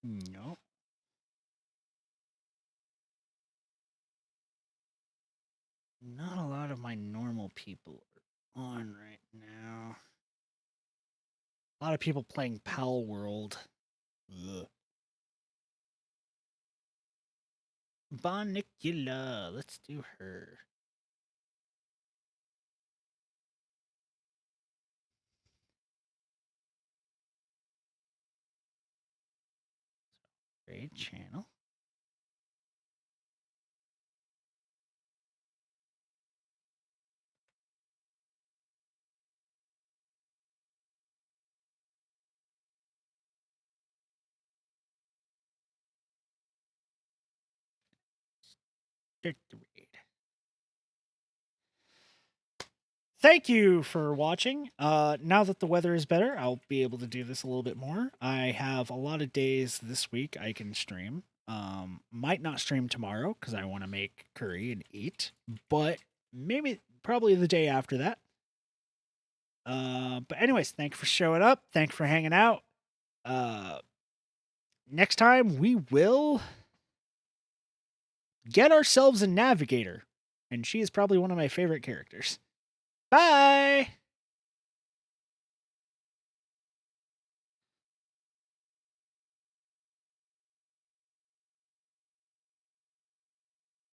No. Not a lot of my normal people are on right now. A lot of people playing Pal World. Ugh. Bonicula. Let's do her. Great channel. Start the raid. Thank you for watching. Now that the weather is better, I'll be able to do this a little bit more. I have a lot of days this week I can stream. Might not stream tomorrow because I want to make curry and eat, but maybe probably the day after that. But anyways, thank you for showing up. Thank you for hanging out. Next time we will get ourselves a navigator, and she is probably one of my favorite characters. Bye!